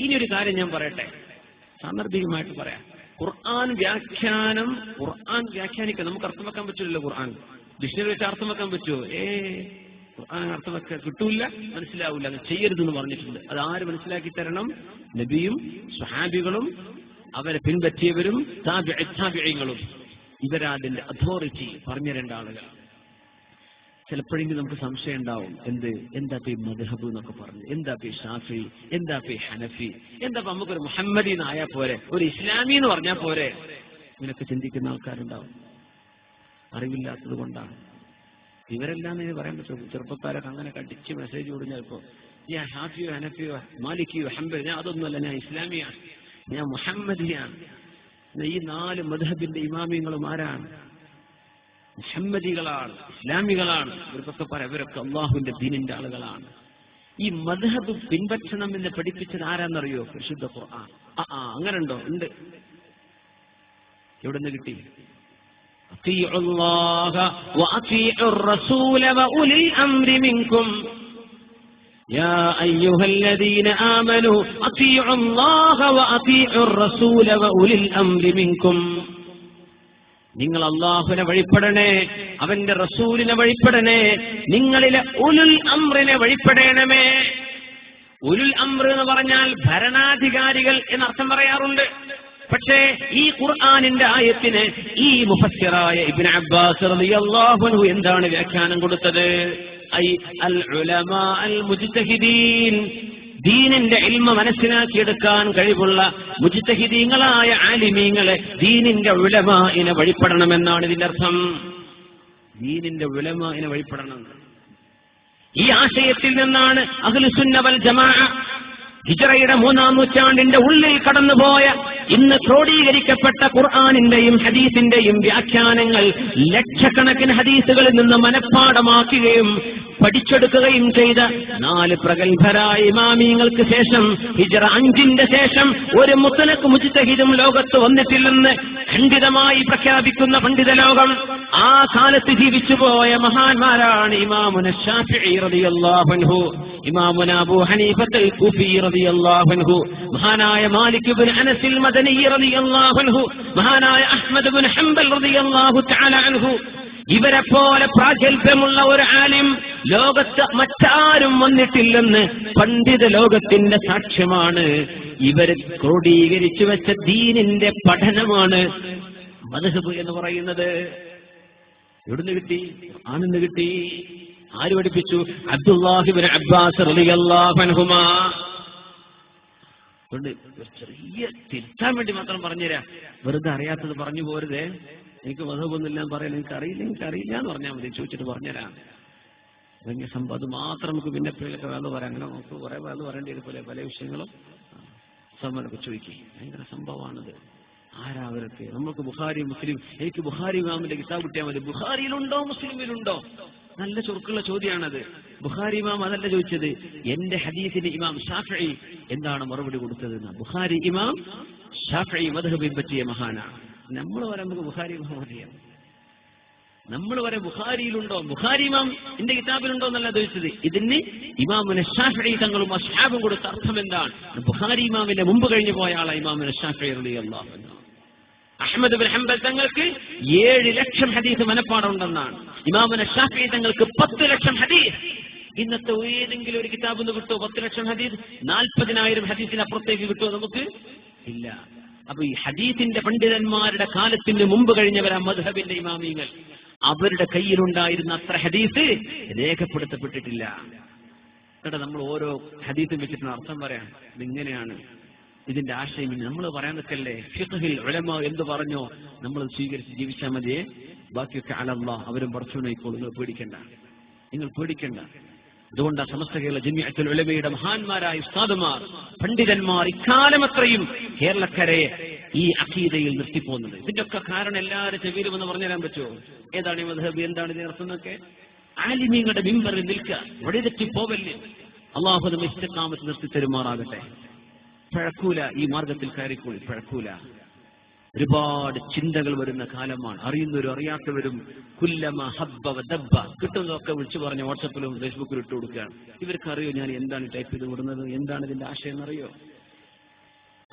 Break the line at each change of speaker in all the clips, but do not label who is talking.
ഇനിയൊരു കാര്യം ഞാൻ പറയട്ടെ, സാന്ദർഭികമായിട്ട് പറയാം. ഖുർആൻ വ്യാഖ്യാനിക്കാൻ നമുക്ക് അർത്ഥം വെക്കാൻ പറ്റില്ലല്ലോ. ഖുർആൻ ഡിക്ഷണറി വെച്ച് അർത്ഥം വെക്കാൻ പറ്റുമോ? ഖുർആൻ അർത്ഥം വെക്കാൻ കിട്ടൂല, മനസ്സിലാവില്ല. അത് ചെയ്യരുതെന്ന് പറഞ്ഞിട്ടുണ്ട്. അത് ആര് മനസ്സിലാക്കി തരണം? നബിയും സ്വഹാബികളും അവരെ പിൻപറ്റിയവരും താബിഈങ്ങളും. ഇവരാതിന്റെ അതോറിറ്റി പറഞ്ഞു തരേണ്ട ആളുകൾ. ചിലപ്പോഴെങ്കിലും നമുക്ക് സംശയം ഉണ്ടാവും, എന്താ ഈ മദ്ഹബ് എന്നൊക്കെ പറഞ്ഞു, എന്താ ഈ ഷാഫി, എന്താ ഈ ഹനഫി, എന്താ നമുക്കൊരു മുഹമ്മദി എന്നായാൽ പോരെ, ഒരു ഇസ്ലാമി എന്ന് പറഞ്ഞാൽ പോരെ, ഇങ്ങനെയൊക്കെ ചിന്തിക്കുന്ന ആൾക്കാരുണ്ടാവും. അറിവില്ലാത്തത് കൊണ്ടാണ്. ഇവരെല്ലാം എന്ന് പറയാൻ പറ്റും. ചെറുപ്പക്കാരൊക്കെ അങ്ങനെ കടിച്ച് മെസ്സേജ് കൊടുഞ്ഞാൽ ഇപ്പോ ഞാൻ ഹാഫിയോ ഹനഫിയോ മാലിക്കിയോ ഹംബൽ, ഞാൻ അതൊന്നുമല്ല, ഞാൻ ഇസ്ലാമിയാണ്, ഞാൻ മുഹമ്മദിയാണ്. ഈ 4 മദ്ഹബിന്റെ ഇമാമിയങ്ങളും ആരാണ്? മുഹമ്മദികളാണ്, ഇസ്ലാമികളാണ്. ഇവർക്കൊക്കെ പറയാം ഇവരൊക്കെ അള്ളാഹുവിന്റെ ദീനിന്റെ ആളുകളാണ്. ഈ മദ്ഹബ് പിൻപറ്റണം എന്ന് പഠിപ്പിച്ചത് ആരാന്നറിയോ? പരിശുദ്ധ ഖുർആൻ. അങ്ങനെ ഉണ്ടോ? ഉണ്ട്. എവിടെ നിന്ന് കിട്ടി? അത്തിഉ അല്ലാഹ വഅത്തിഉ റസൂല വഉലിൽ അംരി മിൻകും യാ അയ്യുഹല്ലദീന ആമനൂ അത്തിഉ അല്ലാഹ വഅത്തിഉ റസൂല വഉലിൽ അംരി മിൻകും. നിങ്ങൾ അല്ലാഹുവിനെ വഴിപ്പെടണേ, അവന്റെ റസൂലിനെ വഴിപ്പെടണേ, നിങ്ങളിലെ ഉലുൽ അംറിനെ വഴിപ്പെടണമേ. ഉലുൽ അംർ എന്ന് പറഞ്ഞാൽ ഭരണാധികാരികൾ എന്നർത്ഥം പറയാറുണ്ട്. പക്ഷേ ഈ ഖുർആനിന്റെ ആയത്തിന് ഈ മുഫസ്സിറായ ഇബ്നു അബ്ബാസ് റളിയല്ലാഹു അൻഹു എന്താണ് വ്യാഖ്യാനം കൊടുത്തത്? ഐ അൽ ഉലമാ അൽ മുജ്തഹിദീൻ, ദീനിന്റെ ഇൽമ മനസ്സിലാക്കിയെടുക്കാൻ കഴിവുള്ള മുജ്തഹിദീങ്ങളായ ആലിമീങ്ങളെ, ദീനിന്റെ ഉലമാഇനെ വഴിപ്പെടണമെന്നാണ് ഇതിന്റെ അർത്ഥം. ദീനിന്റെ ഉലമാഇനെ വഴിപ്പെടണം. ഈ ആശയത്തിൽ നിന്നാണ് അഹ്ലുസുന്ന വൽ ജമാഅ ഹിജ്റയുടെ 3-ാം നൂറ്റാണ്ടിന്റെ ഉള്ളിൽ കടന്നുപോയ ഇന്ന് ക്രോഡീകരിക്കപ്പെട്ട ഖുർആനിന്റെയും ഹദീസിന്റെയും വ്യാഖ്യാനങ്ങൾ ലക്ഷക്കണക്കിന് ഹദീസുകളിൽ നിന്ന് മനഃപ്പാഠമാക്കുകയും പഠിച്ചെടുക്കുകയും ചെയ്ത 4 പ്രഗത്ഭരായ ഇമാമിങ്ങൾക്ക് ശേഷം, ഹിജ്റ 5ന്റെ ശേഷം ഒരു മുത്തലഖ് മുജ്തഹിദും ലോകത്ത് വന്നിട്ടില്ലെന്ന് ഖണ്ഡിതമായി പ്രഖ്യാപിക്കുന്ന പണ്ഡിത ലോകം. ആ കാലത്ത് ജീവിച്ചുപോയ മഹാന്മാരാണ് ഇമാമുന ശാഫിഈ റളിയല്ലാഹു അൻഹു, ഇമാമുന അബൂ ഹനീഫത്തുൽ കൂഫി റളിയല്ലാഹു അൻഹു, മഹാനായ മാലിക് ഇബ്നു അനസ് മദനി റളിയല്ലാഹു അൻഹു, മഹാനായ അഹ്മദ് ഇബ്നു ഹംബൽ റളിയല്ലാഹു തആല അൻഹു. ഇവരെ പോലെ പ്രാഗൽഭ്യമുള്ള ഒരു ആലിം ലോകത്ത് മറ്റാരും വന്നിട്ടില്ലെന്ന് പണ്ഡിത ലോകത്തിന്റെ സാക്ഷ്യമാണ്. ഇവര് ക്രോഡീകരിച്ചു വെച്ച ദീനിന്റെ പഠനമാണ് മദ്ഹബ് എന്ന് പറയുന്നത്. എവിടുന്ന് കിട്ടി? ആണെന്ന് കിട്ടി. ആര് പഠിപ്പിച്ചു? അബ്ദുല്ലാഹി ഇബ്നു അബ്ബാസ് റളിയല്ലാഹു അൻഹുമാ. ചെറിയ തിരുത്താൻ വേണ്ടി മാത്രം പറഞ്ഞുതരാം, വെറുതെ അറിയാത്തത് പറഞ്ഞു പോരുതേ. എനിക്ക് മദ്ഹബൊന്നുമില്ല പറയാൻ എനിക്കറിയില്ല എന്ന് പറഞ്ഞാൽ മതി, ചോദിച്ചിട്ട് പറഞ്ഞുതരാം. ഭയങ്കര സംഭവം അത് മാത്രം നമുക്ക് പിന്നെ എപ്പോഴൊക്കെ വേറെ പറയാം. അങ്ങനെ നമുക്ക് കുറെ വേറെ പറയേണ്ടി പോലെ പല വിഷയങ്ങളും സമരമൊക്കെ ചോദിക്കും. ഭയങ്കര സംഭവമാണത്. ആരാ അവരൊക്കെ? നമുക്ക് ബുഖാരി മുസ്ലിം, എനിക്ക് ബുഖാരി ഇമാമിന്റെ കിതാബ് കിട്ടിയാൽ മതി. ബുഖാരിയിലുണ്ടോ മുസ്ലിമിലുണ്ടോ? നല്ല ചുരുക്കുള്ള ചോദ്യമാണത്. ബുഖാരി ഇമാം അതല്ല ചോദിച്ചത്, എന്റെ ഹദീസിന് ഇമാം ശാഫിഈ എന്താണ് മറുപടി കൊടുത്തത്? ബുഖാരി ഇമാം ശാഫിഈ മദ്ഹബിനെ പറ്റിയ മഹാനാണ്. നമ്മൾ പറയാൻ നമുക്ക് ബുഖാരി ഇമാം അറിയാം. നമ്മൾ പറയാം ബുഖാരിയിലുണ്ടോ, ബുഖാരി ഇമാം എന്റെ കിതാബിലുണ്ടോ എന്നല്ല ചോദിച്ചത്. ഇതിന് ഇമാമുന ശാഫിഈ തങ്ങളും അസ്ഹാബും കൊടുത്ത അർത്ഥം എന്താണ്? ബുഖാരി ഇമാമിന്റെ മുമ്പ് കഴിഞ്ഞു പോയ ആളാണ് ഇമാമുന ശാഫിഈ റളിയല്ലാഹു അൻഹു. അഹ്മദ് ഇബ്നു ഹംബൽ തങ്ങൾക്ക് 7 ലക്ഷം ഹദീസ് മനപ്പാഠം ഉണ്ടെന്നാണ്. ഇമാമുന ശാഫിഈ തങ്ങൾക്ക് 10 ലക്ഷം ഹദീസ്. ഇന്നത്തെ ഏതെങ്കിലും ഒരു കിതാബ് നിന്ന് കിട്ടുമോ 10 ലക്ഷം ഹദീസ്? 40,000 ഹദീസിനപ്പുറത്തേക്ക് കിട്ടുമോ? നമുക്ക് ഇല്ല. അപ്പൊ ഈ ഹദീസിന്റെ പണ്ഡിതന്മാരുടെ കാലത്തിന് മുമ്പ് കഴിഞ്ഞവരാ മദ്ഹബിന്റെ ഇമാമിങ്ങൾ. അവരുടെ കയ്യിലുണ്ടായിരുന്ന അത്ര ഹദീസ് രേഖപ്പെടുത്തപ്പെട്ടിട്ടില്ല. കേട്ടോ, നമ്മൾ ഓരോ ഹദീസും വെച്ചിട്ട് അർത്ഥം പറയാം. ഇതിങ്ങനെയാണ്, ഇതിന്റെ ആശയം നമ്മൾ പറയാൻ നിൽക്കല്ലേ. ഫിഖ്ഹിൽ ഉലമാ എന്ത് പറഞ്ഞോ നമ്മൾ സ്വീകരിച്ച് ജീവിച്ചാൽ മതിയെ. ബാക്കിയൊക്കെ അലല്ലാഹ്, അവരും പറച്ചുനയിക്കോളൂ. നിങ്ങൾ പേടിക്കണ്ട. അതുകൊണ്ട് സമസ്ത കേരള ജമിഅത്തുൽ ഉലമയുടെ മഹാന്മാരായ ഉസ്താദുമാർ, പണ്ഡിതന്മാർ ഇക്കാലം അത്രയും കേരളക്കരയെ ഈ അഖീദയിൽ നിർത്തിപ്പോകുന്നത്. ഇതിന്റെ ഒക്കെ കാരണം എല്ലാവരും ചെവിയിലും എന്ന് പറഞ്ഞു തരാൻ പറ്റുമോ? ഏതാണ് ഈ മദ്ഹബ്, എന്താണ് ഇതിന്റെ അർത്ഥം എന്നൊക്കെ? ആലിമീങ്ങളുടെ മിമ്പറിൽ നിൽക്കുക, വഴി തെറ്റി പോവല്ലേ. അള്ളാഹു നമ്മെ ഇസ്തിഖാമത്ത് നിർത്തി തരുമാറാകട്ടെ. പഴക്കൂല, ഈ മാർഗത്തിൽ കയറിക്കൂടി പഴക്കൂല. ഒരുപാട് ചിന്തകൾ വരുന്ന കാലമാണ്. അറിയുന്നവരും അറിയാത്തവരും കുല്ലമ ഹബ്ബ വദബ്ബ കിട്ടുന്നതൊക്കെ വിളിച്ചു പറഞ്ഞ് വാട്സപ്പിലും ഫേസ്ബുക്കിലും ഇട്ട് കൊടുക്കുകയാണ്. ഇവർക്ക് അറിയോ ഞാൻ എന്താണ് ടൈപ്പ് ചെയ്ത് വിടുന്നത്, എന്താണ് ഇതിന്റെ ആശയം എന്നറിയോ?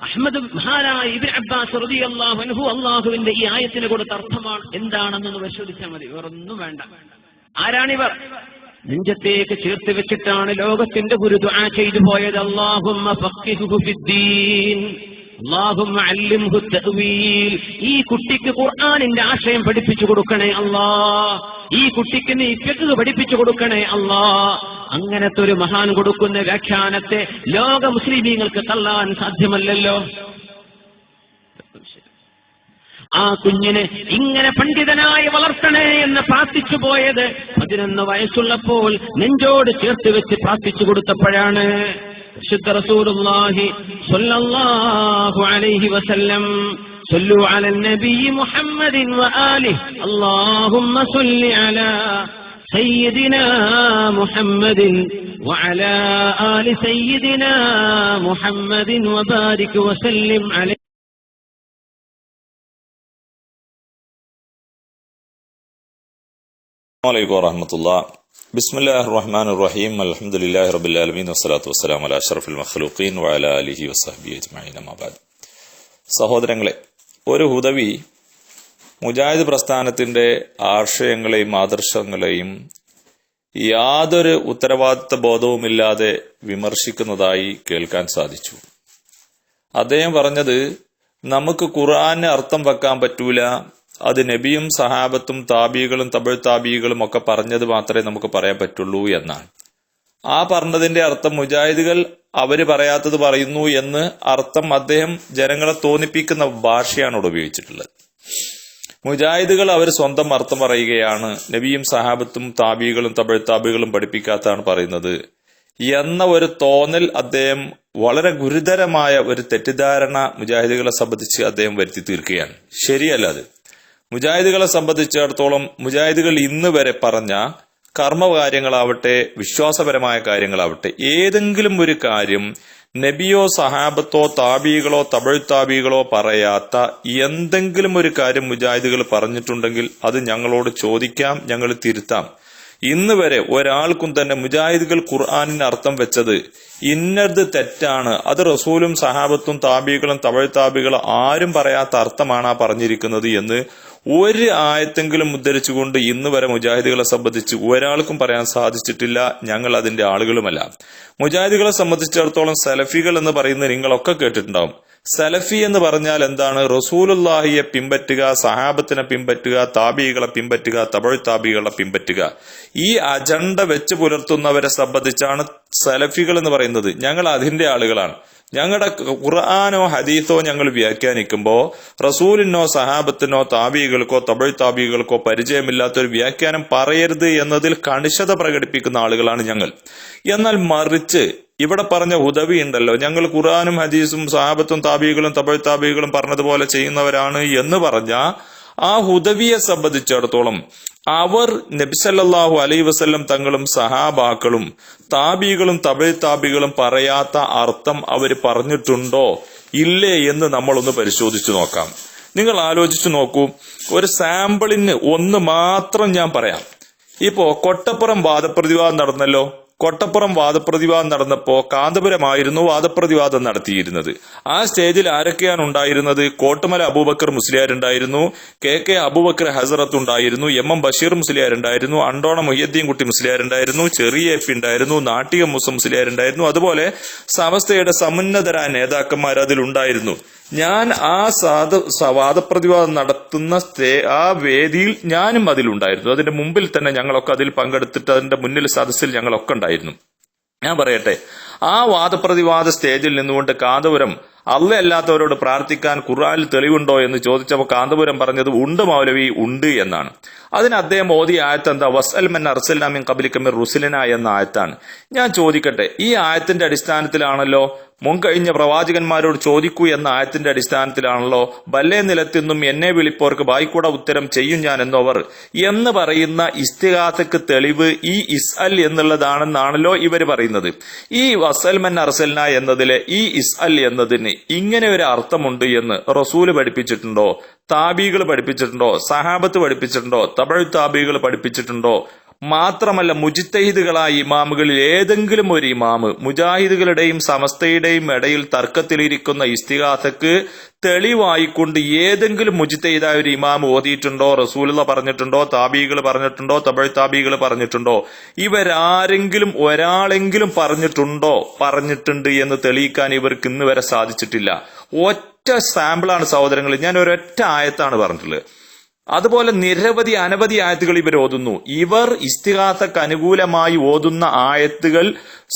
മഹാനായ ഇബ്നു അബ്ബാസ് റളിയല്ലാഹു അൻഹു അള്ളാഹുവിന്റെ ഈ ആയത്തിന് കൊടുത്ത അർത്ഥമാണ് എന്താണെന്നൊന്ന് പരിശോധിച്ചാൽ മതി, വേറൊന്നും വേണ്ട. ആരാണിവർ? നെഞ്ചത്തേക്ക് ചേർത്ത് വെച്ചിട്ടാണ് ലോകത്തിന്റെ ഗുരു ദുആ ചെയ്തു പോയത്. അല്ലാഹുമ്മ ഫഖിഹ്ഹു ഫിദ്ദീൻ, അല്ലാഹുമ്മ അല്ലിംഹു തഅ്വീൽ. ഈ കുട്ടിക്ക് ഖുർആനിന്റെ ആശയം പഠിപ്പിച്ചു കൊടുക്കണേ അല്ലാഹ്, ഈ കുട്ടിക്ക് നീ ഫിഖ് പഠിപ്പിച്ചു കൊടുക്കണേ അല്ലാഹ്. അങ്ങനത്തെ ഒരു മഹാൻ കൊടുക്കുന്ന വ്യാഖ്യാനത്തെ ലോക മുസ്ലിമീങ്ങൾക്ക് തള്ളാൻ സാധ്യമല്ലല്ലോ. ആ കുഞ്ഞിനെ ഇങ്ങനെ പണ്ഡിതനായി വളർത്തണേ എന്ന് പ്രാർത്ഥിച്ചു പോയത് 11 വയസ്സുള്ളപ്പോൾ നെഞ്ചോട് ചേർത്ത് വെച്ച് പ്രാർത്ഥിച്ചു കൊടുത്തപ്പോഴാണ്. വിശുദ്ധ റസൂലുള്ളാഹി സ്വല്ലല്ലാഹു അലൈഹി വസല്ലം സല്ലു അലൻ നബി മുഹമ്മദിൻ വആലിഹി അല്ലാഹുമ്മ സല്ലി അലാ സയ്യിദിനാ മുഹമ്മദിൻ വഅലാ ആലി സയ്യിദിനാ മുഹമ്മദിൻ വബാരിക് വസല്ലിം അലൈഹി.
അസ്സലാമു അലൈക്കും വറഹ്മത്തുള്ളാഹി. ബിസ്മില്ലാഹിർ റഹ്മാനിർ റഹീം. അൽഹംദുലില്ലാഹി റബ്ബിൽ ആലമീൻ വസ്സലാത്തു വസ്സലാമു അലാ അഷ്റഫിൽ മഖ്ലൂഖീൻ വഅലാ ആലിഹി വസഹ്ബിഹി അജ്മഈൻ. അമ്മാ ബഅദ്. സഹോദരങ്ങളെ, ഒരു ഹുദവി മുജാഹിദ് പ്രസ്ഥാനത്തിന്റെ ആശയങ്ങളെയും ആദർശങ്ങളെയും യാതൊരു ഉത്തരവാദിത്ത ബോധവുമില്ലാതെ വിമർശിക്കുന്നതായി കേൾക്കാൻ സാധിച്ചു. അദ്ദേഹം പറഞ്ഞത്, നമുക്ക് ഖുർആന് അർത്ഥം വെക്കാൻ പറ്റൂല, അത് നബിയും സഹാബത്തും താബികളും തബഴ് താബികളും ഒക്കെ പറഞ്ഞത് മാത്രമേ നമുക്ക് പറയാൻ പറ്റുള്ളൂ എന്നാണ്. ആ പറഞ്ഞതിന്റെ അർത്ഥം മുജാഹിദുകൾ അവര് പറയാത്തത് പറയുന്നു എന്ന് അർത്ഥം അദ്ദേഹം ജനങ്ങളെ തോന്നിപ്പിക്കുന്ന ഭാഷയാണ് ഇവിടെ ഉപയോഗിച്ചിട്ടുള്ളത്. മുജാഹിദുകൾ അവർ സ്വന്തം അർത്ഥം പറയുകയാണ്, നബിയും സഹാബത്തും താബികളും തബഴ് താബികളും പഠിപ്പിക്കാത്തതാണ് പറയുന്നത് എന്ന ഒരു തോന്നൽ അദ്ദേഹം വളരെ ഗുരുതരമായ ഒരു തെറ്റിദ്ധാരണ മുജാഹിദുകളെ സംബന്ധിച്ച് അദ്ദേഹം വരുത്തി തീർക്കുകയാണ്. ശരിയല്ല അത്. മുജാഹിദുകളെ സംബന്ധിച്ചിടത്തോളം മുജാഹിദുകൾ ഇന്ന് വരെ പറഞ്ഞ കർമ്മകാര്യങ്ങളാവട്ടെ വിശ്വാസപരമായ കാര്യങ്ങളാവട്ടെ ഏതെങ്കിലും ഒരു കാര്യം നബിയോ സഹാബത്തോ താബികളോ തബഴ് താബികളോ പറയാത്ത എന്തെങ്കിലും ഒരു കാര്യം മുജാഹിദുകൾ പറഞ്ഞിട്ടുണ്ടെങ്കിൽ അത് ഞങ്ങളോട് ചോദിക്കാം, ഞങ്ങൾ തിരുത്താം. ഇന്ന് വരെ ഒരാൾക്കും തന്നെ മുജാഹിദുകൾ ഖുർആനിന് അർത്ഥം വെച്ചത് ഇന്നത് തെറ്റാണ്, അത് റസൂലും സഹാബത്തും താബികളും തബഴ് താബികളും ആരും പറയാത്ത അർത്ഥമാണ് ആ പറഞ്ഞിരിക്കുന്നത് എന്ന് ഒരു ആയത്തെങ്കിലും ഉദ്ധരിച്ചുകൊണ്ട് ഇന്ന് വരെ മുജാഹിദുകളെ സംബന്ധിച്ച് ഒരാൾക്കും പറയാൻ സാധിച്ചിട്ടില്ല. ഞങ്ങൾ അതിന്റെ ആളുകളുമല്ല. മുജാഹിദുകളെ സംബന്ധിച്ചിടത്തോളം സലഫികൾ എന്ന് പറയുന്നത് നിങ്ങളൊക്കെ കേട്ടിട്ടുണ്ടാവും. സലഫി എന്ന് പറഞ്ഞാൽ എന്താണ്? റസൂലുള്ളാഹിയെ പിൻപറ്റുക, സഹാബത്തിനെ പിൻപറ്റുക, താബികളെ പിൻപറ്റുക, തബഴ് താബികളെ പിൻപറ്റുക. ഈ അജണ്ട വെച്ച് പുലർത്തുന്നവരെ സംബന്ധിച്ചാണ് സലഫികൾ എന്ന് പറയുന്നത്. ഞങ്ങൾ അതിന്റെ ആളുകളാണ്. ഞങ്ങളുടെ ഖുർആനോ ഹദീസോ ഞങ്ങൾ വ്യാഖ്യാനിക്കുമ്പോ റസൂലിനോ സഹാബത്തിനോ താബികൾക്കോ തബഴ് താബികൾക്കോ പരിചയമില്ലാത്ത ഒരു വ്യാഖ്യാനം പറയരുത് എന്നതിൽ കണിശത പ്രകടിപ്പിക്കുന്ന ആളുകളാണ് ഞങ്ങൾ. എന്നാൽ മറിച്ച് ഇവിടെ പറഞ്ഞ ഹുദവി ഉണ്ടല്ലോ, ഞങ്ങൾ ഖുർആനും ഹദീസും സഹാബത്തും താബികളും തബഴ് താബികളും പറഞ്ഞതുപോലെ ചെയ്യുന്നവരാണ് എന്ന് പറഞ്ഞ ആ ഹുദവിയെ സംബന്ധിച്ചിടത്തോളം അവർ നബി സല്ലല്ലാഹു അലൈഹി വസല്ലം തങ്ങളും സഹാബാക്കളും താബികളും തബഴ് താബികളും പറയാത്ത അർത്ഥം അവർ പറഞ്ഞിട്ടുണ്ടോ ഇല്ലേ എന്ന് നമ്മളൊന്ന് പരിശോധിച്ചു നോക്കാം. നിങ്ങൾ ആലോചിച്ചു നോക്കൂ. ഒരു സാമ്പിളിന് ഒന്ന് മാത്രം ഞാൻ പറയാം. ഇപ്പോ കൊട്ടപ്പുറം വാദപ്രതിവാദം നടന്നല്ലോ. കൊട്ടപ്പുറം വാദപ്രതിവാദം നടന്നപ്പോ കാന്തപുരമായിരുന്നു വാദപ്രതിവാദം നടത്തിയിരുന്നത്. ആ സ്റ്റേജിൽ ആരൊക്കെയാണ് ഉണ്ടായിരുന്നത്? കോട്ടുമല അബൂബക്കർ മുസ്ലിയാരുണ്ടായിരുന്നു, കെ അബൂബക്കർ ഹസറത്ത് ഉണ്ടായിരുന്നു, എം ബഷീർ മുസ്ലിയാരുണ്ടായിരുന്നു, അണ്ടോണ മുഹിയുദ്ദീൻ കുട്ടി മുസ്ലിയാരുണ്ടായിരുന്നു, ചെറിയ എഫ് ഉണ്ടായിരുന്നു, നാട്ടിക മൂസ മുസ്ലിയാരുണ്ടായിരുന്നു. അതുപോലെ സമസ്തയുടെ സമുന്നതരായ നേതാക്കന്മാർ അതിലുണ്ടായിരുന്നു. ഞാൻ ആ വാദപ്രതിവാദം നടത്തുന്ന ആ വേദിയിൽ ഞാനും അതിലുണ്ടായിരുന്നു. അതിന്റെ മുമ്പിൽ തന്നെ ഞങ്ങളൊക്കെ അതിൽ പങ്കെടുത്തിട്ട് അതിന്റെ മുന്നിൽ സദസ്സിൽ ഞങ്ങളൊക്കെ ഉണ്ടായിരുന്നു. ഞാൻ പറയട്ടെ, ആ വാദപ്രതിവാദ സ്റ്റേജിൽ നിന്നുകൊണ്ട് കാന്തപുരം അല്ലാത്തവരോട് പ്രാർത്ഥിക്കാൻ ഖുർആനിൽ തെളിവുണ്ടോ എന്ന് ചോദിച്ചപ്പോൾ കാന്തപുരം പറഞ്ഞത് ഉണ്ട് മൗലവി, ഉണ്ട് എന്നാണ്. അതിന് അദ്ദേഹം ഓതിയ ആയത്ത് എന്താ? വസ്അൽ മൻ അർസൽനാ മിൻ ഖബ്ലിക മിർ റുസുലിനാ എന്ന ആയത്താണ്. ഞാൻ ചോദിക്കട്ടെ, ഈ ആയത്തിന്റെ അടിസ്ഥാനത്തിലാണല്ലോ മുൻകഴിഞ്ഞ പ്രവാചകന്മാരോട് ചോദിക്കൂ എന്ന ആയത്തിന്റെ അടിസ്ഥാനത്തിലാണല്ലോ ബല്ലേ നിലത്തിന്നും എന്നെ വിളിപ്പോർക്ക് ബായിക്കൂടെ ഉത്തരം ചെയ്യും ഞാൻ എന്നവർ എന്ന് പറയുന്ന ഇസ്തിഗാസക്ക് തെളിവ് ഈ ഇസ്അൽ എന്നുള്ളതാണെന്നാണല്ലോ ഇവർ പറയുന്നത്. ഈ വസ്അൽ മൻ അർസൽന എന്നതിലെ ഈ ഇസ്അൽ എന്നതിന് ഇങ്ങനെ ഒരു അർത്ഥമുണ്ട് എന്ന് റസൂല് പഠിപ്പിച്ചിട്ടുണ്ടോ? താബികൾ പഠിപ്പിച്ചിട്ടുണ്ടോ? സഹാബത്ത് പഠിപ്പിച്ചിട്ടുണ്ടോ? തബഴ് താബികൾ പഠിപ്പിച്ചിട്ടുണ്ടോ? മാത്രമല്ല മുജ്തഹിദുകളായ ഇമാമുകളിൽ ഏതെങ്കിലും ഒരു ഇമാമ് മുജാഹിദുകളുടെയും സമസ്തയുടെയും ഇടയിൽ തർക്കത്തിലിരിക്കുന്ന ഇസ്തിഗാസക്ക് തെളിവായിക്കൊണ്ട് ഏതെങ്കിലും മുജ്തഹിദായ ഒരു ഇമാം ഓതിയിട്ടുണ്ടോ, റസൂലുള്ള പറഞ്ഞിട്ടുണ്ടോ, താബീകൾ പറഞ്ഞിട്ടുണ്ടോ, തബഴ് താബീകൾ പറഞ്ഞിട്ടുണ്ടോ, ഇവരാരെങ്കിലും ഒരാളെങ്കിലും പറഞ്ഞിട്ടുണ്ട് എന്ന് തെളിയിക്കാൻ ഇവർക്ക് ഇന്ന് വരെ സാധിച്ചിട്ടില്ല. ഒറ്റ സാമ്പിളാണ് സഹോദരങ്ങൾ, ഞാൻ ഒരൊറ്റ ആയത്താണ് പറഞ്ഞിട്ടുള്ളത്. അതുപോലെ അനവധി ആയത്തുകൾ ഇവർ ഓതുന്നു. ഇവർ ഇസ്തിഗാസക്ക് അനുകൂലമായി ഓതുന്ന ആയത്തുകൾ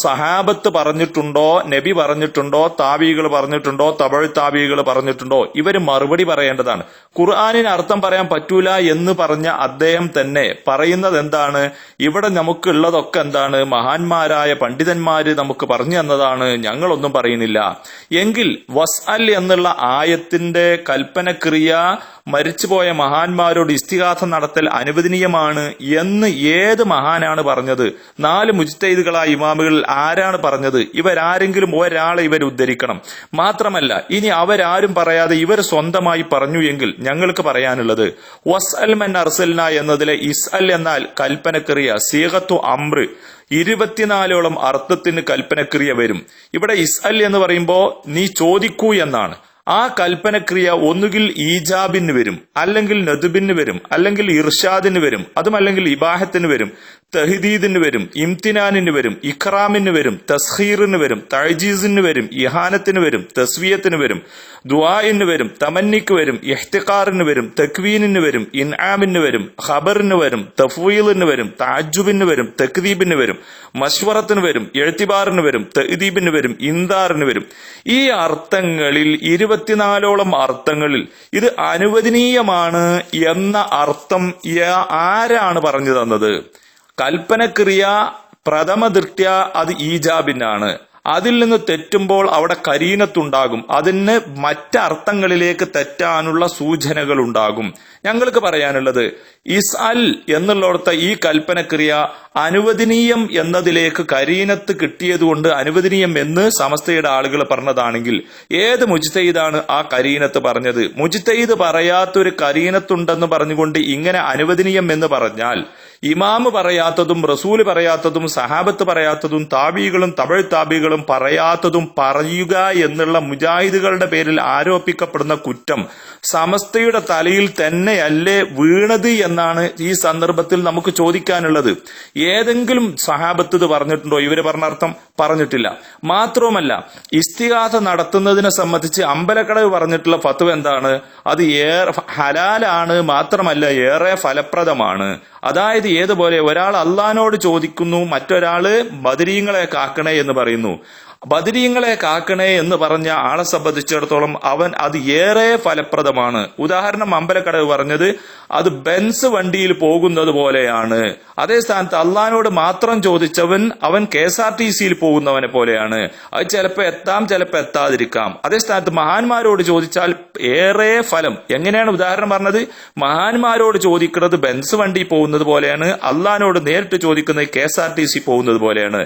സഹാബത്ത് പറഞ്ഞിട്ടുണ്ടോ, നബി പറഞ്ഞിട്ടുണ്ടോ, താബീകൾ പറഞ്ഞിട്ടുണ്ടോ, തബഴ് താബീകൾ പറഞ്ഞിട്ടുണ്ടോ, ഇവർ മറുപടി പറയേണ്ടതാണ്. ഖുർആനിന് അർത്ഥം പറയാൻ പറ്റൂല എന്ന് പറഞ്ഞ അദ്ദേഹം തന്നെ പറയുന്നത് എന്താണ്? ഇവിടെ നമുക്കുള്ളതൊക്കെ എന്താണ്? മഹാന്മാരായ പണ്ഡിതന്മാര് നമുക്ക് പറഞ്ഞു തന്നതാണ്, ഞങ്ങളൊന്നും പറയുന്നില്ല. എങ്കിൽ വസ്അൽ എന്നുള്ള ആയത്തിന്റെ കൽപ്പനക്രിയ മരിച്ചുപോയ മഹാന്മാരോട് ഇസ്തിഗാസ നടത്തൽ അനുവദനീയമാണ് എന്ന് ഏത് മഹാനാണ് പറഞ്ഞത്? 4 മുജ്തഹിദുകളായ ഇമാമുകൾ ആരാണ് പറഞ്ഞത്? ഇവരാരെങ്കിലും ഒരാളെ ഇവർ ഉദ്ധരിക്കണം. മാത്രമല്ല ഇനി അവരാരും പറയാതെ ഇവർ സ്വന്തമായി പറഞ്ഞു എങ്കിൽ ഞങ്ങൾക്ക് പറയാനുള്ളത് വസ്അൽ മൻ അർസൽന എന്നതിലെ ഇസ്അൽ എന്നാൽ കൽപ്പനക്രിയ സീഗത്തു അംർ 24ഓളം അർത്ഥത്തിന് കൽപ്പനക്രിയ വരും. ഇവിടെ ഇസ്അൽ എന്ന് പറയുമ്പോ നീ ചോദിക്കൂ എന്നാണ്. ആ കൽപ്പനക്രിയ ഒന്നുകിൽ ഈജാബിന് വരും, അല്ലെങ്കിൽ നദുബിന് വരും, അല്ലെങ്കിൽ ഇർഷാദിന് വരും, അതുമല്ലെങ്കിൽ ഇബാഹത്തിന് വരും, തഹ്ദീദിന് വരും, ഇംതിനാനിന് വരും, ഇഖ്റാമിന് വരും, തസ്ഖീറിന് വരും, തഅജീസിന് വരും, ഇഹാനത്തിന് വരും, തസ്വിയത്തിന് വരും, ദുആഇന് വരും, തമന്നിക്ക് വരും, ഇഹ്തിഖാറിന് വരും, തക്വീനിന് വരും, ഇൻആമിന് വരും, ഖബറിന് വരും, തഫ്വീലിന് വരും, തഅജ്ജുബിന് വരും, തക്ദീബിന് വരും, മശ്വറത്തിന് വരും, ഇഅ്തിബാറിന് വരും, തഅദീബിന് വരും, ഇൻദാറിന് വരും. ഈ അർത്ഥങ്ങളിൽ 24ഓളം അർത്ഥങ്ങളിൽ ഇത് അനുവദനീയമാണ് എന്ന അർത്ഥം ആരാണ് പറഞ്ഞു തന്നത്? കൽപ്പനക്രിയ പ്രഥമ ദൃഷ്ട്യ അത് ഈജാബിനാണ്. അതിൽ നിന്ന് തെറ്റുമ്പോൾ അവിടെ കരീനത്തുണ്ടാകും, അതിന് മറ്റർത്ഥങ്ങളിലേക്ക് തെറ്റാനുള്ള സൂചനകൾ ഉണ്ടാകും. ഞങ്ങൾക്ക് പറയാനുള്ളത് ഇസ്അൽ എന്നുള്ളിടത്ത് ഈ കൽപ്പനക്രിയ അനുവദനീയം എന്നതിലേക്ക് കരീനത്ത് കിട്ടിയതുകൊണ്ട് അനുവദനീയം എന്ന് സമസ്തയുടെ ആളുകൾ പറഞ്ഞതാണെങ്കിൽ ഏത് മുജ്തഹിദാണ് ആ കരീനത്ത് പറഞ്ഞത്? മുജ്തഹിദ് പറയാത്തൊരു കരീനത്തുണ്ടെന്ന് പറഞ്ഞുകൊണ്ട് ഇങ്ങനെ അനുവദനീയം എന്ന് പറഞ്ഞാൽ ഇമാമ് പറയാത്തതും റസൂല് പറയാത്തതും സഹാബത്ത് പറയാത്തതും താബീകളും തബഴ് താബീകളും പറയാത്തതും പറയുക എന്നുള്ള മുജാഹിദുകളുടെ പേരിൽ ആരോപിക്കപ്പെടുന്ന കുറ്റം സമസ്തയുടെ തലയിൽ തന്നെയല്ലേ വീണത് എന്നാണ് ഈ സന്ദർഭത്തിൽ നമുക്ക് ചോദിക്കാനുള്ളത്. ഏതെങ്കിലും സഹാബത്ത് ഇത് പറഞ്ഞിട്ടുണ്ടോ? ഇവര് പറഞ്ഞ അർത്ഥം പറഞ്ഞിട്ടില്ല. മാത്രവുമല്ല ഇസ്തിഗാസ നടത്തുന്നതിനെ സംബന്ധിച്ച് അമ്പലക്കടവ് പറഞ്ഞിട്ടുള്ള ഫത്വ എന്താണ്? അത് ഏറെ ഹലാലാണ്, മാത്രമല്ല ഏറെ ഫലപ്രദമാണ്. അതായത് ഏതുപോലെ ഒരാൾ അള്ളാഹിനോട് ചോദിക്കുന്നു, മറ്റൊരാള് ബദരീങ്ങളെ കാക്കണേ എന്ന് പറയുന്നു. ബദരീങ്ങളെ കാക്കണേ എന്ന് പറഞ്ഞ ആളെ സംബന്ധിച്ചിടത്തോളം അത് ഏറെ ഫലപ്രദമാണ്. ഉദാഹരണം അമ്പലക്കടവ് പറഞ്ഞത് അത് ബെൻസ് വണ്ടിയിൽ പോകുന്നത് പോലെയാണ്. അതേ സ്ഥാനത്ത് അള്ളാഹിനോട് മാത്രം ചോദിച്ചവൻ അവൻ KSRTCയിൽ പോകുന്നവനെ പോലെയാണ്. അത് ചിലപ്പോൾ എത്താം, ചിലപ്പോൾ എത്താതിരിക്കാം. അതേ സ്ഥാനത്ത് മഹാന്മാരോട് ചോദിച്ചാൽ ഏറെ ഫലം. എങ്ങനെയാണ് ഉദാഹരണം പറഞ്ഞത്? മഹാന്മാരോട് ചോദിക്കുന്നത് ബെൻസ് വണ്ടി പോകുന്നത് പോലെയാണ്, അള്ളാഹിനോട് നേരിട്ട് ചോദിക്കുന്നത് KSRTC പോകുന്നത് പോലെയാണ്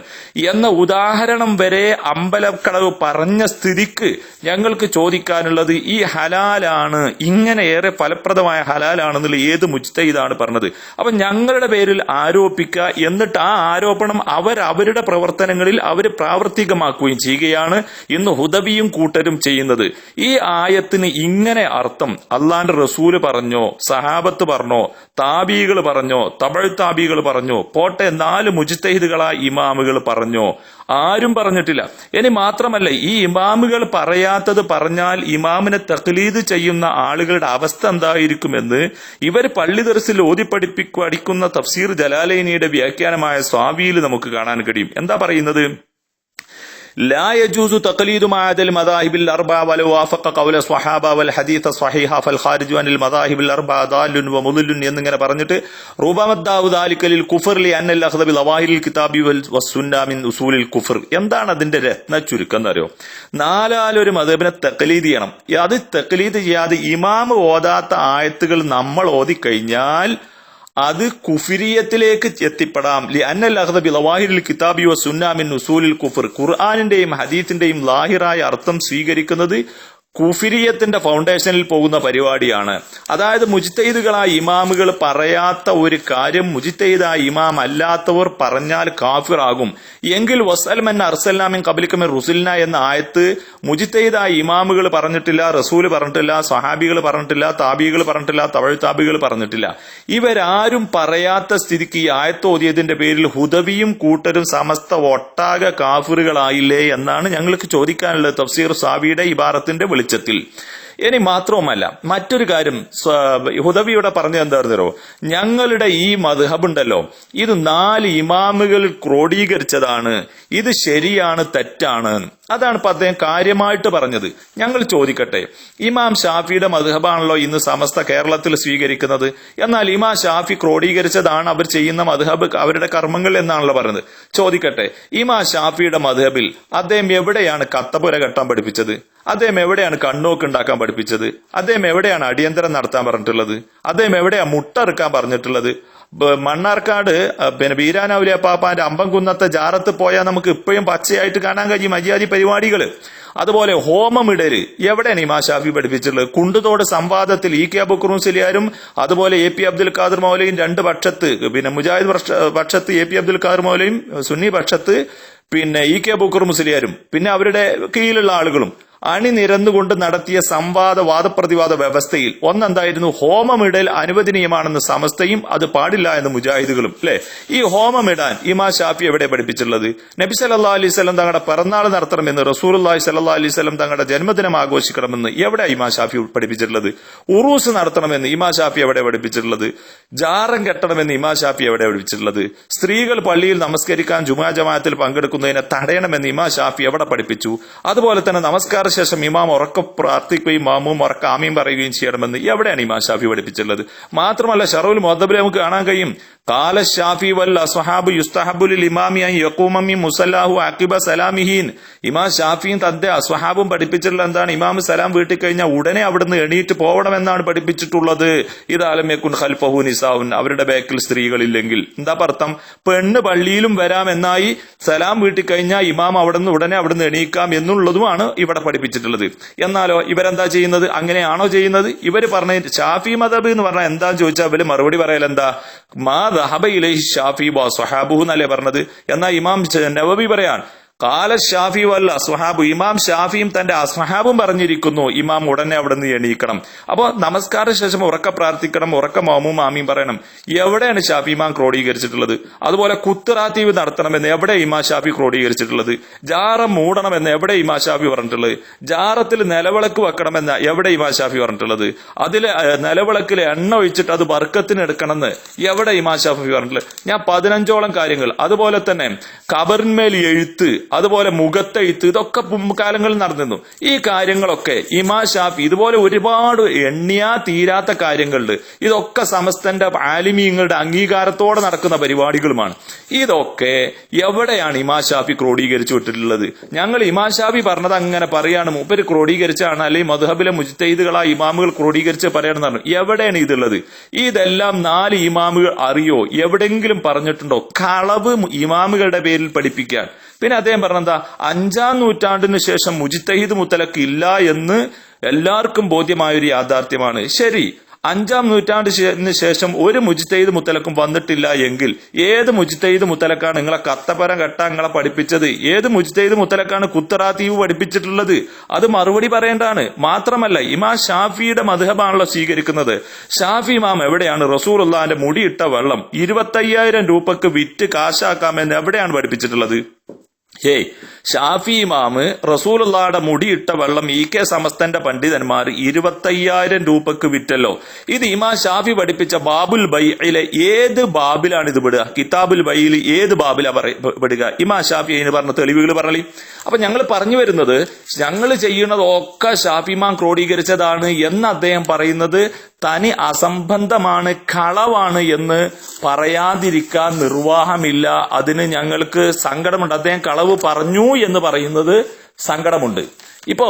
എന്ന ഉദാഹരണം വരെ അമ്പലക്കടവ് പറഞ്ഞ സ്ഥിതിക്ക് ഞങ്ങൾക്ക് ചോദിക്കാനുള്ളത് ഈ ഹലാലാണ്, ഇങ്ങനെ ഏറെ ഫലപ്രദമായ ഹലാലാണെന്നുള്ള ഏത് മുജ്തഹിദാണ് പറഞ്ഞത്? അപ്പൊ ഞങ്ങളുടെ പേരിൽ ആരോപിക്കുക, എന്നിട്ട് ആ ആരോപണം അവരുടെ പ്രവർത്തനങ്ങളിൽ അവർ പ്രാവർത്തികമാക്കുകയും ചെയ്യുകയാണ് ഇന്ന് ഹുദവിയും കൂട്ടരും ചെയ്യുന്നത്. ഈ ആയത്തിന് ഇങ്ങനെ അർത്ഥം അള്ളാന്റെ റസൂല് പറഞ്ഞോ, സഹാബത്ത് പറഞ്ഞോ, താബീകൾ പറഞ്ഞോ, തബഴ് താബീകൾ പറഞ്ഞോ, പോട്ടെ 4 മുജ്തഹിദുകളായ ഇമാമുകൾ പറഞ്ഞോ? ആരും പറഞ്ഞിട്ടില്ല. ഇനി മാത്രമല്ല ഈ ഇമാമുകൾ പറയാത്തത് പറഞ്ഞാൽ ഇമാമിനെ തഖ്ലീദ് ചെയ്യുന്ന ആളുകളുടെ അവസ്ഥ എന്തായിരിക്കുമെന്ന് ഇവർ പള്ളി ദർസിൽ പഠിക്കുന്ന തഫ്സീർ ജലാലൈനിയുടെ വ്യാഖ്യാനമായ സ്വാവിയിൽ നമുക്ക് കാണാൻ കഴിയും. എന്താ പറയുന്നത്? لا يجوز تقليد معاد المذاهب الأربعة ولو وافق قول الصحابة والحديث الصحيح فالخارج عن المذاهب الأربعة ضال ومضل എന്നിങ്ങനെ പറഞ്ഞിട്ട് റൂബമദ്ദാഉ ദാലിക ലിൽ കുഫർ ലിഅന്ന അൽ-അഖ്ദ ബിളവാഹിരിൽ കിതാബി വസ്സുന്ന മിൻ ഉസൂലിൽ കുഫർ. എന്താണ് അതിന്റെ രത്ന ചുരുക്കം എന്നറിയോ? 4 മദ്ഹബിനെ തഖ്ലീദ് ചെയ്യണം. അത് തഖ്ലീദ് ചെയ്യാതെ ഇമാം ഓതാത്ത ആയത്തുകൾ നമ്മൾ ഓതിക്കഴിഞ്ഞാൽ അത് കുഫിരിയത്തിലേക്ക് എത്തിപ്പെടാം. ലിഅന്നൽ അഖ്ദ ബിളവാഹിരിൽ കിതാബി വസ്സുന്ന മിൻ ഉസൂലിൽ കുഫർ. ഖുർആനിന്റെയും ഹദീസിന്റെയും ലാഹിറായ അർത്ഥം സ്വീകരിക്കുന്നത് കുഫിരിയത്തിന്റെ ഫൗണ്ടേഷനിൽ പോകുന്ന പരിപാടിയാണ്. അതായത് മുജ്തഹിദുകളായ ഇമാമുകൾ പറയാത്ത ഒരു കാര്യം മുജ്തഹിദായ ഇമാം അല്ലാത്തവർ പറഞ്ഞാൽ കാഫിറാകും എങ്കിൽ വസൽമൻ അർസൽനാമിൻ ഖബലിക റുസുൽന എന്ന ആയത്ത് മുജ്തഹിദായ ഇമാമുകൾ പറഞ്ഞിട്ടില്ല, റസൂൽ പറഞ്ഞിട്ടില്ല, സഹാബികൾ പറഞ്ഞിട്ടില്ല, താബികൾ പറഞ്ഞിട്ടില്ല, തബഴ് താബികൾ പറഞ്ഞിട്ടില്ല. ഇവരാരും പറയാത്ത സ്ഥിതിക്ക് ഈ ആയത്ത് ഓതിയതിന്റെ പേരിൽ ഹുദവിയും കൂട്ടരും സമസ്ത ഒട്ടാകെ കാഫിറുകളായില്ലേ എന്നാണ് ഞങ്ങൾക്ക് ചോദിക്കാനുള്ളത് തഫ്സീർ സാവിയുടെ ഇബാറത്തിന്റെ വെളിച്ചത്തിൽ. ഇനി മാത്രവുമല്ല, മറ്റൊരു കാര്യം ഹുദവിയുടെ പറഞ്ഞത് എന്തായിരുന്നോ, ഞങ്ങളുടെ ഈ മദ്ഹബ് ഉണ്ടല്ലോ ഇത് 4 ഇമാമുകൾ ക്രോഡീകരിച്ചതാണ്, ഇത് ശരിയാണ് തെറ്റാണ്. അതാണ് ഇപ്പൊ അദ്ദേഹം കാര്യമായിട്ട് പറഞ്ഞത്. ഞങ്ങൾ ചോദിക്കട്ടെ, ഇമാം ഷാഫിയുടെ മദ്ഹബാണല്ലോ ഇന്ന് സമസ്ത കേരളത്തിൽ സ്വീകരിക്കുന്നത്. എന്നാൽ ഇമാം ഷാഫി ക്രോഡീകരിച്ചതാണ് അവർ ചെയ്യുന്ന മദ്ഹബ്, അവരുടെ കർമ്മങ്ങൾ എന്നാണല്ലോ പറയുന്നത്. ചോദിക്കട്ടെ, ഇമാം ഷാഫിയുടെ മദ്ഹബിൽ അദ്ദേഹം എവിടെയാണ് കത്തപുര കെട്ടാൻ പഠിപ്പിച്ചത്? അദ്ദേഹം എവിടെയാണ് കണ്ണോക്ക് ഉണ്ടാക്കാൻ പഠിപ്പിച്ചത്? അദ്ദേഹം എവിടെയാണ് അടിയന്തരം നടത്താൻ പറഞ്ഞിട്ടുള്ളത്? അദ്ദേഹം എവിടെയാണ് മുട്ട ഇറുക്കാൻ പറഞ്ഞിട്ടുള്ളത്? മണ്ണാർക്കാട് ബീരാനൗലിയ പാപ്പാന്റെ അമ്പംകുന്നത്തെ ജാറത്ത് പോയാൽ നമുക്ക് ഇപ്പോഴും പച്ചയായിട്ട് കാണാൻ കഴിയും മര്യാദ പരിപാടികൾ. അതുപോലെ ഹോമമിടല് എവിടെയാണ് ഇമാം ഷാഫി പഠിപ്പിച്ചിട്ടുള്ളത്? കുണ്ടുതോട് സംവാദത്തിൽ ഇ കെ അബൂബക്കർ മുസ്ലിയാരും അതുപോലെ എ പി അബ്ദുൽ ഖാദർ മൗലയും 2 പക്ഷത്ത്, മുജാഹിദ് പക്ഷത്ത് എ പി അബ്ദുൽ ഖാദർ മൗലയും, സുന്നി പക്ഷത്ത് ഇ കെ അബൂബക്കർ മുസ്ലിയാരും അവരുടെ കീഴിലുള്ള ആളുകളും അണിനിരന്നുകൊണ്ട് നടത്തിയ വാദപ്രതിവാദ വ്യവസ്ഥയിൽ ഒന്നെന്തായിരുന്നു? ഹോമമിടൽ അനുവദനീയമാണെന്ന് സമസ്തയും അത് പാടില്ല എന്ന് മുജാഹിദുകളും. അല്ലെ, ഈ ഹോമമിടാൻ ഇമാം ഷാഫി എവിടെ പഠിപ്പിച്ചിട്ടുള്ളത്? നബി സല്ലല്ലാഹു അലൈഹി വസല്ലം തങ്ങളുടെ പിറന്നാൾ നടത്തണമെന്ന്, റസൂലുള്ളാഹി സ്വല്ലല്ലാഹു അലൈഹി വസല്ലം തങ്ങളുടെ ജന്മദിനം ആഘോഷിക്കണമെന്ന് എവിടെ ഇമാം ഷാഫി പഠിപ്പിച്ചിട്ടുള്ളത്? ഉറൂസ് നടത്തണമെന്ന് ഇമാം ഷാഫി എവിടെ പഠിപ്പിച്ചിട്ടുള്ളത്? ജാറം കെട്ടണമെന്ന് ഇമാം ഷാഫി എവിടെ പഠിപ്പിച്ചിട്ടുള്ളത്? സ്ത്രീകൾ പള്ളിയിൽ നമസ്കരിക്കാൻ ജുമാ ജമാഅത്തിൽ പങ്കെടുക്കുന്നതിനെ തടയണമെന്ന് ഇമാം ഷാഫി എവിടെ പഠിപ്പിച്ചു? അതുപോലെ തന്നെ നമസ്കാര ശേഷം ഇമാം ഉറക്കം പ്രാർത്ഥിക്കുകയും മാമും ഉറക്ക ആമീൻ പറയുകയും ചെയ്യണമെന്ന് എവിടെയാണ് ഇമാം ഷാഫി പഠിപ്പിച്ചിട്ടുള്ളത്? മാത്രമല്ല ഷറഉൽ മുഹദ്ദബിൽ നമുക്ക് കാണാൻ കഴിയും, ഖാല ഷാഫി വൽ അസ്ഹാബു യുസ്തഹബു ലിൽ ഇമാമി അൻ യഖൂമ മിൻ മുസല്ലാഹു അഖിബ സലാമിഹിൻ. ഇമാം ഷാഫിയും തന്റെ അസ്ഹാബും പഠിപ്പിച്ചിട്ടുള്ള എന്താണ്? ഇമാം സലാം വീട്ടിൽ കഴിഞ്ഞാൽ ഉടനെ അവിടുന്ന് എണീറ്റ് പോകണമെന്നാണ് പഠിപ്പിച്ചിട്ടുള്ളത്. ഇദാലം യകുൻ ഖൽഫഹു നിസാഉൻ, അവരുടെ ബാക്കിൽ സ്ത്രീകളില്ലെങ്കിൽ. എന്താ അർത്ഥം? പെണ്ണ് പള്ളിയിലും വരാം എന്നായി, സലാം വീട്ടിൽ കഴിഞ്ഞാൽ ഇമാം ഉടനെ അവിടുന്ന് എണീക്കാം എന്നുള്ളതുമാണ് ഇവിടെ പഠിപ്പിച്ചിട്ടുള്ളത്. എന്നാലോ ഇവരെന്താ ചെയ്യുന്നത്? അങ്ങനെയാണോ ചെയ്യുന്നത്? ഇവര് പറഞ്ഞ ഷാഫി മദ്ഹബ് എന്ന് പറഞ്ഞാൽ എന്താന്ന് ചോദിച്ചാൽ ഇവര് മറുപടി പറയൽ എന്താ? മാ ദഹബ ഇലൈഹി ഷാഫി വ സ്വഹാബുഹു എന്നല്ലേ പറഞ്ഞത്. എന്നാൽ ഇമാം നവവി പറയാൻ ഖാല ഷാഫി വൽ അസ്ഹാബു, ഇമാം ഷാഫിയും തന്റെ അസ്ഹാബും പറഞ്ഞിരിക്കുന്നു ഇമാം ഉടനെ അവിടെ നിന്ന് എണീക്കണം. അപ്പൊ നമസ്കാര ശേഷം ഉറക്ക പ്രാർത്ഥിക്കണം, ഉറക്ക മാമും ആമീൻ പറയണം. എവിടെയാണ് ഷാഫി ഇമാം ക്രോഡീകരിച്ചിട്ടുള്ളത്? അതുപോലെ കുത്റാത്തീവ് നടത്തണമെന്ന് എവിടെ ഇമാം ഷാഫി ക്രോഡീകരിച്ചിട്ടുള്ളത്? ജാറം മൂടണമെന്ന് എവിടെ ഇമാം ഷാഫി പറഞ്ഞിട്ടുള്ളത്? ജാറത്തിൽ നിലവിളക്ക് വെക്കണമെന്ന് എവിടെ ഇമാം ഷാഫി പറഞ്ഞിട്ടുള്ളത്? അതിലെ നിലവിളക്കിൽ എണ്ണ ഒഴിച്ചിട്ട് അത് ബർക്കത്തിന് എടുക്കണമെന്ന് എവിടെ ഇമാം ഷാഫി പറഞ്ഞിട്ടുള്ളത്? ഞാൻ 15ഓളം കാര്യങ്ങൾ. അതുപോലെ തന്നെ ഖബറിന്മേൽ എഴുത്ത്, അതുപോലെ മുഖത്തെഴുത്ത്, ഇതൊക്കെ കാലങ്ങളിൽ നടന്നിരുന്നു. ഈ കാര്യങ്ങളൊക്കെ ഇമാം ഷാഫി ഇതുപോലെ ഒരുപാട് എണ്ണിയാ തീരാത്ത കാര്യങ്ങളുണ്ട്. ഇതൊക്കെ സമസ്തന്റെ ആലിമീങ്ങളുടെ അംഗീകാരത്തോടെ നടക്കുന്ന പരിപാടികളുമാണ്. ഇതൊക്കെ എവിടെയാണ് ഇമാം ഷാഫി ക്രോഡീകരിച്ചു വിട്ടിട്ടുള്ളത്? ഞങ്ങൾ ഇമാം ഷാഫി പറഞ്ഞത് അങ്ങനെ പറയാണ്, മൂപ്പര് ക്രോഡീകരിച്ചാണ്, അല്ലെങ്കിൽ മദ്ഹബിലെ മുജ്തഹിദുകളായ ഇമാമുകൾ ക്രോഡീകരിച്ച് പറയണമെന്ന് പറഞ്ഞു. എവിടെയാണ് ഇതുള്ളത്? ഇതെല്ലാം 4 ഇമാമുകൾ അറിയോ? എവിടെങ്കിലും പറഞ്ഞിട്ടുണ്ടോ കളവ് ഇമാമുകളുടെ പേരിൽ പഠിപ്പിക്കാൻ? പിന്നെ അദ്ദേഹം പറഞ്ഞെന്താ? 5-ാം നൂറ്റാണ്ടിന് ശേഷം മുജ്തഹിദ് മുത്തലക്ക് ഇല്ല എന്ന് എല്ലാവർക്കും ബോധ്യമായൊരു യാഥാർത്ഥ്യമാണ്. ശരി, 5-ാം നൂറ്റാണ്ടിന് ശേഷം ഒരു മുജ്തഹിദ് മുത്തലക്കും വന്നിട്ടില്ല എങ്കിൽ ഏത് മുജ്തഹിദ് മുത്തലക്കാണ് നിങ്ങളെ കത്തപ്പര കെട്ടാൻ നിങ്ങളെ പഠിപ്പിച്ചത്? ഏത് മുജ്തഹിദ് മുത്തലക്കാണ് കുത്തറാത്തീവ് പഠിപ്പിച്ചിട്ടുള്ളത്? അത് മറുപടി പറയേണ്ടതാണ്. മാത്രമല്ല ഇമാം ഷാഫിയുടെ മദ്ഹബാണല്ലോ സ്വീകരിക്കുന്നത്. ഷാഫി ഇമാം എവിടെയാണ് റസൂലുള്ളാഹിന്റെ മുടിയിട്ട വെള്ളം 25,000 രൂപക്ക് വിറ്റ് കാശാക്കാമെന്ന് എവിടെയാണ് പഠിപ്പിച്ചിട്ടുള്ളത്? ഷാഫി ഇമാമ് റസൂലുള്ളാഹിയുടെ മുടിയിട്ട വെള്ളം ഇ കെ സമസ്തന്റെ പണ്ഡിതന്മാർ 25,000 രൂപക്ക് വിറ്റല്ലോ. ഇത് ഇമാം ഷാഫി പഠിപ്പിച്ച ബാബുൽ ബൈഇലെ ഏത് ബാബിലാണ് ഇത് പെടുക? കിതാബുൽ ബൈയിൽ ഏത് ബാബിലാ പെടുക? ഇമാം ഷാഫി അതിന് പറഞ്ഞ തെളിവുകൾ പറയലി. അപ്പൊ ഞങ്ങൾ പറഞ്ഞു വരുന്നത്, ഞങ്ങൾ ചെയ്യുന്നതൊക്കെ ഷാഫി ഇമാം ക്രോഡീകരിച്ചതാണ് എന്ന് അദ്ദേഹം പറയുന്നത് തനി അസംബന്ധമാണ്, കളവാണ് എന്ന് പറയാതിരിക്കാൻ നിർവാഹമില്ല. അതിന് ഞങ്ങൾക്ക് സങ്കടമുണ്ട്. അദ്ദേഹം കളവ് പറഞ്ഞു എന്ന് പറയുന്നത് സങ്കടമുണ്ട്. ഇപ്പോ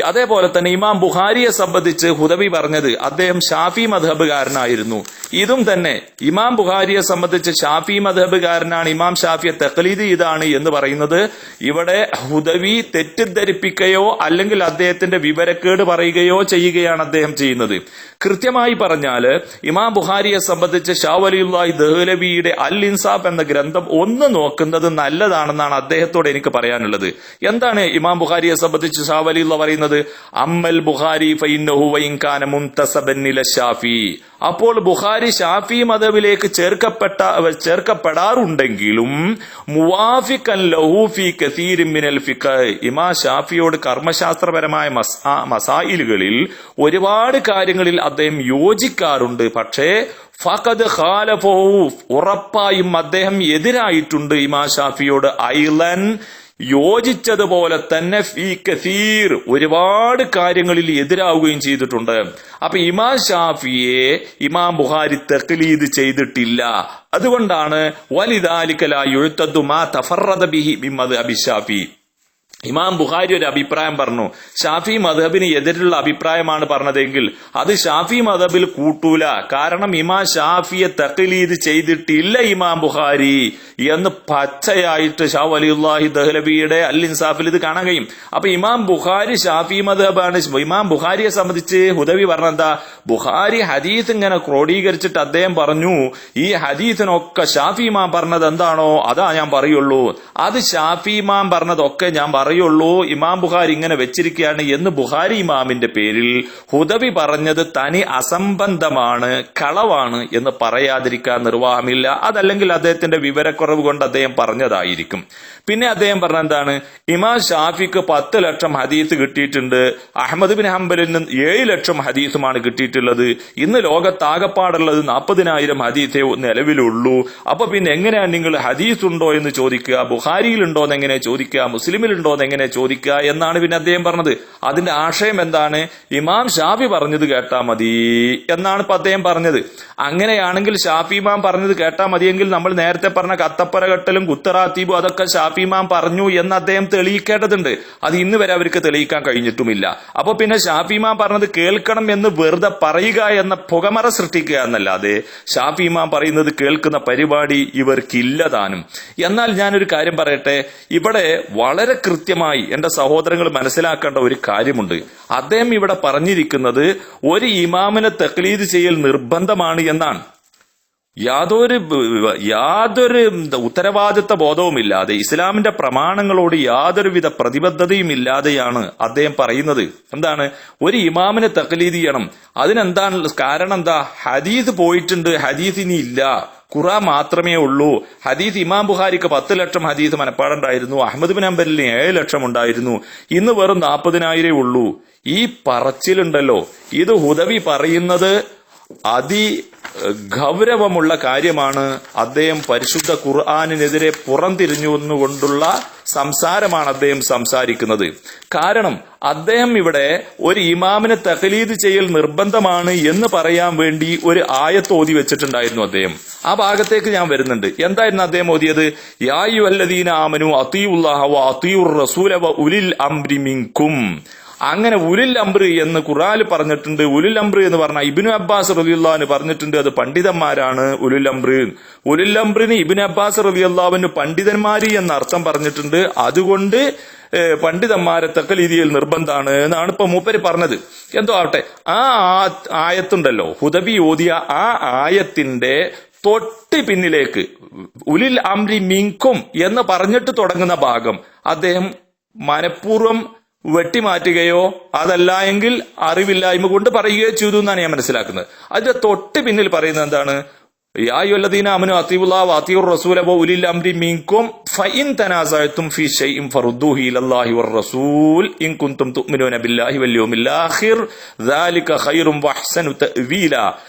അതേപോലെ തന്നെ ഇമാം ബുഖാരിയെ സംബന്ധിച്ച് ഹുദവി പറഞ്ഞത് അദ്ദേഹം ഷാഫി മദ്ഹബുകാരനായിരുന്നു. ഇതും തന്നെ ഇമാം ബുഖാരിയെ സംബന്ധിച്ച് ഷാഫി മദ്ഹബുകാരനാണ്, ഇമാം ഷാഫിയെ തഖ്ലീദ് ചെയ്താണ് എന്ന് പറയുന്നത് ഇവിടെ ഹുദവി തെറ്റിദ്ധരിപ്പിക്കുകയോ അല്ലെങ്കിൽ അദ്ദേഹത്തിന്റെ വിവരക്കേട് പറയുകയോ ചെയ്യുകയാണ് അദ്ദേഹം ചെയ്യുന്നത്. കൃത്യമായി പറഞ്ഞാല് ഇമാം ബുഖാരിയെ സംബന്ധിച്ച് ഷാ വലിയുല്ലാഹി ദഹ്ലവിയുടെ അൽ ഇൻസാഫ് എന്ന ഗ്രന്ഥം ഒന്ന് നോക്കുന്നത് നല്ലതാണെന്നാണ് അദ്ദേഹത്തോട് എനിക്ക് പറയാനുള്ളത്. എന്താണ് ഇമാം ബുഖാരിയെ സംബന്ധിച്ച് ഷാ വലിയുള്ള പറയുന്നത്? അമ്മൽ ബുഖാരി ഫഇന്നഹു വഇൻ കാന മുൻതസബൻ ഇല ഷാഫി. അപ്പോൾ ബുഖാരി ഷാഫി മദ്ഹബിലേക്ക് ചേർക്കപ്പെടാറുണ്ടെങ്കിലും മുവാഫിഖൻ ലഹു ഫീ കസീരിൻ മിനൽ ഫിഖ്, ഇമാം ഷാഫിയോട് കർമ്മശാസ്ത്രപരമായ മസായിലുകളിൽ ഒരുപാട് കാര്യങ്ങളിൽ അദ്ദേഹം യോജിക്കാറുണ്ട്. പക്ഷേ ഫഖദ് ഖാലഫഹു, ഉറപ്പായും അദ്ദേഹം എതിരായിട്ടുണ്ട് ഇമാം ഷാഫിയോട്. ഐലൻ, യോജിച്ചതുപോലെ തന്നെ ഫീ കസീർ, ഒരുപാട് കാര്യങ്ങളിൽ എതിരാവുകയും ചെയ്തിട്ടുണ്ട്. അപ്പൊ ഇമാം ഷാഫിയെ ഇമാം ബുഖാരി തഖ്ലീദ് ചെയ്തിട്ടില്ല. അതുകൊണ്ടാണ് വലിദാലിക ലാ യുഅ്തദു മാ തഫറദ ബിഹി മിൻ മദ്ഹബി ഷാഫി. ഇമാം ബുഖാരി ഒരു അഭിപ്രായം പറഞ്ഞു, ഷാഫി മദ്ഹബിന് എതിരുള്ള അഭിപ്രായമാണ് പറഞ്ഞതെങ്കിൽ അത് ഷാഫി മദ്ഹബിൽ കൂട്ടൂല. കാരണം ഇമാം ഷാഫിയെ തഖ്ലീദ് ചെയ്തിട്ടില്ല ഇമാം ബുഖാരി എന്ന് പച്ചയായിട്ട് ഷാ വലിയുല്ലാഹി ദഹ്ലവിയുടെ അൽ ഇൻസാഫിൽ ഇത് കാണാൻ കഴിയും. അപ്പൊ ഇമാം ബുഖാരി ഷാഫി മദ്ഹബാണ്. ഇമാം ബുഖാരിയെ സംബന്ധിച്ച് ഹുദവി പറഞ്ഞെന്താ? ബുഖാരി ഹദീസ് ഇങ്ങനെ ക്രോഡീകരിച്ചിട്ട് അദ്ദേഹം പറഞ്ഞു, ഈ ഹദീസിനൊക്കെ ഷാഫി ഇമാം പറഞ്ഞത് എന്താണോ അതാ ഞാൻ പറയുള്ളൂ, അത് ഷാഫി ഇമാം പറഞ്ഞതൊക്കെ ഞാൻ പറയുള്ളൂ, ഇമാം ബുഖാരി ഇങ്ങനെ വെച്ചിരിക്കുകയാണ് എന്ന് ബുഖാരി ഇമാമിന്റെ പേരിൽ ഹുദവി പറഞ്ഞത് തനി അസംബന്ധമാണ്, കളവാണ് എന്ന് പറയാതിരിക്കാൻ നിർവാഹമില്ല. അതല്ലെങ്കിൽ അദ്ദേഹത്തിന്റെ വിവരക്കുറവ് കൊണ്ട് അദ്ദേഹം പറഞ്ഞതായിരിക്കും. പിന്നെ അദ്ദേഹം പറഞ്ഞ എന്താണ്? ഇമാം ഷാഫിക്ക് 10 ലക്ഷം ഹദീസ് കിട്ടിയിട്ടുണ്ട്, അഹ്മദ് ബിൻ ഹംബലിൽ നിന്ന് 7 ലക്ഷം ഹദീസുമാണ് കിട്ടിയിട്ടുള്ളത്. ഇന്ന് ലോകത്താകപ്പാടുള്ളത് 40,000 ഹദീസേ നിലവിലുള്ളൂ. അപ്പൊ പിന്നെ എങ്ങനെയാണ് നിങ്ങൾ ഹദീസ് ഉണ്ടോ എന്ന് ചോദിക്കുക, ബുഖാരിയിലുണ്ടോ എന്ന് എങ്ങനെ ചോദിക്കുക, മുസ്ലിമിലുണ്ടോ എന്ന് എങ്ങനെ ചോദിക്കുക എന്നാണ് പിന്നെ അദ്ദേഹം പറഞ്ഞത്. അതിന്റെ ആശയം എന്താണ്? ഇമാം ഷാഫി പറഞ്ഞത് കേട്ടാ മതി എന്നാണ് ഇപ്പൊ അദ്ദേഹം പറഞ്ഞത്. അങ്ങനെയാണെങ്കിൽ ഷാഫി ഇമാം പറഞ്ഞത് കേട്ടാ മതിയെങ്കിൽ നമ്മൾ നേരത്തെ പറഞ്ഞ കത്തപ്പര കെട്ടലും കുത്തറാത്തീബും അതൊക്കെ ഷാഫി ഇമാം പറഞ്ഞു എന്ന് അദ്ദേഹം തെളിയിക്കേണ്ടതുണ്ട്. അത് ഇന്ന് വരെ അവർക്ക് തെളിയിക്കാൻ കഴിഞ്ഞിട്ടുമില്ല. അപ്പൊ പിന്നെ ഷാഫി ഇമാം പറഞ്ഞത് കേൾക്കണം എന്ന് വെറുതെ പറയുക എന്ന പുകമറ സൃഷ്ടിക്കുക എന്നല്ലാതെ ഷാഫി ഇമാം പറയുന്നത് കേൾക്കുന്ന പരിപാടി ഇവർക്കില്ലതാനും. എന്നാൽ ഞാനൊരു കാര്യം പറയട്ടെ, ഇവിടെ വളരെ കൃത്യമായി എന്റെ സഹോദരങ്ങൾ മനസ്സിലാക്കേണ്ട ഒരു കാര്യമുണ്ട്. അദ്ദേഹം ഇവിടെ പറഞ്ഞിരിക്കുന്നത് ഒരു ഇമാമിനെ തഖ്ലീദ് ചെയ്യൽ നിർബന്ധമാണ് എന്നാണ്. യാതൊരു ഉത്തരവാദിത്ത ബോധവുമില്ലാതെ, ഇസ്ലാമിന്റെ പ്രമാണങ്ങളോട് യാതൊരുവിധ പ്രതിബദ്ധതയും ഇല്ലാതെയാണ് അദ്ദേഹം പറയുന്നത്. എന്താണ്? ഒരു ഇമാമിനെ തഖ്ലീദ് ചെയ്യണം. അതിനെന്താണ് കാരണം? എന്താ? ഹദീസ് പോയിട്ടുണ്ട്, ഹദീസ് ഇനി ഇല്ല, ഖുർആൻ മാത്രമേ ഉള്ളൂ. ഹദീസ് ഇമാം ബുഖാരിക്ക് 10 ലക്ഷം ഹദീസ് മനപ്പാടുണ്ടായിരുന്നു, അഹ്മദ് ബിൻ ഹംബലിന് 7 ലക്ഷം ഉണ്ടായിരുന്നു, ഇന്ന് വെറും 40,000 ഉള്ളൂ. ഈ പറച്ചിലുണ്ടല്ലോ, ഇത് ഹുദവി പറയുന്നത് ഗൗരവമുള്ള കാര്യമാണ്. അദ്ദേഹം പരിശുദ്ധ ഖുർആനിനെതിരെ പുറംതിരിഞ്ഞുകൊണ്ടുള്ള സംസാരമാണ് അദ്ദേഹം സംസാരിക്കുന്നത്. കാരണം അദ്ദേഹം ഇവിടെ ഒരു ഇമാമിനെ തഖ്ലീദ് ചെയ്യൽ നിർബന്ധമാണ് എന്ന് പറയാൻ വേണ്ടി ഒരു ആയത്ത് ഓതി വെച്ചിട്ടുണ്ടായിരുന്നു അദ്ദേഹം. ആ ഭാഗത്തേക്ക് ഞാൻ വരുന്നുണ്ട്. എന്തായിരുന്നു അദ്ദേഹം ഓതിയത്? യാ അയ്യുഹല്ലദീന ആമനു അത്തീഉല്ലാഹ വ അത്തീഉർ റസൂല വ ഉലിൽ അംരി മിൻകും. അങ്ങനെ ഉലുൽ അംർ എന്ന് ഖുർആനിൽ പറഞ്ഞിട്ടുണ്ട്. ഉലുൽ അംർ എന്ന് പറഞ്ഞാൽ ഇബ്നു അബ്ബാസ് റളിയല്ലാഹു അൻഹു പറഞ്ഞിട്ടുണ്ട്, അത് പണ്ഡിതന്മാരാണ് ഉലുൽ അംർ. ഉലുൽ അംറിന് ഇബ്നു അബ്ബാസ് റളിയല്ലാഹു അൻഹു പണ്ഡിതന്മാരി എന്ന അർത്ഥം പറഞ്ഞിട്ടുണ്ട്. അതുകൊണ്ട് പണ്ഡിതന്മാരെ തഖ്ലീദ് ചെയ്യൽ നിർബന്ധമാണ് എന്നാണ് ഇപ്പൊ മൂപ്പര് പറഞ്ഞത്. എന്തോ ആവട്ടെ, ആ ആയത്തുണ്ടല്ലോ, ഹുദവി ഓതിയ ആ ആയത്തിന്റെ തൊട്ട് പിന്നിലേക്ക് ഉലിൽ അംരി മിൻകും എന്ന് പറഞ്ഞിട്ട് തുടങ്ങുന്ന ഭാഗം അദ്ദേഹം മനഃപൂർവ്വം വെട്ടിമാറ്റുകയോ അതല്ല എങ്കിൽ അറിവില്ലായ്മ കൊണ്ട് പറയുകയോ ചെയ്തു എന്നാണ് ഞാൻ മനസ്സിലാക്കുന്നത്. അതിന്റെ തൊട്ട് പിന്നിൽ പറയുന്നത് എന്താണ്? യാ അയ്യുഹല്ലദീന ആമനു അത്തീഉല്ലാഹ വ അത്തീഉർ റസൂല വ ഉലിൽ അംരി മിൻകും ഫഇൻ തനാസഅതും ഫീ ശൈഇൻ ഫറുദ്ദൂഹു ഇലല്ലാഹി വർ റസൂൽ ഇൻ കുൻതും തുഅ്മിനൂന ബില്ലാഹി വൽ യൗമിൽ ആഖിർ ദാലിക ഖൈറുൻ വ അഹ്സനു തഅ്വീല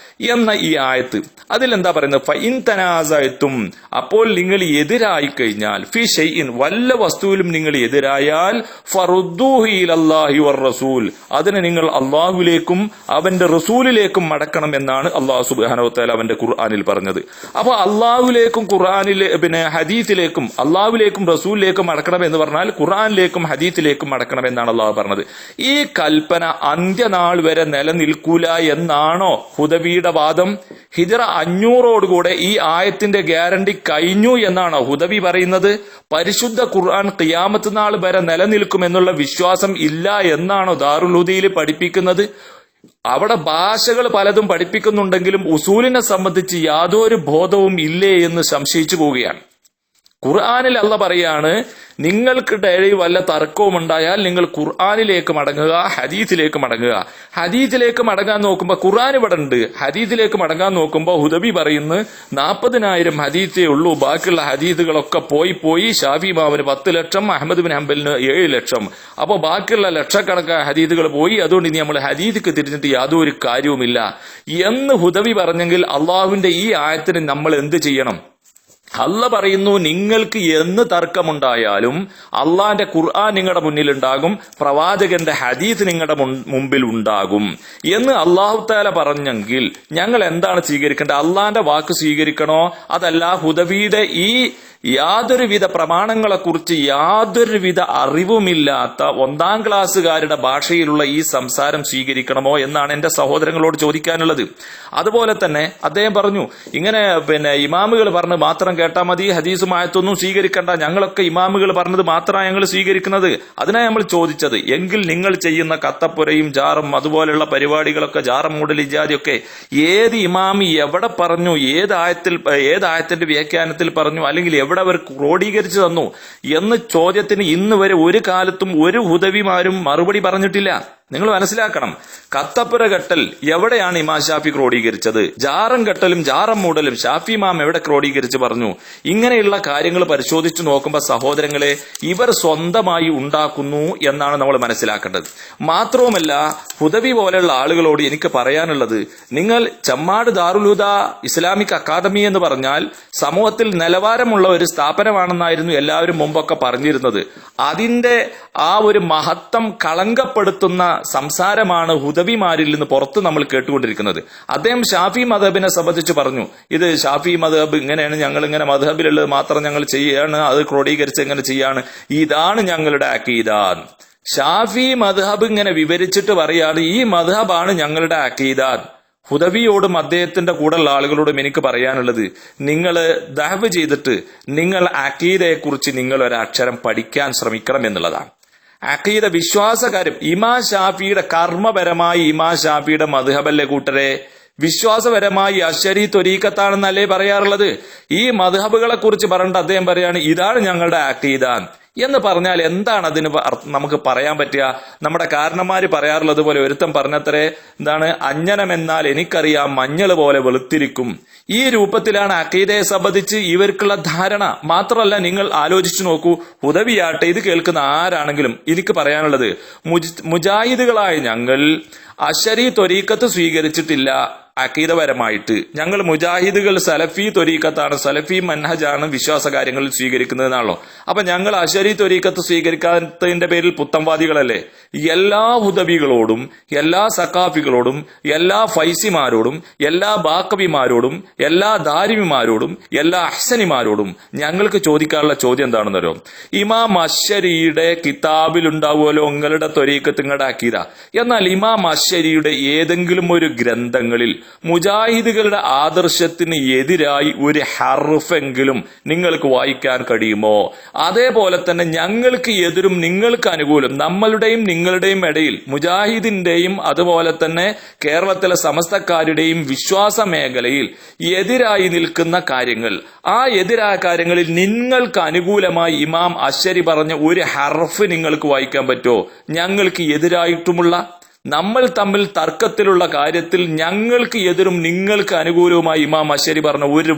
എന്ന ഈ ആയത്ത് അതിലെന്താ പറയുന്നത്? ഫഇൻ തനാസഅതും, അപ്പോൾ നിങ്ങൾ എതിരായി കഴിഞ്ഞാൽ, ഫീ ശൈഇൻ, വല്ല വസ്തുവിലും നിങ്ങൾ എതിരായാൽ, ഫറുദ്ദൂഹു ഇലല്ലാഹി വർ റസൂൽ, അതിനെ നിങ്ങൾ അല്ലാഹുവിലേക്കും അവന്റെ റസൂലിലേക്കും മടക്കണം എന്നാണ് അല്ലാഹു സുബ്ഹാനഹു വ തആല അവന്റെ ഖുർആനിൽ പറഞ്ഞത്. പറഞ്ഞത്. അപ്പൊ അള്ളാഹുലേക്കും ഹദീസിലേക്കും അള്ളാഹുലേക്കും റസൂലിലേക്കും മടക്കണം എന്ന് പറഞ്ഞാൽ ഖുർആനിലേക്കും ഹദീസിലേക്കും മടക്കണം എന്നാണ് അള്ളാഹു പറഞ്ഞത്. ഈ കൽപ്പന അന്ത്യനാൾ വരെ നിലനിൽക്കൂല എന്നാണോ ഹുദവിയുടെ വാദം? ഹിജ്റ 500 ഈ ആയത്തിന്റെ ഗ്യാരണ്ടി കഴിഞ്ഞു എന്നാണോ ഹുദവി പറയുന്നത്? പരിശുദ്ധ ഖുർആൻ ഖിയാമത്ത് നാൾ വരെ നിലനിൽക്കുമെന്നുള്ള വിശ്വാസം ഇല്ല എന്നാണോ ദാറുൽ ഹുദയിൽ പഠിപ്പിക്കുന്നത്? അവിടെ ഭാഷകൾ പലതും പഠിപ്പിക്കുന്നുണ്ടെങ്കിലും ഉസൂലിനെ സംബന്ധിച്ച് യാതൊരു ബോധവും ഇല്ലേ എന്ന് സംശയിച്ചു പോവുകയാണ്. ഖുർആനിൽ അല്ല പറയാണ്, നിങ്ങൾക്കിടയിൽ വല്ല തർക്കവും ഉണ്ടായാൽ നിങ്ങൾ ഖുർആനിലേക്ക് മടങ്ങുക, ഹദീസിലേക്ക് മടങ്ങുക. ഹദീസിലേക്ക് മടങ്ങാൻ നോക്കുമ്പോൾ ഖുർആൻ ഇവിടെ ഉണ്ട്, ഹദീസിലേക്ക് മടങ്ങാൻ നോക്കുമ്പോൾ ഹുദബി പറയുന്നു 40,000 ഹദീസേ ഉള്ളൂ, ബാക്കിയുള്ള ഹദീസുകളൊക്കെ പോയി ഷാഫി ഇമാമിന് 10 ലക്ഷം, അഹ്മദ് ബിൻ ഹംബലിന് 7 ലക്ഷം. അപ്പോൾ ബാക്കിയുള്ള ലക്ഷക്കണക്കായ ഹദീസുകൾ പോയി, അതുകൊണ്ട് ഇനി നമ്മൾ ഹദീസിക്ക് തിരിഞ്ഞിട്ട് യാതൊരു കാര്യവുമില്ല എന്ന് ഹുദബി പറഞ്ഞെങ്കിൽ അള്ളാഹുവിന്റെ ഈ ആയത്തിന് നമ്മൾ എന്ത് ചെയ്യണം? അല്ല പറയുന്നു, നിങ്ങൾക്ക് എന്ന് തർക്കമുണ്ടായാലും അള്ളാന്റെ ഖുർആൻ നിങ്ങളുടെ മുന്നിലുണ്ടാകും, പ്രവാചകന്റെ ഹദീസ് നിങ്ങളുടെ മുമ്പിൽ ഉണ്ടാകും എന്ന് അള്ളാഹു തആല പറഞ്ഞെങ്കിൽ ഞങ്ങൾ എന്താണ് സ്വീകരിക്കേണ്ടത്? അള്ളാന്റെ വാക്ക് സ്വീകരിക്കണോ, അതല്ല ഹുദവിയുടെ ഈ യാതൊരുവിധ പ്രമാണങ്ങളെക്കുറിച്ച് യാതൊരുവിധ അറിവുമില്ലാത്ത 1ാം ക്ലാസ്സുകാരുടെ ഭാഷയിലുള്ള ഈ സംസാരം സ്വീകരിക്കണമോ എന്നാണ് എന്റെ സഹോദരങ്ങളോട് ചോദിക്കാനുള്ളത്. അതുപോലെ തന്നെ അദ്ദേഹം പറഞ്ഞു, ഇങ്ങനെ ഇമാമുകൾ പറഞ്ഞ് മാത്രം കേട്ടാൽ മതി, ഹദീസും ആയത്തൊന്നും സ്വീകരിക്കണ്ട, ഞങ്ങളൊക്കെ ഇമാമുകൾ പറഞ്ഞത് മാത്രമാണ് ഞങ്ങൾ സ്വീകരിക്കുന്നത്. അതിനായി നമ്മൾ ചോദിച്ചത്, എങ്കിൽ നിങ്ങൾ ചെയ്യുന്ന കത്തപ്പുരയും ജാറും അതുപോലെയുള്ള പരിപാടികളൊക്കെ, ജാറം മൂടൽ ഇജാദിയൊക്കെ ഏത് ഇമാമി എവിടെ പറഞ്ഞു, ഏതായത്തിന്റെ വ്യാഖ്യാനത്തിൽ പറഞ്ഞു, അല്ലെങ്കിൽ എവിടെ അവർ ക്രോഡീകരിച്ചു തന്നു എന്ന് ചോദ്യത്തിന് ഇന്ന് വരെ ഒരു കാലത്തും ഒരു ഹുദവിമാരും മറുപടി പറഞ്ഞിട്ടില്ല. നിങ്ങൾ മനസ്സിലാക്കണം, കത്തപ്പുര കെട്ടൽ എവിടെയാണ് ഇമാം ഷാഫി ക്രോഡീകരിച്ചത്? ജാറം കെട്ടലും ജാറം മൂടലും ഷാഫി ഇമാം എവിടെ ക്രോഡീകരിച്ച് പറഞ്ഞു? ഇങ്ങനെയുള്ള കാര്യങ്ങൾ പരിശോധിച്ചു നോക്കുമ്പോൾ സഹോദരങ്ങളെ, ഇവർ സ്വന്തമായി ഉണ്ടാക്കുന്നു എന്നാണ് നമ്മൾ മനസ്സിലാക്കേണ്ടത്. മാത്രവുമല്ല, ഹുദവി പോലെയുള്ള ആളുകളോട് എനിക്ക് പറയാനുള്ളത്, നിങ്ങൾ ചെമ്മാട് ദാറുൽ ഹുദ ഇസ്ലാമിക് അക്കാദമി എന്ന് പറഞ്ഞാൽ സമൂഹത്തിൽ നിലവാരമുള്ള ഒരു സ്ഥാപനമാണെന്നായിരുന്നു എല്ലാവരും മുമ്പൊക്കെ പറഞ്ഞിരുന്നത്. അതിന്റെ ആ ഒരു മഹത്വം കളങ്കപ്പെടുത്തുന്ന സംസാരമാണ് ഹുദവിമാരിൽ നിന്ന് പുറത്ത് നമ്മൾ കേട്ടുകൊണ്ടിരിക്കുന്നത്. അദ്ദേഹം ഷാഫി മദ്ഹബിനെ സംബന്ധിച്ച് പറഞ്ഞു, ഇത് ഷാഫി മദ്ഹബ് ഇങ്ങനെയാണ്, ഞങ്ങൾ ഇങ്ങനെ മദ്ഹബിലുള്ളത് മാത്രം ഞങ്ങൾ ചെയ്യാണ്, അത് ക്രോഡീകരിച്ച് എങ്ങനെ ചെയ്യാണ്, ഇതാണ് ഞങ്ങളുടെ അഖീദ. ഷാഫി മദ്ഹബ് ഇങ്ങനെ വിവരിച്ചിട്ട് പറയാണ്, ഈ മദ്ഹബാണ് ഞങ്ങളുടെ അഖീദ. ഹുദവിയോടും അദ്ദേഹത്തിന്റെ കൂടെയുള്ള ആളുകളോടും എനിക്ക് പറയാനുള്ളത്, നിങ്ങൾ ദഅവ ചെയ്തിട്ട് നിങ്ങൾ അഖീദയെക്കുറിച്ച് നിങ്ങൾ ഒരക്ഷരം പഠിക്കാൻ ശ്രമിക്കണം എന്നുള്ളതാണ്. അഖീദ വിശ്വാസകാര്യം ഇമാം ഷാഫിയുടെ കർമ്മപരമായി ഇമാം ഷാഫിയുടെ മദ്ഹബല്ലേ കൂട്ടരെ, വിശ്വാസപരമായി അശ്ശരി ത്വരീഖത്താണെന്നല്ലേ പറയാറുള്ളത്. ഈ മദ്ഹബുകളെ കുറിച്ച് പറഞ്ഞിട്ട് അദ്ദേഹം പറയാണ്, ഇതാണ് ഞങ്ങളുടെ അഖീദ എന്ന് പറഞ്ഞാൽ എന്താണ് അതിന് നമുക്ക് പറയാൻ പറ്റുക? നമ്മുടെ കാരണന്മാര് പറയാറുള്ളത് പോലെ ഒരുത്തം പറഞ്ഞത്രേ, എന്താണ്, അഞ്ജനമെന്നാൽ എനിക്കറിയാം മഞ്ഞൾ പോലെ വെളുത്തിരിക്കും. ഈ രൂപത്തിലാണ് അഖീദയെ സംബന്ധിച്ച് ഇവർക്കുള്ള ധാരണ. മാത്രമല്ല, നിങ്ങൾ ആലോചിച്ചു നോക്കൂ, ഹുദവിയാട്ടെ ഇത് കേൾക്കുന്ന ആരാണെങ്കിലും എനിക്ക് പറയാനുള്ളത്, മുജാഹിദുകളായ ഞങ്ങൾ അശ്ശരി ത്വരീഖത്ത് സ്വീകരിച്ചിട്ടില്ല. അഖീദപരമായിട്ട് ഞങ്ങൾ മുജാഹിദുകൾ സലഫി ത്വരീഖത്താണ്, സലഫി മൻഹജാണ് വിശ്വാസ കാര്യങ്ങളിൽ സ്വീകരിക്കുന്നതെന്നാണല്ലോ. അപ്പൊ ഞങ്ങൾ അശ്ശരി ത്വരീഖത്ത് സ്വീകരിക്കാത്തതിന്റെ പേരിൽ പുത്തംവാദികളല്ലേ? എല്ലാ ഹുദവികളോടും, എല്ലാ സഖാഫികളോടും, എല്ലാ ഫൈസിമാരോടും, എല്ലാ ബാക്കബിമാരോടും, എല്ലാ ദാരിമിമാരോടും, എല്ലാ അഹ്സനിമാരോടും ഞങ്ങൾക്ക് ചോദിക്കാനുള്ള ചോദ്യം എന്താണെന്നല്ലോ, ഇമാം അശ്ശരിയുടെ കിതാബിൽ ഉണ്ടാവുമല്ലോ നിങ്ങളുടെ ത്വരീഖത്ത്, നിങ്ങളുടെ അഖീദ. എന്നാൽ ഇമാം അശ്ശരിയുടെ ഏതെങ്കിലും ഒരു ഗ്രന്ഥങ്ങളിൽ മുജാഹിദുകളുടെ ആദർശത്തിന് എതിരായി ഒരു ഹർഫെങ്കിലും നിങ്ങൾക്ക് വായിക്കാൻ കഴിയുമോ? അതേപോലെ തന്നെ ഞങ്ങൾക്ക് എതിരും നിങ്ങൾക്ക് അനുകൂലം, നമ്മളുടെയും നിങ്ങളുടെയും ഇടയിൽ, മുജാഹിദിന്റെയും അതുപോലെ തന്നെ കേരളത്തിലെ സമസ്തക്കാരുടെയും വിശ്വാസ മേഖലയിൽ എതിരായി നിൽക്കുന്ന കാര്യങ്ങൾ, ആ എതിരായ കാര്യങ്ങളിൽ നിങ്ങൾക്ക് അനുകൂലമായി ഇമാം അശ്ശരി പറഞ്ഞ ഒരു ഹർഫ് നിങ്ങൾക്ക് വായിക്കാൻ പറ്റുമോ? ഞങ്ങൾക്ക് എതിരായിട്ടുമുള്ള, നമ്മൾ തമ്മിൽ തർക്കത്തിലുള്ള കാര്യത്തിൽ ഞങ്ങൾക്ക് എതിരും നിങ്ങൾക്ക് അനുകൂലവുമായി ഇമാം അശ്ശരി പറഞ്ഞ ഒരു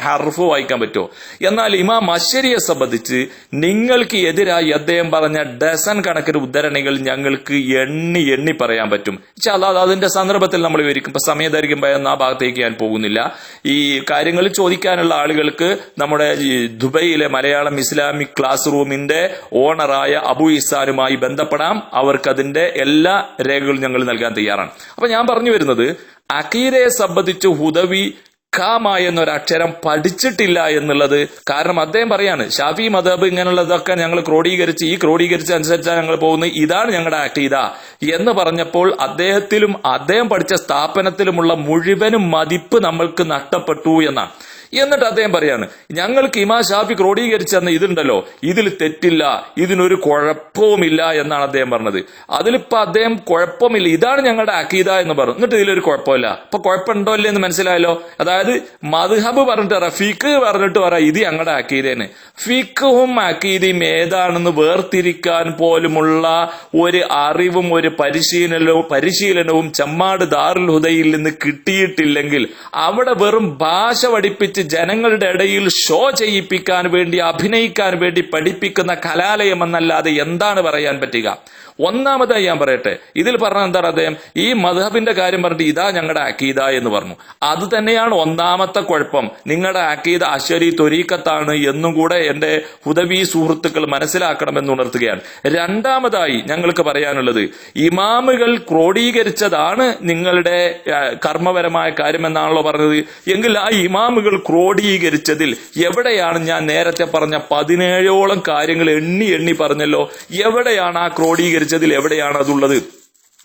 ഹർഫ് വായിക്കാൻ പറ്റുമോ? എന്നാൽ ഇമാം അശ്ശരിയെ സംബന്ധിച്ച് നിങ്ങൾക്ക് എതിരായി അദ്ദേഹം പറഞ്ഞ ഡസൻ കണക്കിന് ഉദ്ധരണികൾ ഞങ്ങൾക്ക് എണ്ണി പറയാൻ പറ്റും. അല്ലാതെ അതിന്റെ സന്ദർഭത്തിൽ നമ്മൾ വിവരിക്കും. ഇപ്പൊ സമയദൈർഘ്യം ഭയന്ന ആ ഭാഗത്തേക്ക് ഞാൻ പോകുന്നില്ല. ഈ കാര്യങ്ങൾ ചോദിക്കാനുള്ള ആളുകൾക്ക് നമ്മുടെ ദുബൈയിലെ മലയാളം ഇസ്ലാമിക് ക്ലാസ് റൂമിന്റെ ഓണറായ അബു ഇസാനുമായി ബന്ധപ്പെടാം. അവർക്ക് അതിന്റെ എല്ലാ രേഖകൾ ഞങ്ങൾ നൽകാൻ തയ്യാറാണ്. അപ്പൊ ഞാൻ പറഞ്ഞു വരുന്നത്, അഖീദയെ സംബന്ധിച്ച് ഹുദവി കാമ എന്നൊരക്ഷരം പഠിച്ചിട്ടില്ല എന്നുള്ളത്. കാരണം അദ്ദേഹം പറയാണ് ഷാഫി മദ്ഹബ് ഇങ്ങനെയുള്ളതൊക്കെ ഞങ്ങൾ ക്രോഡീകരിച്ച് അനുസരിച്ചാണ് ഞങ്ങൾ പോകുന്നത്, ഇതാണ് ഞങ്ങളുടെ അഖീദ എന്ന് പറഞ്ഞപ്പോൾ അദ്ദേഹം പഠിച്ച സ്ഥാപനത്തിലുമുള്ള മുഴുവനും മതിപ്പ് നമ്മൾക്ക് നഷ്ടപ്പെട്ടു എന്നാണ്. എന്നിട്ട് അദ്ദേഹം പറയാണ് ഞങ്ങൾക്ക് ഇമാം ഷാഫി ക്രോഡീകരിച്ചെന്ന ഇതുണ്ടല്ലോ, ഇതിൽ തെറ്റില്ല, ഇതിനൊരു കുഴപ്പവുമില്ല എന്നാണ് അദ്ദേഹം പറഞ്ഞത്. അതിലിപ്പോ അദ്ദേഹം കുഴപ്പമില്ല, ഇതാണ് ഞങ്ങളുടെ അഖീദ എന്ന് പറഞ്ഞു. എന്നിട്ട് ഇതിലൊരു കുഴപ്പമില്ല. അപ്പൊ കുഴപ്പമുണ്ടോ അല്ലേ എന്ന് മനസ്സിലായല്ലോ. അതായത് മദ്ഹബ് പറഞ്ഞിട്ട് പറ, ഫിഖ് പറഞ്ഞിട്ട് പറ ഇത് ഞങ്ങളുടെ അഖീദയാണ്. ഫിഖും അഖീദയും ഏതാണെന്ന് വേർതിരിക്കാൻ പോലുമുള്ള ഒരു അറിവും ഒരു പരിശീലനവും ചെമ്മാട് ദാറുൽ ഹുദയിൽ നിന്ന് കിട്ടിയിട്ടില്ലെങ്കിൽ അവിടെ വെറും ഭാഷ പഠിപ്പിച്ച് ജനങ്ങളുടെ ഇടയിൽ ഷോ ചെയ്യിപ്പിക്കാൻ വേണ്ടി, അഭിനയിക്കാൻ വേണ്ടി പഠിപ്പിക്കുന്ന കലാലയം എന്നല്ലാതെ എന്താണ് പറയാൻ പറ്റുക? ഒന്നാമതായി ഞാൻ പറയട്ടെ, ഇതിൽ പറഞ്ഞ എന്താണ് അദ്ദേഹം ഈ മദ്ഹബിന്റെ കാര്യം പറഞ്ഞിട്ട് ഇതാ ഞങ്ങളുടെ അഖീദ എന്ന് പറഞ്ഞു. അത് തന്നെയാണ് ഒന്നാമത്തെ കുഴപ്പം. നിങ്ങളുടെ അഖീദ അശ്വരി ത്വരീഖത്താണ് എന്നും കൂടെ എന്റെ ഹുദവി സുഹൃത്തുക്കൾ മനസ്സിലാക്കണമെന്ന് ഉണർത്തുകയാണ്. രണ്ടാമതായി ഞങ്ങൾക്ക് പറയാനുള്ളത്, ഇമാമുകൾ ക്രോഡീകരിച്ചതാണ് നിങ്ങളുടെ കർമ്മപരമായ കാര്യമെന്നാണല്ലോ പറഞ്ഞത്. എങ്കിൽ ആ ഇമാമുകൾ ക്രോഡീകരിച്ചതിൽ എവിടെയാണ് ഞാൻ നേരത്തെ പറഞ്ഞ 17ഓളം കാര്യങ്ങൾ എണ്ണി പറഞ്ഞല്ലോ, എവിടെയാണ് ആ ക്രോഡീകരിച്ചതിൽ എവിടെയാണ് അതുള്ളത്?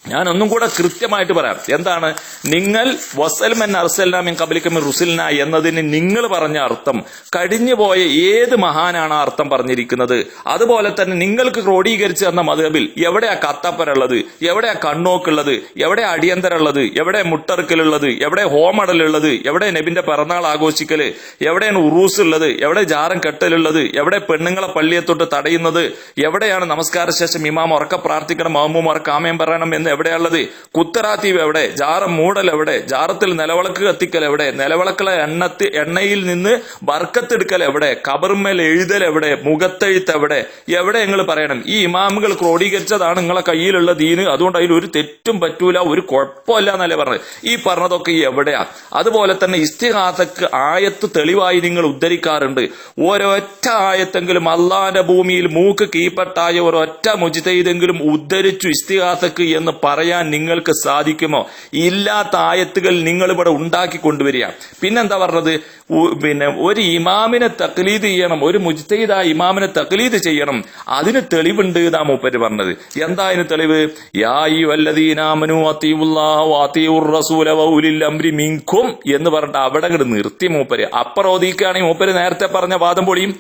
ഞാൻ ഒന്നും കൂടെ കൃത്യമായിട്ട് പറയാം. എന്താണ് നിങ്ങൾ വസൽമൻ അർസൽനാമിൻ ഖബലിക മിൻ റുസുലിന എന്നതിന് നിങ്ങൾ പറഞ്ഞ അർത്ഥം, കഴിഞ്ഞുപോയ ഏത് മഹാനാണ് ആ അർത്ഥം പറഞ്ഞിരിക്കുന്നത്? അതുപോലെ തന്നെ നിങ്ങൾക്ക് ക്രോഡീകരിച്ച് തന്ന മദ്ഹബിൽ എവിടെയാ കത്തപ്പരുള്ളത്, എവിടെയാ കണ്ണോക്കുള്ളത്, എവിടെ അടിയന്തരമുള്ളത്, എവിടെ മുട്ടറുക്കലുള്ളത്, എവിടെ ഹോമടലുള്ളത്, എവിടെ നബിന്റെ പിറന്നാൾ ആഘോഷിക്കല്, എവിടെയാണ് ഉറൂസ് ഉള്ളത്, എവിടെ ജാരം കെട്ടലുള്ളത്, എവിടെ പെണ്ണുങ്ങളെ പള്ളിയെ തൊട്ട് തടയുന്നത്, എവിടെയാണ് നമസ്കാര ശേഷം ഇമാം ഉറക്ക പ്രാർത്ഥിക്കണം, മാമൂം ഉറക്ക ആമയം പറയണം എന്ന് എവിടെയുള്ളത്, കുത്തറാത്തീവ് എവിടെ, ജാറം മൂടൽ എവിടെ, ജാറത്തിൽ നിലവിളക്ക് കത്തിക്കൽ എവിടെ, നിലവിളക്കളെ എണ്ണയിൽ നിന്ന് ബർക്കത്തെടുക്കൽ എവിടെ, കബർമേൽ എഴുതൽ എവിടെ, മുഖത്തെഴുത്ത് എവിടെ, എവിടെ നിങ്ങൾ പറയണം? ഈ ഇമാമുകൾ ക്രോഡീകരിച്ചതാണ് നിങ്ങളെ കയ്യിലുള്ള ദീന്, അതുകൊണ്ട് അതിൽ ഒരു തെറ്റും പറ്റൂല, ഒരു കുഴപ്പമില്ല എന്നല്ലേ പറഞ്ഞത്. ഈ പറഞ്ഞതൊക്കെ എവിടെയാ? അതുപോലെ തന്നെ ഇസ്തിഹാസക്ക് ആയത്ത് തെളിവായി നിങ്ങൾ ഉദ്ധരിക്കാറുണ്ട്. ഒരൊറ്റ ആയത്തെങ്കിലും അള്ളാന്റെ ഭൂമിയിൽ മൂക്ക് കീപ്പട്ടായ ഒരൊറ്റ മുജ്തഹിദെങ്കിലും ഉദ്ധരിച്ചു ഇസ്തിഹാസക്ക് എന്ന് പറയാൻ നിങ്ങൾക്ക് സാധിക്കുമോ? ഇല്ലാത്ത ആയത്തുകൾ നിങ്ങൾ ഇവിടെ ഉണ്ടാക്കി കൊണ്ടുവരിക. പിന്നെന്താ പറഞ്ഞത്? പിന്നെ ഒരു ഇമാമിനെ തഖ്ലീദ് ചെയ്യണം, ഒരു മുജ്തഹിദായ ഇമാമിനെ തഖ്ലീദ് ചെയ്യണം, അതിന് തെളിവുണ്ട് എന്നാ മൂപ്പര് പറഞ്ഞത്. എന്താ അതിന് തെളിവ്? യാ അയ്യുഹല്ലദീന ആമനൂ അത്തിഉല്ലാഹ വഅത്തിഉർ റസൂല വഉലിൽ അംരി മിൻകും എന്ന് പറഞ്ഞിട്ട് അവിടെ അങ്ങോട്ട് നിർത്തി മൂപ്പര്. അപ്പുറം ഓതിക്കുകയാണെങ്കിൽ മൂപ്പര് നേരത്തെ പറഞ്ഞ വാദം പൊളിയും.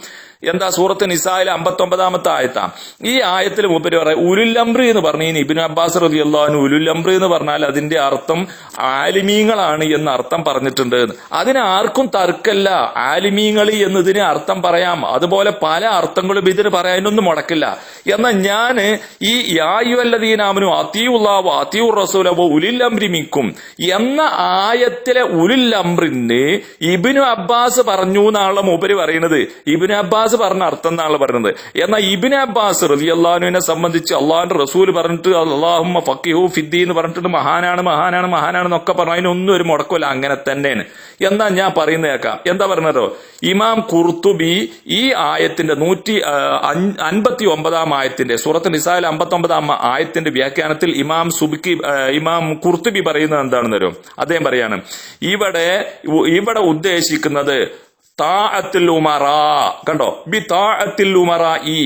എന്താ? സൂറത്ത് നിസായിലെ 59-ാമത്തെ ആയത്താ. ഈ ആയത്തിൽ മൂപ്പര് പറയാം ഉലുൽ അംറി എന്ന് പറഞ്ഞു. ഇബ്നു അബ്ബാസ് റളിയല്ലാഹു അൻഹു ഉലുൽ അംറി എന്ന് പറഞ്ഞാൽ അതിന്റെ അർത്ഥം ആലിമീങ്ങളാണ് എന്ന് അർത്ഥം പറഞ്ഞിട്ടുണ്ട്. അതിന് ആർക്കും തർക്കമില്ല. ആലിമീങ്ങളി എന്നതിന് അർത്ഥം പറയാം. അതുപോലെ പല അർത്ഥങ്ങളും ഇതിന് പറയാനൊന്നും മുടക്കില്ല. എന്നാൽ ഞാന് ഈ യാ അയ്യുഹല്ലദീന ആമനൂ അത്തിഉല്ലാഹ വഅത്തിഉർ റസൂല വഉലിൽ അംരി മിൻകും എന്ന ആയത്തിലെ ഉലുൽ അംറിന് ഇബ്നു അബ്ബാസ് പറഞ്ഞു എന്നാണല്ലോ മൂപ്പര് പറയുന്നത്. ഇബ്നു അബ്ബാസ് പറഞ്ഞ അർത്ഥം എന്നാണ് പറയുന്നത്. എന്നാൽ ഇബ്നു അബ്ബാസ് റളിയല്ലാഹു അൻഹുവിനെ സംബന്ധിച്ച് അള്ളാഹുവിന്റെ റസൂൽ പറഞ്ഞിട്ട് അല്ലാഹുമ്മ ഫഖിഹു ഫിദ്ദീൻ എന്ന് പറഞ്ഞിട്ട് മഹാനാണ് എന്നൊക്കെ പറഞ്ഞു. അതിനൊന്നും ഒരു മുടക്കമില്ല, അങ്ങനെ തന്നെയാണ്. എന്നാ ഞാൻ പറയുന്നത് കേൾക്കാം. എന്താ പറഞ്ഞോ? ഇമാം ഖുർത്തുബി ഈ ആയത്തിന്റെ 159-ാം ആയത്തിന്റെ സൂറത്ത് നിസായിലെ 59-ാം ആയത്തിന്റെ വ്യാഖ്യാനത്തിൽ ഇമാം ഖുർത്തുബി പറയുന്നത് എന്താണെന്നോ? അദ്ദേഹം പറയാണ് ഇവിടെ ഉദ്ദേശിക്കുന്നത് താഅത്തുൽ ഉമറാ. കണ്ടോ? ബി താഅത്തുൽ ഉമറാ, ഈ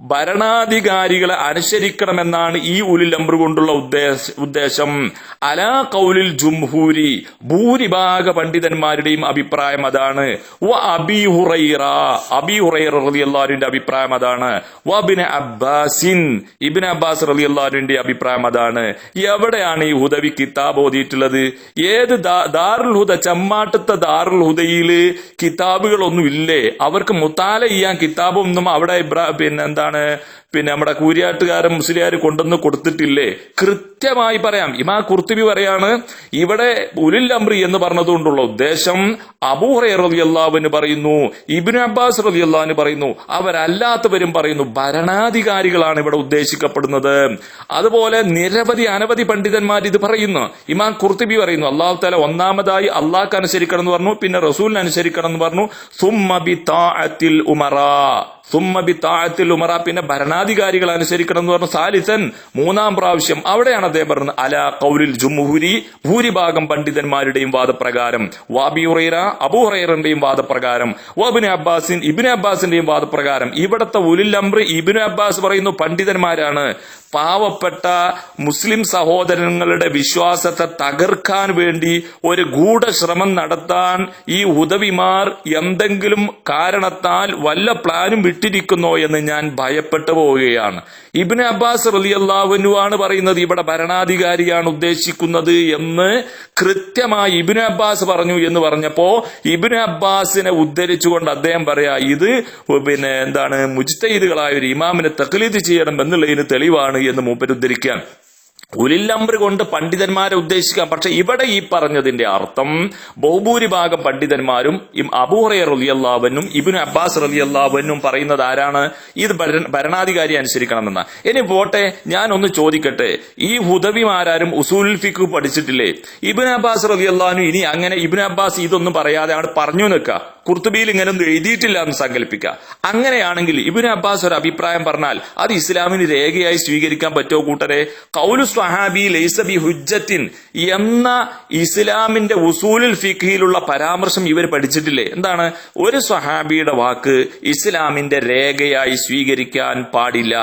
ഭരണാധികാരികളെ അനുസരിക്കണമെന്നാണ് ഈ ഉലുൽ അംർ കൊണ്ടുള്ള ഉദ്ദേശം. അലാ ഖൗലിൽ ജുംഹൂരി, ഭൂരിഭാഗ പണ്ഡിതന്മാരുടെയും അഭിപ്രായം അതാണ്. അബീ ഹുറൈറ റളിയല്ലാഹു അൻഹുവിന്റെ അഭിപ്രായം അതാണ്. ഇബ്നു അബ്ബാസ് റളിയല്ലാഹു അൻഹുവിന്റെ അഭിപ്രായം അതാണ്. എവിടെയാണ് ഈ ഹുദവി കിതാബ് ഓതിയിട്ടുള്ളത്? ഏത് ദാറുൽ ഹുദ, ചെമ്മാട്ടത്തെ ദാറുൽ ഹുദയില് കിതാബുകളൊന്നും ഇല്ലേ? അവർക്ക് മുത്താല ചെയ്യാൻ കിതാബൊന്നും അവിടെ പിന്നെ നമ്മുടെ കൂരിയാട്ടുകാരൻ മുസ്ലിയാർ കൊണ്ടുവന്ന് കൊടുത്തിട്ടില്ലേ? കൃത്യമായി പറയാം. ഇമാം ഖുർത്തുബി പറയാണ് ഇവിടെ ഉലുൽ അംറി എന്ന് പറഞ്ഞതുകൊണ്ടുള്ള ഉദ്ദേശം അബൂ ഹുറൈറ റളിയല്ലാഹു അൻഹു പറയുന്നു, ഇബ്നു അബ്ബാസ് റളിയല്ലാഹു അൻഹു പറയുന്നു, അവരല്ലാത്തവരും പറയുന്നു ഭരണാധികാരികളാണ് ഇവിടെ ഉദ്ദേശിക്കപ്പെടുന്നത്. അതുപോലെ അനവധി പണ്ഡിതന്മാർ ഇത് പറയുന്നു. ഇമാം ഖുർത്തുബി പറയുന്നു അല്ലാഹു തആല ഒന്നാമതായി അള്ളാഹ്ക്ക് അനുസരിക്കണം എന്ന് പറഞ്ഞു, പിന്നെ റസൂലിനെ അനുസരിക്കണം എന്ന് പറഞ്ഞു. സുമ്മ ബി താഅത്തിൽ ഉമറാ, സുമ്മ ബിത്താഅത്തിൽ ഉമറ, പിന്നെ ഭരണാധികാരികൾ അനുസരിക്കണം എന്ന് പറഞ്ഞു. സാലിസൻ, മൂന്നാം പ്രാവശ്യം. അവിടെയാണ് അദ്ദേഹം പറഞ്ഞത് അലാ ഖൗലിൽ ജുംഹൂരി, ഭൂരിഭാഗം പണ്ഡിതന്മാരുടെയും വാദപ്രകാരം, അബൂ ഹുറൈറയുടെയും വാദപ്രകാരം, ഇബ്നു അബ്ബാസിന്റെയും വാദപ്രകാരം. ഇവിടത്തെ ഉലുൽ അംർ ഇബ്നു അബ്ബാസ് പറയുന്നു പണ്ഡിതന്മാരാണ്. പാവപ്പെട്ട മുസ്ലിം സഹോദരങ്ങളുടെ വിശ്വാസത്തെ തകർക്കാൻ വേണ്ടി ഒരു ഗൂഢശ്രമം നടത്താൻ ഈ ഹുദവിമാർ എന്തെങ്കിലും കാരണത്താൽ വല്ല പ്ലാനും വിട്ടിരിക്കുന്നോ എന്ന് ഞാൻ ഭയപ്പെട്ടു പോവുകയാണ്. ഇബ്നു അബ്ബാസ് റളിയല്ലാഹു അൻഹു ആണ് പറയുന്നത് ഇവിടെ ഭരണാധികാരിയാണ് ഉദ്ദേശിക്കുന്നത് എന്ന് കൃത്യമായി ഇബ്നു അബ്ബാസ് പറഞ്ഞു എന്ന് പറഞ്ഞപ്പോ ഇബ്നു അബ്ബാസിനെ ഉദ്ധരിച്ചുകൊണ്ട് അദ്ദേഹം പറയാ ഇത് എന്താണ് മുജ്തഹിദുകളായ ഒരു ഇമാമിനെ തഖ്ലീദ് ചെയ്യണം എന്നുള്ളതിന് തെളിവാണ് എന്ന് മൂപ്പർ ഉദ്ധരിക്കാൻ. ഉലുൽ അംർ കൊണ്ട് പണ്ഡിതന്മാരെ ഉദ്ദേശിക്കാം. പക്ഷെ ഇവിടെ ഈ പറഞ്ഞതിന്റെ അർത്ഥം ബഹുഭൂരിഭാഗം പണ്ഡിതന്മാരും അബൂ ഹുറൈറ റളിയല്ലാഹു അൻഹും ഇബ്നു അബ്ബാസ് റളിയല്ലാഹു അൻഹും പറയുന്നത് ആരാണ്? ഇത് ഭരണാധികാരി അനുസരിക്കണമെന്ന. ഇനി പോട്ടെ, ഞാൻ ഒന്ന് ചോദിക്കട്ടെ, ഈ ഹുദവിമാരും ഉസൂലുൽ ഫിഖ് പഠിച്ചിട്ടില്ലേ? ഇബ്നു അബ്ബാസ് റളിയല്ലാഹു അൻഹു ഇനി അങ്ങനെ ഇബ്നു അബ്ബാസ് ഇതൊന്നും പറയാതെ അവിടെ പറഞ്ഞു നിൽക്കുക, ഖുർത്തുബിയിൽ ഇങ്ങനെ ഒന്നും എഴുതിയിട്ടില്ല എന്ന് സങ്കല്പിക്കുക. അങ്ങനെയാണെങ്കിൽ ഇബ്നു അബ്ബാസ് ഒരു അഭിപ്രായം പറഞ്ഞാൽ അത് ഇസ്ലാമിന് രേഖയായി സ്വീകരിക്കാൻ പറ്റുമോ കൂട്ടരെ? ഖൗലു സ്വഹാബി ലൈസ ബി ഹുജ്ജത്തിൻ എന്ന ഇസ്ലാമിന്റെ ഉസൂലുൽ ഫിഖ്ഹിലുള്ള പരാമർശം ഇവർ പഠിച്ചിട്ടില്ലേ? എന്താണ്? ഒരു സ്വഹാബിയുടെ വാക്ക് ഇസ്ലാമിന്റെ രേഖയായി സ്വീകരിക്കാൻ പാടില്ല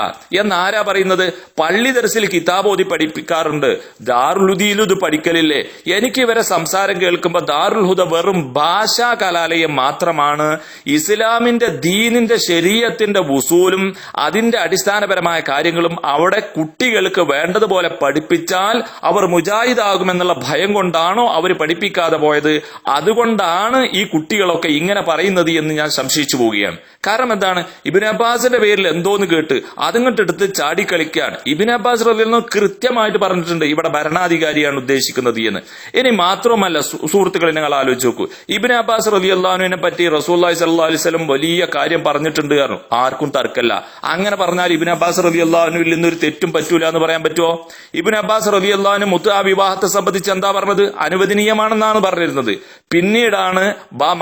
എന്നാരാ പറയുന്നത്? പള്ളി ദർസിൽ കിതാബ് ഓതി പഠിപ്പിക്കാറുണ്ട്, ദാറുൽ ഹുദയിൽ ഇത് പഠിക്കലില്ലേ? എനിക്ക് ഇവരെ സംസാരം കേൾക്കുമ്പോൾ ദാറുൽ ഹുദ വെറും ഭാഷാ കലാലയം മാത്രമാണ്. ഇസ്ലാമിന്റെ ദീനിന്റെ ശരീഅത്തിന്റെ ഉസൂലും അതിന്റെ അടിസ്ഥാനപരമായ കാര്യങ്ങളും അവിടെ കുട്ടികൾക്ക് വേണ്ടതുപോലെ പഠിപ്പിച്ചാൽ അവർ മുജാഹിദാകുമെന്നുള്ള ഭയം കൊണ്ടാണോ അവർ പഠിപ്പിക്കാതെ പോയത്? അതുകൊണ്ടാണ് ഈ കുട്ടികളൊക്കെ ഇങ്ങനെ പറയുന്നത് എന്ന് ഞാൻ സംശയിച്ചു പോവുകയാണ്. കാരണം എന്താണ്? ഇബ്നു അബ്ബാസിന്റെ പേരിൽ എന്തോന്ന് കേട്ട് അതിങ്ങോട്ടെടുത്ത് ചാടിക്കളിക്കാൻ ഇബ്നു അബ്ബാസ് റളിയല്ലാഹു അൻഹു കൃത്യമായിട്ട് പറഞ്ഞിട്ടുണ്ട് ഇവിടെ ഭരണാധികാരിയാണ് ഉദ്ദേശിക്കുന്നത് എന്ന്. ഇനി മാത്രമല്ല സുഹൃത്തുക്കളെ, നിങ്ങൾ ആലോചിച്ച് നോക്കൂ, ഇബ്നു അബ്ബാസ് റളിയല്ലാഹു അൻഹുവിനെ പറ്റി റസൂലുള്ളാഹി സ്വല്ലല്ലാഹു അലൈഹി വസല്ലം വലിയ കാര്യം പറഞ്ഞിട്ടുണ്ട് കാരണം ആർക്കും തർക്കല്ല. അങ്ങനെ പറഞ്ഞാൽ ഇബ്നു അബ്ബാസ് റളിയല്ലാഹു അൻഹുവിൽ നിന്നൊരു തെറ്റും പറ്റൂല എന്ന് പറയാൻ പറ്റുമോ? ഇബ്നു അബ്ബാസ് റളിയല്ലാഹു അൻഹു മുത്അ വിവാഹത്തെ സംബന്ധിച്ച് എന്താ പറഞ്ഞത്? അനുവദനീയമാണെന്നാണ് പറഞ്ഞിരുന്നത്. പിന്നീടാണ്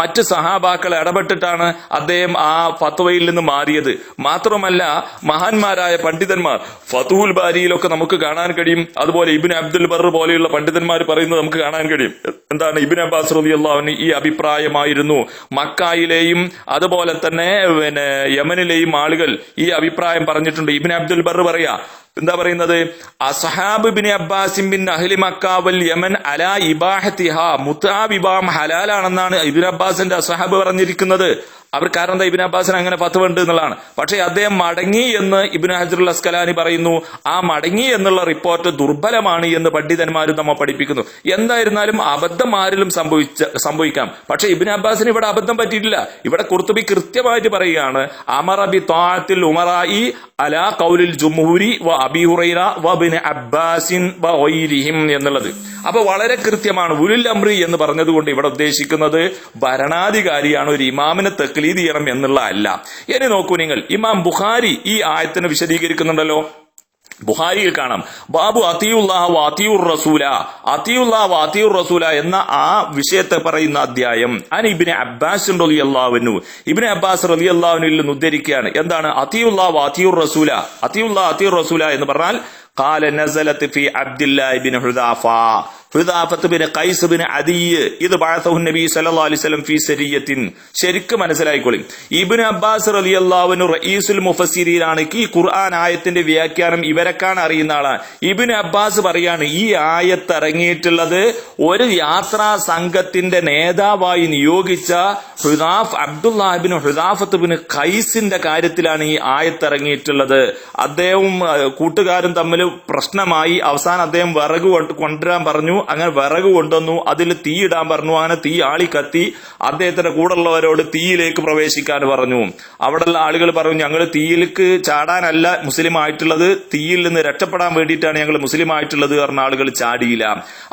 മറ്റ് സഹാബാക്കൾ ഇടപെട്ടിട്ടാണ് അദ്ദേഹം ആ ഫത്വയിൽ നിന്ന് മാറിയത്. മാത്രമല്ല മഹാന്മാരായ പണ്ഡിതന്മാർ ഫതുഹുൽ ബാരിയിലൊക്കെ നമുക്ക് കാണാൻ കഴിയും. അതുപോലെ ഇബ്നു അബ്ദുൽ ബർ പോലെയുള്ള പണ്ഡിതന്മാർ പറയുന്നത് നമുക്ക് കാണാൻ കഴിയും. എന്താണ്? ഇബ്നു അബ്ബാസ് റളിയല്ലാഹു അൻഹു ഈ അഭിപ്രായമായിരുന്നു. മക്കായിലെയും അതുപോലെ തന്നെ യമനിലെയും ആളുകൾ ഈ അഭിപ്രായം പറഞ്ഞിട്ടുണ്ട്. ഇബ്നു അബ്ദുൽ ബർ പറയാ, എന്താ പറയുന്നത്? അസ്ഹാബ് ഇബ്നു അബ്ബാസ് ബിൻ അഹ്ലി മക്ക വൽ യമൻ അലാ ഇബാഹത്തിഹാ, മുത്അ വിവാഹം ഹലാലാണെന്നാണ് ഇബ്നു അബ്ബാസിന്റെ അസ്ഹാബ് പറഞ്ഞിരിക്കുന്നത്. അവർ കാരണം എന്താ? ഇബ്നു അബ്ബാസിന് അങ്ങനെ ഫത്വ ഉണ്ട് എന്നുള്ളതാണ്. പക്ഷെ അദ്ദേഹം മടങ്ങി എന്ന് ഇബ്നു ഹജറുൽ അസ്കലാനി പറയുന്നു. ആ മടങ്ങി എന്നുള്ള റിപ്പോർട്ട് ദുർബലമാണ് എന്ന് പണ്ഡിതന്മാരും നമ്മെ പഠിപ്പിക്കുന്നു. എന്തായിരുന്നാലും അബദ്ധം ആരിലും സംഭവിക്കാം. പക്ഷെ ഇബ്നു അബ്ബാസിന് ഇവിടെ അബദ്ധം പറ്റിയിട്ടില്ല. ഇവിടെ ഖുർത്തുബി കൃത്യമായിട്ട് പറയുകയാണ് അമറ ബി ത്വാഅത്തിൽ ഉമറാഇ അലാ ഖൗലിൽ ജുംഹൂരി വ അബീ ഹുറൈറ വ ഇബ്നു അബ്ബാസിൻ വ ഗൈരിഹിം എന്നുള്ളത്. അപ്പൊ വളരെ കൃത്യമാണ്. ഉലുൽ അംറി എന്ന് പറഞ്ഞതുകൊണ്ട് ഇവിടെ ഉദ്ദേശിക്കുന്നത് ഭരണാധികാരിയാണ്, ഒരു ഇമാമിനെ തഖ്ലീദ് ചെയ്യണം എന്നുള്ള അല്ല. ഇനി നോക്കൂ നിങ്ങൾ, ഇമാം ബുഖാരി ഈ ആയത്തിനെ വിശദീകരിക്കുന്നുണ്ടല്ലോ. ബുഖാരിയിൽ കാണാം ബാബു അത്തിയുല്ലാഹ വാത്തിയുർ റസൂല, അത്തിയുല്ലാഹ വാത്തിയുർ റസൂല എന്ന ആ വിഷയത്തെ പറയുന്ന അധ്യായം അൻ ഇബ്നു അബ്ബാസ് റളിയല്ലാഹു അൻഹു, ഇബ്നു അബ്ബാസ് റളിയല്ലാഹു അൻഹുവിൽ നിന്ന് ഉദ്ധരിക്കുകയാണ്. എന്താണ്? അത്തിയുല്ലാഹ വാത്തിയുർ റസൂല, അത്തിയുല്ലാഹ വാത്തിയുർ റസൂല എന്ന് പറഞ്ഞാൽ ഖാല നസലത് ഫി അബ്ദുല്ലാഹി ഇബ്നു ഹുദാഫ ഹുദാഫത്ത് ബിൻ ഖൈസ് ബിൻ അദി ഇത് ബഅസഹു നബി സല്ലല്ലാഹു അലൈഹി വസല്ലം ഫീ സരിയത്തിൻ. ശരിക്കും മനസ്സിലായിക്കോളി, ഇബ്നു അബ്ബാസ് റളിയല്ലാഹു അൻഹു റഈസുൽ മുഫസ്സിരീനാണ്. ഈ ഖുർആൻ ആയത്തിന്റെ വ്യാഖ്യാനം ഇവരക്കാണ് അറിയുന്ന ആളാണ്. ഇബ്നു അബ്ബാസ് പറയാണ് ഈ ആയത്ത് ഇറങ്ങിയിട്ടുള്ളത് ഒരു യാത്രാ സംഘത്തിന്റെ നേതാവായി നിയോഗിച്ച അബ്ദുല്ലാഹ് ബിൻ ഹുദാഫത്ത് ബിൻ ഖൈസിന്റെ കാര്യത്തിലാണ് ഈ ആയത്ത് ഇറങ്ങിയിട്ടുള്ളത്. അദ്ദേഹവും കൂട്ടുകാരും തമ്മിൽ പ്രശ്നമായി. അവസാനം അദ്ദേഹം വിറക് കൊണ്ടുവരാൻ പറഞ്ഞു. അങ്ങനെ വിറക് കൊണ്ടുവന്നു, അതിൽ തീ ഇടാൻ പറഞ്ഞു. അങ്ങനെ തീ ആളി കത്തി. അദ്ദേഹത്തിന്റെ കൂടെ ഉള്ളവരോട് തീയിലേക്ക് പ്രവേശിക്കാൻ പറഞ്ഞു. അവിടെയുള്ള ആളുകൾ പറഞ്ഞു ഞങ്ങൾ തീയിലേക്ക് ചാടാനല്ല മുസ്ലിം ആയിട്ടുള്ളത്, തീയിൽ നിന്ന് രക്ഷപ്പെടാൻ വേണ്ടിയിട്ടാണ് ഞങ്ങൾ മുസ്ലിം ആയിട്ടുള്ളത് പറഞ്ഞ ആളുകൾ ചാടിയില്ല.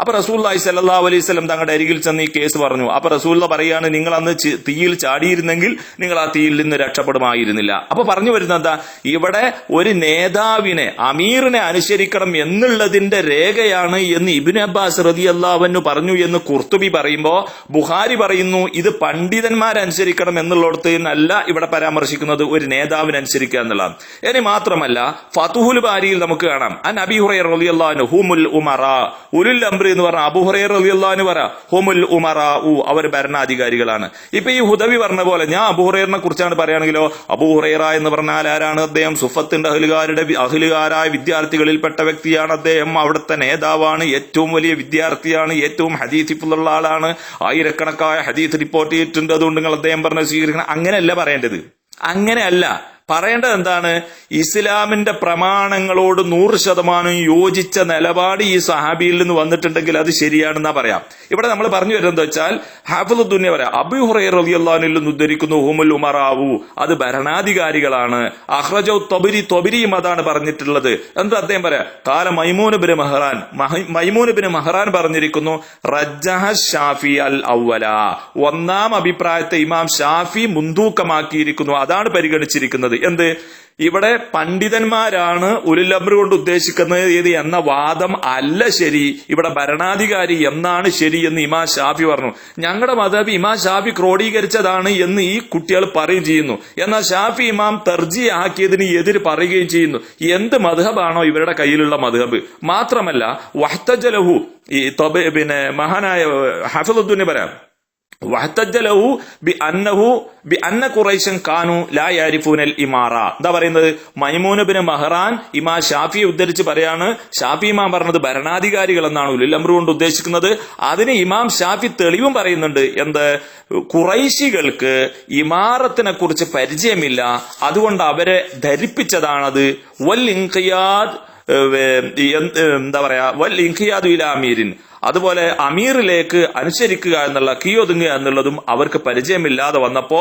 അപ്പൊ റസൂലുള്ളാഹി സ്വല്ലല്ലാഹു അലൈഹി വസല്ലം തങ്ങളുടെ അരികിൽ ചെന്ന് ഈ കേസ് പറഞ്ഞു. അപ്പൊ റസൂലുള്ളാഹി പറയാണ് നിങ്ങൾ അന്ന് തീയിൽ ചാടിയിരുന്നെങ്കിൽ നിങ്ങൾ ആ തീയിൽ നിന്ന് രക്ഷപ്പെടുമായിരുന്നില്ല. അപ്പൊ പറഞ്ഞു വരുന്നത് എന്താ? ഇവിടെ ഒരു നേതാവിനെ അമീറിനെ അനുസരിക്കണം എന്നുള്ളതിന്റെ രേഖയാണ് എന്ന് ഇബ്നു അബ്ബാസ് അബ്ബാസ് റളിയല്ലാഹു അൻഹു പറഞ്ഞു എന്ന് ഖുർത്തുബി പറയുമ്പോ ബുഖാരി പറയുന്നു ഇത് പണ്ഡിതന്മാരനുസരിക്കണം എന്നുള്ളിടത്ത് അല്ല ഇവിടെ പരാമർശിക്കുന്നത്, ഒരു നേതാവിനനുസരിക്കുക എന്നുള്ളതാണ്. ഇനി മാത്രമല്ല ഫതുഹുൽ ബാരിയിൽ നമുക്ക് കാണാം അൻ അബീ ഹുറൈറ റളിയല്ലാഹു അൻഹു ഹുമുൽ ഉമറാ, ഉലുൽ അംറി എന്ന് പറഞ്ഞ അബൂ ഹുറൈറ റളിയല്ലാഹു അൻഹു പറ ഹുമുൽ ഉമറാ, അവർ ഭരണാധികാരികളാണ്. ഇപ്പൊ ഈ ഹുദവി പറഞ്ഞ പോലെ ഞാൻ അബൂ ഹുറൈറനെ കുറിച്ചാണ് പറയുകയാണെങ്കിലോ, അബൂ ഹുറൈറ എന്ന് പറഞ്ഞാൽ ആരാണ്? അദ്ദേഹം സുഫത്തിന്റെ അഹ്ലുകാരായ വിദ്യാർത്ഥികളിൽപ്പെട്ട വ്യക്തിയാണ്. അദ്ദേഹം അവിടുത്തെ നേതാവാണ്, ഏറ്റവും വലിയ വിദ്യാർത്ഥിയാണ്, ഏറ്റവും ഹദീസ് ഹിഫ്ളുള്ള ആളാണ്, ആയിരക്കണക്കായ ഹദീസ് റിപ്പോർട്ട് ചെയ്തിട്ടുണ്ട്, അതുകൊണ്ട് നിങ്ങൾ അദ്ദേഹം പറഞ്ഞ സ്വീകരിക്കണം. അങ്ങനെയല്ല പറയേണ്ടത്. അങ്ങനെയല്ല പറയേണ്ടത്. എന്താണ്? ഇസ്ലാമിന്റെ പ്രമാണങ്ങളോട് 100% യോജിച്ച നിലപാട് ഈ സഹാബിയിൽ നിന്ന് വന്നിട്ടുണ്ടെങ്കിൽ അത് ശരിയാണെന്നാ പറയാം. ഇവിടെ നമ്മൾ പറഞ്ഞു വരുന്നത് വെച്ചാൽ ഹാഫിളുദ്ദീൻ പറയാം അബൂ ഹുറൈറ റളിയല്ലാഹു അൻഹു നിന്ന് ഉദ്ധരിക്കുന്നു ഹുമുൽ ഉമറാവു, അത് ഭരണാധികാരികളാണ്. അഖ്റജു ത്വബരിയും അതാണ് പറഞ്ഞിട്ടുള്ളത്. എന്താ അദ്ദേഹം പറയാ? കാല മൈമൂൻ ഇബ്നു മഹ്റാൻ പറഞ്ഞിരിക്കുന്നു റജ്ജഹ ഷാഫി അൽ അവ്വല, ഒന്നാം അഭിപ്രായത്തെ ഇമാം ഷാഫി മുൻതൂക്കമാക്കിയിരിക്കുന്നു, അതാണ് പരിഗണിച്ചിരിക്കുന്നത്. എന്ത്? ഇവിടെ പണ്ഡിതന്മാരാണ് ഉലുൽ അംർ കൊണ്ട് ഉദ്ദേശിക്കുന്നത് ഏത് എന്ന വാദം അല്ല ശരി, ഇവിടെ ഭരണാധികാരി എന്നാണ് ശരി എന്ന് ഇമാം ഷാഫി പറഞ്ഞു. ഞങ്ങളുടെ മദ്ഹബ് ഇമാം ഷാഫി ക്രോഡീകരിച്ചതാണ് എന്ന് ഈ കുട്ടികൾ പറയുകയും ചെയ്യുന്നു. എന്നാൽ ഷാഫി ഇമാം തർജീ ആക്കിയതിന് എതിര് പറയുകയും ചെയ്യുന്നു. എന്ത് മദ്ഹബാണോ ഇവരുടെ കയ്യിലുള്ള മദ്ഹബ്? മാത്രമല്ല വഹ്തജലഹു, ഈ മഹാനായ ഹാഫിളുദ്ദീൻ പറയാം വഹ്തജലഹു ബിഅന്ന ഖുറൈശൻ കാനു ലാ യഅരിഫൂനൽ ഇമാറ. എന്താ പറയുന്നത്? മൈമൂൻ ഇബ്നു മഹ്റാൻ ഇമാം ഷാഫിയെ ഉദ്ധരിച്ച് പറയാണ്, ഷാഫി ഇമാം പറഞ്ഞത് ഭരണാധികാരികൾ എന്നാണ് ഉലുൽ അംർ കൊണ്ട് ഉദ്ദേശിക്കുന്നത്. അതിന് ഇമാം ഷാഫി തെളിവും പറയുന്നുണ്ട്. എന്ത്? ഖുറൈശികൾക്ക് ഇമാറത്തിനെ കുറിച്ച് പരിചയമില്ല, അതുകൊണ്ട് അവരെ ധരിപ്പിച്ചതാണത്. വൽ ഇൻഖിയാദ്, എന്താ പറയാ, വൽ ഇൻഖിയാദു ഇലാ അമീരിൻ, അതുപോലെ അമീറിലേക്ക് അനുസരിക്കുക എന്നുള്ള കീയൊതുങ്ങുക എന്നുള്ളതും അവർക്ക് പരിചയമില്ലാതെ വന്നപ്പോ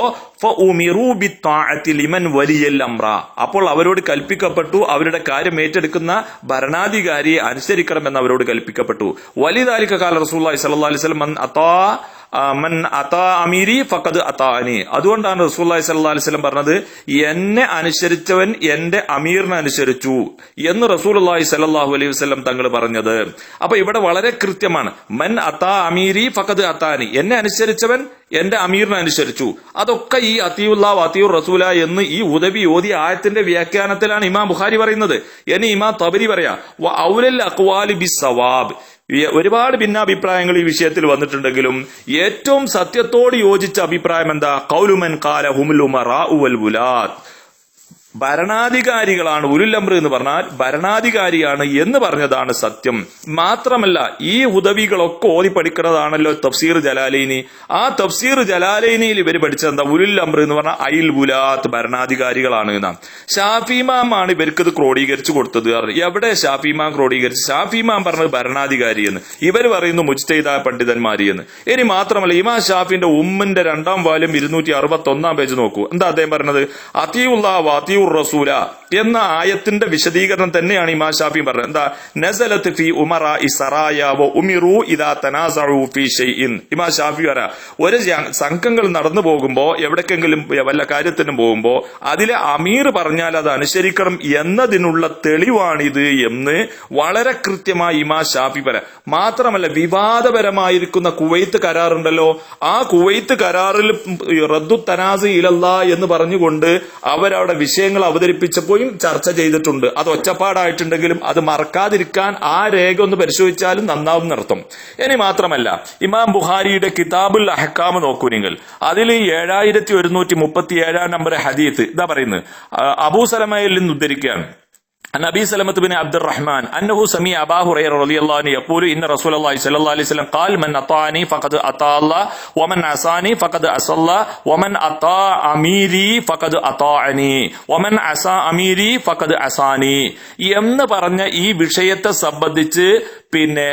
അപ്പോൾ അവരോട് കൽപ്പിക്കപ്പെട്ടു, അവരുടെ കാര്യം ഏറ്റെടുക്കുന്ന ഭരണാധികാരിയെ അനുസരിക്കണമെന്ന് അവരോട് കൽപ്പിക്കപ്പെട്ടു. വലിദാലിക ഖാല റസൂലുള്ളാഹി സ്വല്ലല്ലാഹു അലൈഹി വസല്ലം മൻ അതാ അമീരി ഫഖദ് അതാഅനി. അതുകൊണ്ടാണ് റസൂലുള്ളാഹി സ്വല്ലല്ലാഹു അലൈഹി വസല്ലം പറഞ്ഞത് എന്നെ അനുസരിച്ചവൻ എന്റെ അമീറിനെ അനുസരിച്ചു എന്ന് റസൂലുള്ളാഹി സ്വല്ലല്ലാഹു അലൈഹി വസല്ലം തങ്ങൾ പറഞ്ഞത്. അപ്പൊ ഇവിടെ വളരെ കൃത്യമാണ്. മൻ അതാ അമീരി ഫഖദ് അതാഅനി, എന്നെ അനുസരിച്ചവൻ എന്റെ അമീറിനെ അനുസരിച്ചു. അതൊക്കെ ഈ അത്തിയുല്ലാഹ് അത്തിയുർ റസൂല എന്ന് ഈ ഉദവി ഓതിയ ആയത്തിന്റെ വ്യാഖ്യാനത്തിലാണ് ഇമാം ബുഖാരി പറയുന്നത്. ഇനി ഇമാം തബരി പറയാ ഔലൽ അഖ്വാലി ബിസ്സവാബ്, ഒരുപാട് ഭിന്നാഭിപ്രായങ്ങൾ ഈ വിഷയത്തിൽ വന്നിട്ടുണ്ടെങ്കിലും ഏറ്റവും സത്യത്തോട് യോജിച്ച അഭിപ്രായം എന്താ? ഖൗലുമൻ ഖാല ഹുമുൽ ഉമറാഉ വൽ വുലാദ്, ഭരണാധികാരികളാണ് ഉലുൽ അംർ എന്ന് പറഞ്ഞാൽ ഭരണാധികാരിയാണ് എന്ന് പറഞ്ഞതാണ് സത്യം. മാത്രമല്ല ഈ ഉദവികളൊക്കെ ഓതി പഠിക്കുന്നതാണല്ലോ തഫ്സീർ ജലാലൈനി. ആ തഫ്സീർ ജലാലൈനിയിൽ ഇവർ പഠിച്ചത് എന്താ? ഉലുൽ അംർ എന്ന് പറഞ്ഞാൽ അയിൽ വുലാത്ത്, ഭരണാധികാരികളാണ് എന്നാ. ഷാഫിമാമാണ് ഇവർക്ക് ഇത് ക്രോഡീകരിച്ചു കൊടുത്തത്. എവിടെ ഷാഫിമാൻ ക്രോഡീകരിച്ച്? ഷാഫിമാൻ പറഞ്ഞത് ഭരണാധികാരി എന്ന്, ഇവർ പറയുന്നു മുജ്തഹിദായ പണ്ഡിതന്മാരി എന്ന്. ഇനി മാത്രമല്ല ഇമാം ഷാഫിന്റെ ഉമ്മിന്റെ 2ാം വാല്യം 261 പേജ് നോക്കൂ. എന്താ അദ്ദേഹം പറഞ്ഞത്? അത്തിയുല്ലാഹ് വഅത്തിയുർ റസൂല എന്ന ആയത്തിന്റെ വിശദീകരണം തന്നെയാണ് ഇമാം ഷാഫി പറഞ്ഞത്. എന്താ? നസലത്ത് ഫി ഉമറാഇ സറായ വ ഉമിറു ഇദാ തനാസഉ ഫി ഷൈഇൻ. ഇമാം ഷാഫി പറ ഒരു സംഘങ്ങൾ നടന്നു പോകുമ്പോ, എവിടേക്കെങ്കിലും വല്ല കാര്യത്തിനും പോകുമ്പോ അതിലെ അമീർ പറഞ്ഞാൽ അത് അനുസരിക്കണം എന്നതിനുള്ള തെളിവാണിത് എന്ന് വളരെ കൃത്യമായി ഇമാം ഷാഫി പറ. മാത്രമല്ല വിവാദപരമായിരിക്കുന്ന കുവൈത്ത് കരാറുണ്ടല്ലോ, ആ കുവൈത്ത് കരാറിൽ റദ്ദു തനാസ് ഇലല്ലാ എന്ന് പറഞ്ഞുകൊണ്ട് അവരവിടെ വിഷയങ്ങൾ അവതരിപ്പിച്ചപ്പോഴും ചർച്ച ചെയ്തിട്ടുണ്ട്. അത് ഒച്ചപ്പാടായിട്ടുണ്ടെങ്കിലും അത് മറക്കാതിരിക്കാൻ ആ രേഖ ഒന്ന് പരിശോധിച്ചാലും നന്നാവും എന്നർത്ഥം. ഇനി മാത്രമല്ല ഇമാം ബുഖാരിയുടെ കിതാബുൽ അഹ്കാം നോക്കൂ നിങ്ങൾ. അതിൽ 7137 നമ്പർ ഹദീത്ത് ഇതാ പറയുന്നത്. അബൂ സലമയിൽ നിന്ന് ഉദ്ധരിക്കുകയാണ്. عن أبي سلمة بن عبد الرحمن أنه سمع أبا هريرة رضي الله عنه يقول إن رسول الله صلى الله عليه وسلم قال من أطاعني فقد أطاع الله ومن عصاني فقد عصى الله ومن أطاع أميري فقد أطاعني ومن عصى أميري فقد عصاني എന്ന് പറഞ്ഞ ഈ വിഷയത്തെ സംബന്ധിച്ച് പിന്നെ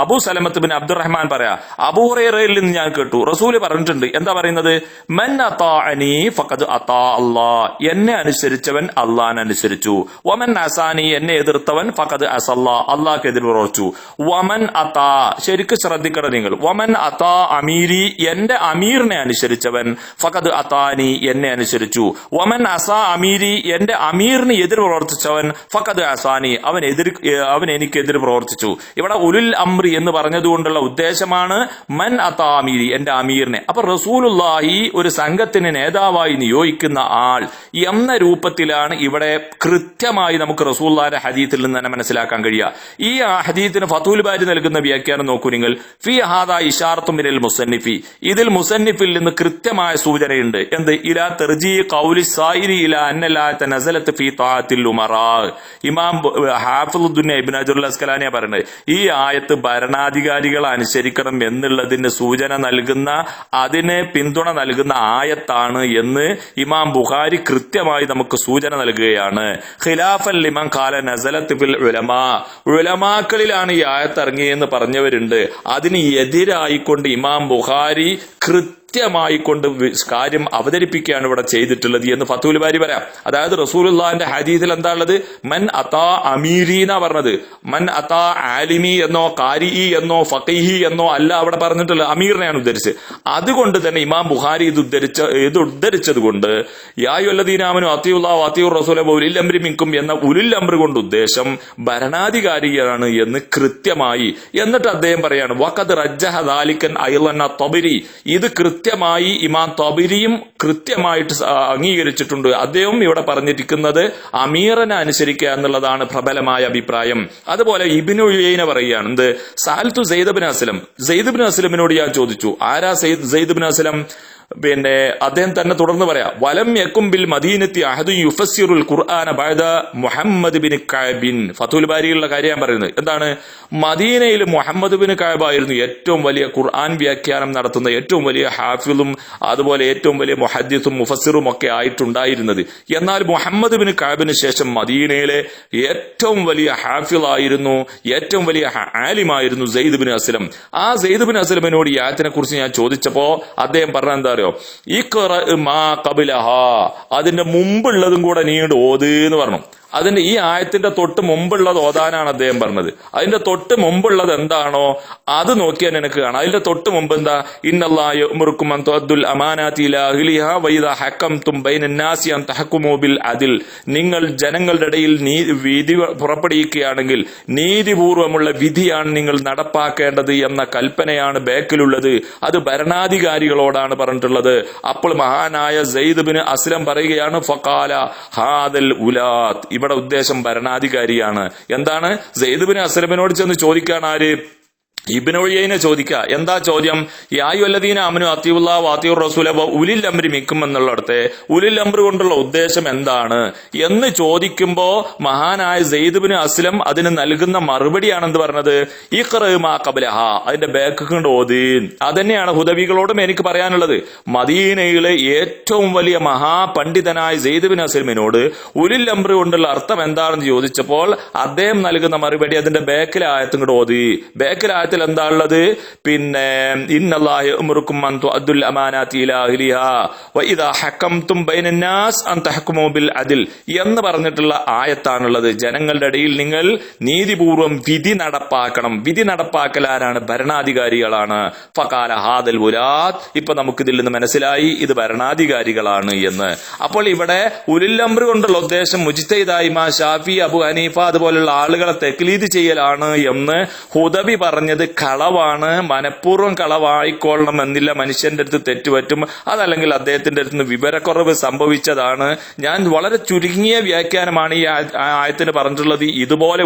അബൂ സലമത്ത് ബിൻ അബ്ദുറഹ്മാൻ പറയാ അബൂ ഹുറൈറയിൽ നിന്ന് ഞാൻ കേട്ടു റസൂല് പറഞ്ഞിട്ടുണ്ട്. എന്താ പറയുന്നത്? മൻ അതാഅനി ഫഖദ് അതാ അല്ലാഹ്, എന്നെ അനുസരിച്ചവൻ അല്ലാഹനെ അനുസരിച്ചു. വമൻ അസാനി, എന്നെ എതിർത്തവൻ ഫഖദ് അസല്ലാഹ്, അല്ലാഹ്ക്ക് എതിർ പ്രവർത്തിച്ചു. വമൻ അതാ, ശരിക്കും ശ്രദ്ധിക്കണം നിങ്ങൾ, വമൻ അതാ അമീരി, എന്റെ അമീറിനെ അനുസരിച്ചവൻ ഫഖദ് അതാനി, എന്നെ അനുസരിച്ചു. വമൻ അസാ അമീരി, എന്റെ അമീറിന് എതിർ പ്രവർത്തിച്ചവൻ ഫഖദ് അസാനി, അവൻ എനിക്ക് എതിർ പ്രവർത്തിച്ചു. തീരുമാനിച്ചു. ഇവിടെ ഉലുൽ അംറി എന്ന് പറഞ്ഞതുകൊണ്ടുള്ള ഉദ്ദേശമാണ് മൻ അതാ അമീരി, എന്റെ അമീറിനെ. അപ്പൊ റസൂലുള്ളാഹി ഒരു സംഘത്തിന് നേതാവായി നിയോഗിക്കുന്ന ആൾ എന്ന രൂപത്തിലാണ് ഇവിടെ കൃത്യമായി നമുക്ക് റസൂലുള്ളാഹിന്റെ ഹദീത്തിൽ നിന്ന് തന്നെ മനസ്സിലാക്കാൻ കഴിയുക. ഈ ഹദീത്തിന് ഫതുൽ ബാരി നൽകുന്ന വ്യാഖ്യാനം നോക്കൂ നിങ്ങൾ. ഫി ഹാദാ ഇശാറത്തും മിനൽ മുസന്നിഫി, ഇതിൽ മുസന്നിഫിൽ നിന്ന് കൃത്യമായ സൂചനയുണ്ട്. എന്ത്? ഇലാ തർജീ ഖൗലി സായിരി ഇലാ അന്നലാത നസലത്ത് ഫീ തആത്തിൽ ഉമറാ. ഇമാം ഹാഫിളുദ്ദീൻ ഇബ്നു ഹജറുൽ അസ്കലാനിയാ പറയുന്നത് ഈ ആയത്ത് ഭരണാധികാരികൾ അനുസരിക്കണം എന്നുള്ളതിന് സൂചന നൽകുന്ന, അതിനെ പിന്തുണ നൽകുന്ന ആയത്താണ് എന്ന് ഇമാം ബുഖാരി കൃത്യമായി നമുക്ക് സൂചന നൽകുകയാണ്. ഖിലാഫൻ ലിമൻ ഖാല നസലത്ത് ഫിൽ ഉലമാ, ഉലമാക്കളിലാണ് ഈ ആയത്ത് ഇറങ്ങിയെന്ന് പറഞ്ഞവരുണ്ട്. അതിന് എതിരായിക്കൊണ്ട് ഇമാം ബുഖാരി കൃത്യമായി കൊണ്ട് കാര്യം അവതരിപ്പിക്കുകയാണ് ഇവിടെ ചെയ്തിട്ടുള്ളത് എന്ന് ഫതുൽ ബാരി പറയാം. അതായത് റസൂലുള്ളാഹിന്റെ ഹദീസിൽ എന്താ ഉള്ളത്? മൻ അതാ അമീരി എന്നാ പറഞ്ഞത്. മൻ അതാ ആലിമി എന്നോ കാരിഇ എന്നോ ഫഖീഹി എന്നോ അല്ല അവിടെ പറഞ്ഞിട്ടുള്ളത്, അമീറിനെയാണ് ഉദ്ധരിച്ചത്. അതുകൊണ്ട് തന്നെ ഇമാം ബുഖാരി ഇത് ഉദ്ധരിച്ചത് കൊണ്ട് യാ അയ്യുഹല്ലദീന ആമനൂ അത്തിയുല്ലാഹ വഅത്തിയുർ റസൂല വഉലിൽ അംരി മിൻകും എന്ന ഉലുൽ അംറ് കൊണ്ട് ഉദ്ദേശം ഭരണാധികാരിയാണ് എന്ന് കൃത്യമായി. എന്നിട്ട് അദ്ദേഹം പറയാണ് വഖദ് റജ്ജഹ ദാലികൻ അയ്ളൻ തബരി, ഇത് കൃത്യമായി ഇമാം തബരിയും കൃത്യമായിട്ട് അംഗീകരിച്ചിട്ടുണ്ട്. അദ്ദേഹം ഇവിടെ പറഞ്ഞിരിക്കുന്നത് അമീറിനെ അനുസരിക്കുക എന്നുള്ളതാണ് പ്രബലമായ അഭിപ്രായം. അതുപോലെ ഇബ്നു ഉയൈന പറയുകയാണ് എന്ത്? സാൽത്തു സെയ്ദ് ഇബ്നു അസ്ലം, സെയ്ദ് ഇബ്നു അസ്ലമിനോട് ഞാൻ ചോദിച്ചു. ആരാ സെയ്ദ് ഇബ്നു അസ്ലം? പിന്നെ അദ്ദേഹം തന്നെ തുടർന്ന് പറയാം വലം യകും ബിൽ മദീനത്തി അഹദു യുഫസ്സിറുൽ ഖുർആന ബഅദ മുഹമ്മദ് ബിൻ കഅബിൻ. ഫതുൽ ബാരിയിലുള്ള കാര്യം ഞാൻ പറയുന്നത് എന്താണ്? മദീനയിൽ മുഹമ്മദ് ബിൻ കഅബ് ആയിരുന്നു ഏറ്റവും വലിയ ഖുർആൻ വ്യാഖ്യാനം നടത്തുന്ന ഏറ്റവും വലിയ ഹാഫിളും അതുപോലെ ഏറ്റവും വലിയ മുഹദ്ദിസും മുഫസ്സിറും ഒക്കെ ആയിട്ടുണ്ടായിരുന്നത്. എന്നാൽ മുഹമ്മദ് ബിൻ കഅബിന് ശേഷം മദീനയിലെ ഏറ്റവും വലിയ ഹാഫിളായിരുന്നു, ഏറ്റവും വലിയ ആലിമായിരുന്നു സെയ്ദ് ബിൻ അസ്ലം. ആ സെയ്ദ് ബിൻ അസ്ലമിനോട് ഈ ആയത്തിനെ കുറിച്ച് ഞാൻ ചോദിച്ചപ്പോ അദ്ദേഹം പറഞ്ഞ എന്താ അറിയോ? അതിന്റെ മുമ്പുള്ളതും കൂടെ നീണ്ട് ഓത് എന്ന് പറഞ്ഞു. അതിന്റെ ഈ ആയത്തിന്റെ തൊട്ട് മുമ്പുള്ളത് ഓതാനാണ് അദ്ദേഹം പറഞ്ഞത്. അതിന്റെ തൊട്ട് മുമ്പുള്ളത് എന്താണോ അത് നോക്കിയാൽ നിനക്ക് കാണാം. അതിന്റെ തൊട്ട് മുമ്പ് എന്താ? ഇന്നല്ലാഹ യഅ്മുറുക്കും അൻ തുഅദ്ദുൽ അമാനാതി ഇലാ അഹ്ലിഹാ വഇദാ ഹക്കംതും ബൈനന്നാസി അൻ തഹ്കുമൂ ബിൽ അദ്ൽ. നിങ്ങൾ ജനങ്ങളുടെ ഇടയിൽ വിധി പുറപ്പെടുവിക്കുകയാണെങ്കിൽ നീതിപൂർവമുള്ള വിധിയാണ് നിങ്ങൾ നടപ്പാക്കേണ്ടത് എന്ന കൽപ്പനയാണ് ബേക്കിലുള്ളത്. അത് ഭരണാധികാരികളോടാണ് പറഞ്ഞിട്ടുള്ളത്. അപ്പോൾ മഹാനായ സെയ്ദ് ബിൻ അസ്ലം പറയുകയാണ് ഫഖാല ഹാദൽ ഉലാത്ത്, ഇവിടെ ഉദ്ദേശം ഭരണാധികാരിയാണ്. എന്താണ്? സെയ്ദ് ബിൻ അസ്ലമിനോട് ചെന്ന് ചോദിക്കാണ് ആര്? ഇബ്നു ഉയൈന ചോദിക്കുക. എന്താ ചോദ്യം? യാ അയ്യുഹല്ലദീന ആമനൂ അത്തിയുല്ലാഹ വഅത്തിയുർ റസൂല വഉലിൽ അംരി മിൻകും എന്നുള്ളിടത്ത് ഉലിൽ അംറ് കൊണ്ടുള്ള ഉദ്ദേശം എന്താണ് എന്ന് ചോദിക്കുമ്പോ മഹാനായ സെയ്ദ് ബിൻ അസ്ലം അതിന് നൽകുന്ന മറുപടിയാണെന്ന് പറഞ്ഞത് ഇഖ്റ മാ ഖബ്ലഹ, അതിന്റെ ബാക്ക് കൊണ്ട് ഓതി. അതന്നെയാണ് ഹുദവികളോടും എനിക്ക് പറയാനുള്ളത്. മദീനയിലെ ഏറ്റവും വലിയ മഹാപണ്ഡിതനായ സെയ്ദ് ബിൻ അസ്ലമിനോട് ഉലിൽ അംറ് കൊണ്ടുള്ള അർത്ഥം എന്താണെന്ന് ചോദിച്ചപ്പോൾ അദ്ദേഹം നൽകുന്ന മറുപടി അതിന്റെ ബാക്കിലെ ആയത്തും കൊണ്ട് ഓതി. ബാക്കിലെ ആയത്തിൽ എന്താ ഉള്ളത്? പിന്നെ ഇന്നല്ലാഹ യഅ്മുറുക്കും അൻ തുഅദ്ദുൽ അമാനാതി ഇലാ അഹ്ലിഹാ വഇദാ ഹക്കംതും ബൈനന്നാസ് അൻ തഹ്കുമൂ ബിൽ അദ്ൽ എന്ന് പറഞ്ഞിട്ടുള്ള ആയത്താണുള്ളത്. ജനങ്ങളുടെ ഇടയിൽ നിങ്ങൾ നീതിപൂർവം വിധി നടപ്പാക്കണം. വിധി നടപ്പാക്കലാരാണ്? ഭരണാധികാരികളാണ്. ഫഖാല ഹാദൽ ഉലാത്ത്, ഇപ്പൊ നമുക്ക് ഇതിൽ നിന്ന് മനസ്സിലായി ഇത് ഭരണാധികാരികളാണ് എന്ന്. അപ്പോൾ ഇവിടെ ഉലുൽ അംറ് കൊണ്ടുള്ള ഉദ്ദേശം മുജ്തഹിദായ ഇമാം ഷാഫി, അബു ഹനീഫ അതുപോലുള്ള ആളുകളെ തഖ്ലീദ് ചെയ്യലാണ് എന്ന് ഹുദവി പറഞ്ഞത് കളവാണ്. മനഃപൂർവ്വം കളവായിക്കൊള്ളണം എന്നില്ല. മനുഷ്യന്റെ അടുത്ത് തെറ്റുപറ്റും, അതല്ലെങ്കിൽ അദ്ദേഹത്തിന്റെ അടുത്ത് നിന്ന് വിവരക്കുറവ് സംഭവിച്ചതാണ്. ഞാൻ വളരെ ചുരുങ്ങിയ വ്യാഖ്യാനമാണ് ഈ ആയത്തിന് പറഞ്ഞിട്ടുള്ളത്. ഇതുപോലെ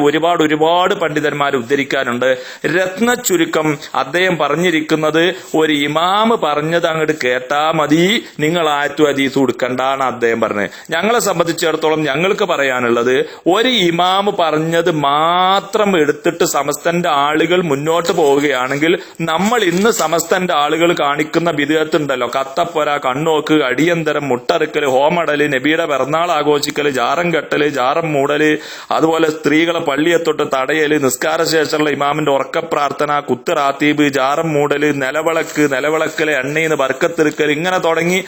ഒരുപാട് പണ്ഡിതന്മാർ ഉദ്ധരിക്കാനുണ്ട്. രത്ന ചുരുക്കം അദ്ദേഹം പറഞ്ഞിരിക്കുന്നത് ഒരു ഇമാമ് പറഞ്ഞത് അങ്ങോട്ട് കേട്ടാ മതി, നിങ്ങൾ ആയത്തു ഹദീസ് കൊടുക്കണ്ടാണ് അദ്ദേഹം പറഞ്ഞത്. ഞങ്ങളെ സംബന്ധിച്ചിടത്തോളം ഞങ്ങൾക്ക് പറയാനുള്ളത് ഒരു ഇമാമ് പറഞ്ഞത് മാത്രം എടുത്തിട്ട് സമസ്തന്റെ ആളുകൾ മുന്നോട്ട് പോവുകയാണെങ്കിൽ നമ്മൾ ഇന്ന് സമസ്തന്റെ ആളുകൾ കാണിക്കുന്ന ബിദ്അത്ത് ഉണ്ടല്ലോ, കത്തപ്പൊര, കണ്ണോക്ക്, അടിയന്തരം, മുട്ടറുക്കല്, ഹോമടല്, നബിയുടെ പിറന്നാൾ ആഘോഷിക്കല്, ജാറം കെട്ടല്, ജാറം മൂടല്, അതുപോലെ സ്ത്രീകളെ പള്ളിയെ തൊട്ട് തടയല്, നിസ്കാരശേഷമുള്ള ഇമാമിന്റെ ഉറക്ക പ്രാർത്ഥന, കുത്ത് റാത്തീബ്, ജാറം മൂടല്, നിലവിളക്കല്, എണ്ണീന്ന് ബർക്കത്തെടുക്കൽ, ഇങ്ങനെ തുടങ്ങി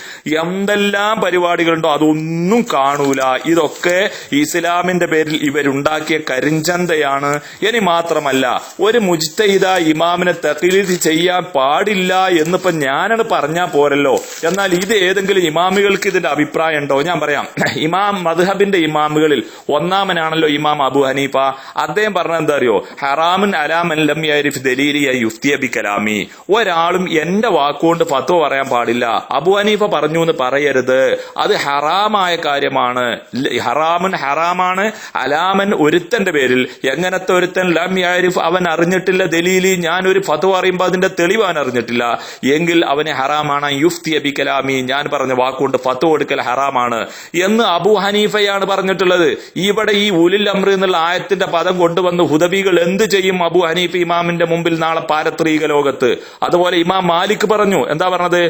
എന്തെല്ലാം പരിപാടികളുണ്ടോ അതൊന്നും കാണൂല. ഇതൊക്കെ ഇസ്ലാമിന്റെ പേരിൽ ഇവരുണ്ടാക്കിയ കരിഞ്ചന്തയാണ്. ഇനി മാത്രമല്ല ഒരു മുജ്തഹിദ് ചെയ്ത ഇമാമിനെ തഖ്ലീദ് ചെയ്യാൻ പാടില്ല എന്നിപ്പോ ഞാനത് പറഞ്ഞാൽ പോരല്ലോ. എന്നാൽ ഇത് ഏതെങ്കിലും ഇമാമികൾക്ക് ഇതിന്റെ അഭിപ്രായം ഉണ്ടോ? ഞാൻ പറയാം. ഇമാം മദ്ഹബിന്റെ ഇമാമുകളിൽ ഒന്നാമനാണല്ലോ ഇമാം അബു ഹനീഫ. അദ്ദേഹം പറഞ്ഞ എന്താ അറിയോ? ഹറാമുൻ അലാമൻ ലം യരിഫ് ദലീലിയ യുഫ്തിയ ബി കലാമി. ഒരാളും എന്റെ വാക്കുകൊണ്ട് ഫത്വ പറയാൻ പാടില്ല. അബു ഹനീഫ പറഞ്ഞു എന്ന് പറയരുത്, അത് ഹറാമായ കാര്യമാണ്. ഹറാമുൻ ഹറാമാണ്, അലാമൻ ഒരുത്തന്റെ പേരിൽ. എങ്ങനത്തെ ഒരുത്തൻ? ലം യരിഫ്, അവൻ അറിഞ്ഞിട്ടില്ല ദലീലി, ഞാൻ ഒരു ഫത്വ പറയുമ്പോൾ അതിന്റെ തെളിവ് അവൻ അറിഞ്ഞിട്ടില്ല എങ്കിൽ അവന് ഹറാമാണ്. യുഫ്തിയ ബി കലാമി, ഞാൻ പറഞ്ഞ വാക്കുകൊണ്ട് ഫത്വ കൊടുക്കൽ ഹറാമാണ് എന്ന് അബു ഹനീഫയാണ് പറഞ്ഞിട്ടുള്ളത്. ഇവിടെ ഈ ഉലുൽ അംർ എന്നുള്ള ആയത്തിന്റെ പദം കൊണ്ടുവന്ന് ഹുദബികൾ എന്ത് ചെയ്യും അബു ഹനീഫ ഇമാമിന്റെ മുമ്പിൽ നാളെ പാരത്രീക ലോകത്ത്? അതുപോലെ ഇമാം മാലിക് പറഞ്ഞു, എന്താ പറഞ്ഞത്?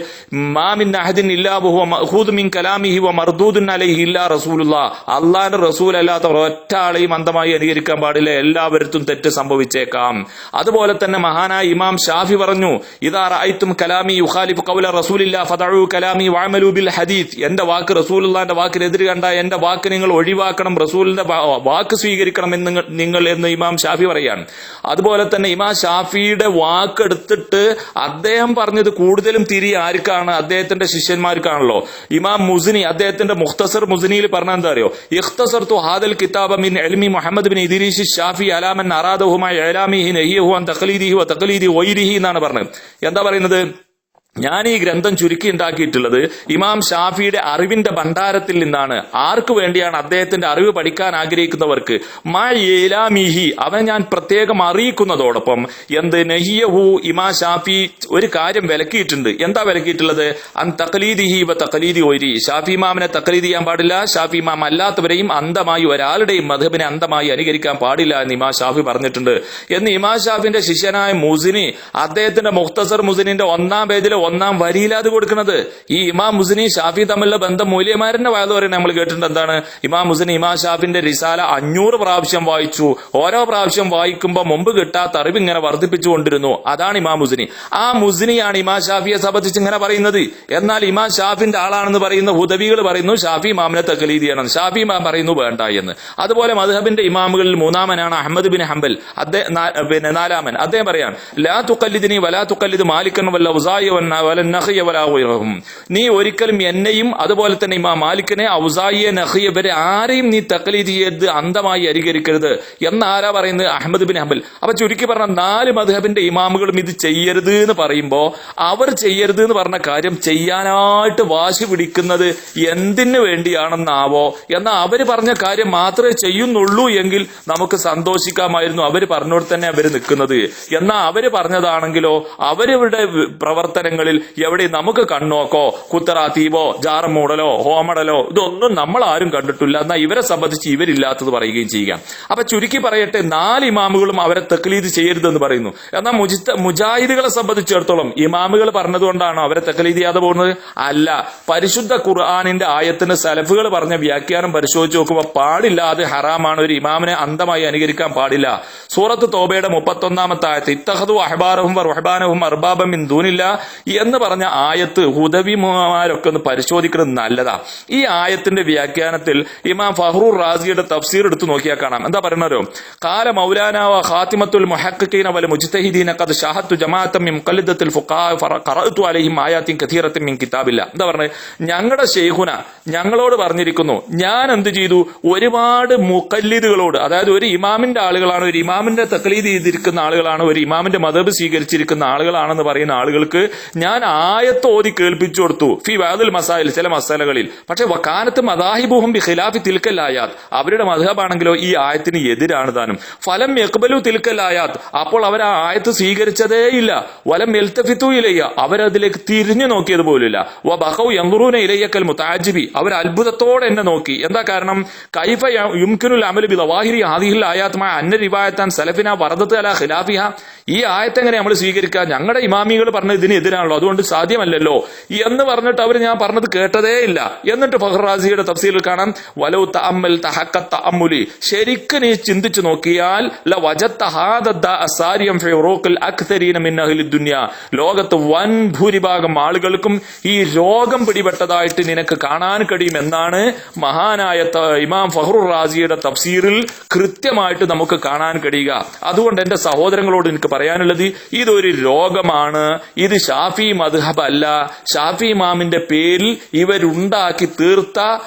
മാ മിൻ അഹദിൻ ഇല്ലാ വഹുവ മഅഖൂദു മിൻ കലാമിഹി വ മർദൂദുൻ അലൈഹി ഇല്ലാ റസൂലുള്ളാഹ്. അല്ലാഹുവിന്റെ റസൂൽ അല്ലാത്ത ഒറ്റ ആളെയും അന്ധമായി അനുകരിക്കാൻ പാടില്ല, എല്ലാവരും തെറ്റ് സംഭവിച്ചേക്കാം. അതുപോലെ തന്നെ മഹാനായ ഇമാം ഷാഫി പറഞ്ഞു, ഇദാ റഅയ്തും കലാമി യുഖാലിഫു ഖൗല റസൂലില്ലാഹി ഫദഉ കലാമി വഅമലു ബിൽ ഹദീസ്. എന്റെ വാക്ക് റസൂലുള്ളാഹിന്റെ വാക്കിനെതിരെ കണ്ട എന്റെ വാക്ക് നിങ്ങൾ ഒഴിവാക്കണം, റസൂലിന്റെ വാക്ക് സ്വീകരിക്കണം എന്ന് ഇമാം ഷാഫി പറയാണ്. അതുപോലെ തന്നെ ഇമാം ഷാഫിയുടെ വാക്കെടുത്തിട്ട് അദ്ദേഹം പറഞ്ഞത് കൂടുതലും ആർക്കാണ്? അദ്ദേഹത്തിന്റെ ശിഷ്യന്മാർക്കാണല്ലോ. ഇമാം മുസ്നി അദ്ദേഹത്തിന്റെ മുഖ്തസർ മുസ്നിയിൽ പറഞ്ഞ എന്താ അറിയോ? ഇഖ്തസർതു ഹാദൽ കിതാബ മിൻ ഇൽമി മുഹമ്മദ് ബിൻ ഇദ്രീസ് ഷാഫി അലാ മൻ അറാദഹു മഅ ഇലാമിഹി നഹിയഹു അൻ തഖ്ലീദിഹി വ തഖ്ലീദി ഗൈരിഹി എന്നാണ് പറഞ്ഞത്. എന്താ പറയുന്നത്? ഞാൻ ഈ ഗ്രന്ഥം ചുരുക്കി ഉണ്ടാക്കിയിട്ടുള്ളത് ഇമാം ഷാഫിയുടെ അറിവിന്റെ ഭണ്ഡാരത്തിൽ നിന്നാണ്. ആർക്കു വേണ്ടിയാണ്? അദ്ദേഹത്തിന്റെ അറിവ് പഠിക്കാൻ ആഗ്രഹിക്കുന്നവർക്ക്. മഅ അവൻ ഞാൻ പ്രത്യേകം അറിയിക്കുന്നതോടൊപ്പം എന്ത്? നഹിയഹു, ഇമാം ഷാഫി ഒരു കാര്യം വിലക്കിയിട്ടുണ്ട്. എന്താ വിലക്കിയിട്ടുള്ളത്? അൻ തഖ്ലീദിഹി വ തഖ്ലീദി ഗൈരി. ഷാഫി ഇമാമിനെ തഖ്ലീദ് ചെയ്യാൻ പാടില്ല, ഷാഫി ഇമാം അല്ലാത്തവരെയും അന്ധമായി ഒരാളുടെയും മദ്ഹബിനെ അന്ധമായി അനുകരിക്കാൻ പാടില്ല എന്ന് ഇമാം ഷാഫി പറഞ്ഞിട്ടുണ്ട് എന്ന് ഇമാം ഷാഫിന്റെ ശിഷ്യനായ മുസ്നി അദ്ദേഹത്തിന്റെ മുഖ്തസർ മുസ്നിന്റെ 1-ാം പേജിലെ 1-ാം വരിയിലാത് കൊടുക്കുന്നത്. ഈ ഇമാം മുസ്നി ഷാഫി തമ്മിലുള്ള ബന്ധം മൂല്യമാരന്റെ വാദം പറയുന്നത് നമ്മൾ കേട്ടിട്ടുണ്ട്. എന്താണ്? ഇമാം മുസ്നി ഇമാം ഷാഫിന്റെ റിസാല 500 പ്രാവശ്യം വായിച്ചു. ഓരോ പ്രാവശ്യം വായിക്കുമ്പോൾ മുമ്പ് കിട്ടാത്ത അറിവ് ഇങ്ങനെ വർദ്ധിപ്പിച്ചുകൊണ്ടിരുന്നു. അതാണ് ഇമാം മുസ്നി. ആ മുസ്നിയാണ് ഇമാം ഷാഫിയെ സംബന്ധിച്ച് ഇങ്ങനെ പറയുന്നത്. എന്നാൽ ഇമാം ഷാഫിന്റെ ആളാണെന്ന് പറയുന്ന ഹുദവികൾ പറയുന്നു ഷാഫി ഇമാമിനെ തഖ്ലീദ് ചെയ്യണം, ഷാഫി ഇമാം പറയുന്നു വേണ്ട എന്ന്. അതുപോലെ മദ്ഹബിന്റെ ഇമാമുകളിൽ 3-ാമനാണ് അഹ്മദ് ബിൻ ഹംബൽ. പിന്നെ 4-ാമൻ അദ്ദേഹം പറയാൻ, ലാ തുഖല്ലിദ്നി വലാ തുഖല്ലിദ് മാലിക്കൻ വൽ ഔസാഇ നീ ഒരിക്കലും എന്നെയും അതുപോലെ തന്നെ ഇമാം മാലിക്കിനെ, ഔസായിയെ, നഖിയ ഇവരെ ആരെയും നീ തഖ്ലീദ് ചെയ്ത് അന്ധമായി അനുകരിക്കരുത് എന്ന് ആരാ പറയുന്നത്? Ahmad bin Hanbal. അപ്പൊ ചുരുക്കി പറഞ്ഞ 4 മദ്ഹബിന്റെ ഇമാമുകളും ഇത് ചെയ്യരുത് എന്ന് പറയുമ്പോ അവർ ചെയ്യരുത് എന്ന് പറഞ്ഞ കാര്യം ചെയ്യാനായിട്ട് വാശി പിടിക്കുന്നത് എന്തിനു വേണ്ടിയാണെന്നാവോ? എന്നാൽ അവര് പറഞ്ഞ കാര്യം മാത്രമേ ചെയ്യുന്നുള്ളൂ എങ്കിൽ നമുക്ക് സന്തോഷിക്കാമായിരുന്നു. അവര് പറഞ്ഞോട് തന്നെ അവര് നിൽക്കുന്നത്. എന്നാൽ അവര് പറഞ്ഞതാണെങ്കിലോ അവരുടെ പ്രവർത്തനങ്ങളിൽ എവിടെ നമുക്ക് കണ്ണോക്കോ കുത്തറാത്തീവോ ജാറം മൂടലോ ഹോമടലോ ഇതൊന്നും നമ്മൾ ആരും കണ്ടിട്ടില്ല. എന്നാൽ ഇവരെ സംബന്ധിച്ച് ഇവരില്ലാത്തത് പറയുകയും ചെയ്യുക. അപ്പൊ ചുരുക്കി പറയട്ടെ, 4 ഇമാമുകളും അവരെ തഖ്ലീദ് ചെയ്യരുതെന്ന് പറയുന്നു. എന്നാൽ മുജാഹിദുകളെ സംബന്ധിച്ചിടത്തോളം ഇമാമുകൾ പറഞ്ഞതുകൊണ്ടാണോ അവരെ തഖ്ലീദ് ചെയ്യാതെ പോകുന്നത്? അല്ല. പരിശുദ്ധ ഖുർആനിന്റെ ആയത്തിന് സലഫുകൾ പറഞ്ഞ വ്യാഖ്യാനം പരിശോധിച്ച് നോക്കുമ്പോൾ പാടില്ല, അത് ഹറാമാണ്, ഒരു ഇമാമിനെ അന്ധമായി അനുകരിക്കാൻ പാടില്ല. സൂറത്ത് തോബയുടെ 31-ാമത്തെ ആയത്ത് ഇത്തഖദു അഹ്ബാറഹും വറുഹ്ബാനഹും അർബാബൻ മിൻ ദൂനില്ലാ എന്ന് പറഞ്ഞ ആയത്ത് ഹുദവിമാരൊക്കെ ഒന്ന് പരിശോധിക്കുന്നത് നല്ലതാ. ഈ ആയത്തിന്റെ വ്യാഖ്യാനത്തിൽ ഇമാം ഫഹ്റുർ റാസിയുടെ തഫ്സീർ എടുത്തു നോക്കിയാൽ കാണാം. എന്താ പറയുന്നോ? ഖാല മൗലാന വ ഖാതിമത്തുൽ മുഹഖഖീന വൽ മുജ്തഹിദീന ഖദ് ഷഹദതു ജമാഅത്തൻ മിൻ മുഖല്ലിദത്തിൽ ഫുഖഹാ ഫഖറഅതു അലൈഹിം ആയാത്തിൻ കതീറത്തിൻ മിൻ കിതാബില്ലാ. എന്താ പറഞ്ഞത്? ഞങ്ങളുടെ ശൈഖുന ഞങ്ങളോട് പറഞ്ഞിരിക്കുന്നു, ഞാൻ എന്ത് ചെയ്തു? ഒരുപാട് മുഖല്ലിദുകളോട്, അതായത് ഒരു ഇമാമിന്റെ ആളുകളാണ്, ഒരു ഇമാമിന്റെ തഖ്ലീദ് ചെയ്തിരിക്കുന്ന ആളുകളാണ്, ഒരു ഇമാമിന്റെ മദ്ഹബ് സ്വീകരിച്ചിരിക്കുന്ന ആളുകളാണെന്ന് പറയുന്ന ആളുകൾക്ക് ഞാൻ ആയത്ത് ഓതി കേൾപ്പിച്ചു കൊടുത്തു. ഫി വഅദിൽ മസായിൽ, ചില മസാലകളിൽ. പക്ഷെ വകാനത്ത് മദാഹിബുഹും ബി ഖിലാഫി തിൽക്കൽ ആയാത്ത്, അവരുടെ മദ്ഹബാണെങ്കിലോ ഈ ആയത്തിന് എതിരാണ് താനും. ഫലം യഖ്ബലു തിൽക്കൽ ആയാത്ത്, അപ്പോൾ അവർ ആ ആയത്ത് സ്വീകരിച്ചതേ ഇല്ല. വലം യൽതഫിതു ഇലയ്യ, അവരതിലേക്ക് തിരിഞ്ഞു നോക്കിയത് പോലുമില്ല. വ ബഖൗ യൻദുറൂന ഇലയ്യക്കൽ മുതഅജ്ജിബി, അവർ അത്ഭുതത്തോടെ എന്നെ നോക്കി. എന്താ കാരണം? കൈഫ യുംകിനുൽ അമലു ബി ദവാഹിരി ഹാദിഹിൽ ആയാത്ത് മഅ അന്ന റിവായത്താൻ സലഫിന വറദത അലാ ഖിലാഫിഹ. ഈ ആയത്ത് എങ്ങനെ നമ്മൾ സ്വീകരിക്കുക? ഞങ്ങളുടെ ഇമാമികൾ പറഞ്ഞത് ഇതിന് എതിരാണല്ലോ, അതുകൊണ്ട് സാധ്യമല്ലല്ലോ എന്ന് പറഞ്ഞിട്ട് അവർ ഞാൻ പറഞ്ഞത് കേട്ടതേ ഇല്ല. എന്നിട്ട് ഫഖ്ർ റാസിയുടെ തഫ്സീറിൽ കാണാം, വലൗ തഅമ്മൽ തഹഖ തഅമ്മുലി, ശരിക്കും നീ ചിന്തിച്ചു നോക്കിയാൽ ലവജത്ത ഹാദ അസാരിയം ഫി ഉറൂഖിൽ അക്തരീന മിൻ അഹ്ലി ദുനിയ, ലോകത്ത് വൻ ഭൂരിഭാഗം ആളുകൾക്കും ഈ രോഗം പിടിപെട്ടതായിട്ട് നിനക്ക് കാണാൻ കഴിയും എന്നാണ് മഹാനായ ഇമാം ഫഖ്റുർ റാസിയുടെ തഫ്സീറിൽ കൃത്യമായിട്ട് നമുക്ക് കാണാൻ കഴിയുക. അതുകൊണ്ട് എന്റെ സഹോദരങ്ങളോട് എനിക്ക് പറയാനുള്ളത്, ഇതൊരു രോഗമാണ്. ഇത് ഷാഫി മദ്ഹബ് അല്ല. ഷാഫി ഇമാമിന്റെ പേരിൽ ഇവരുണ്ടാക്കി തീർത്ത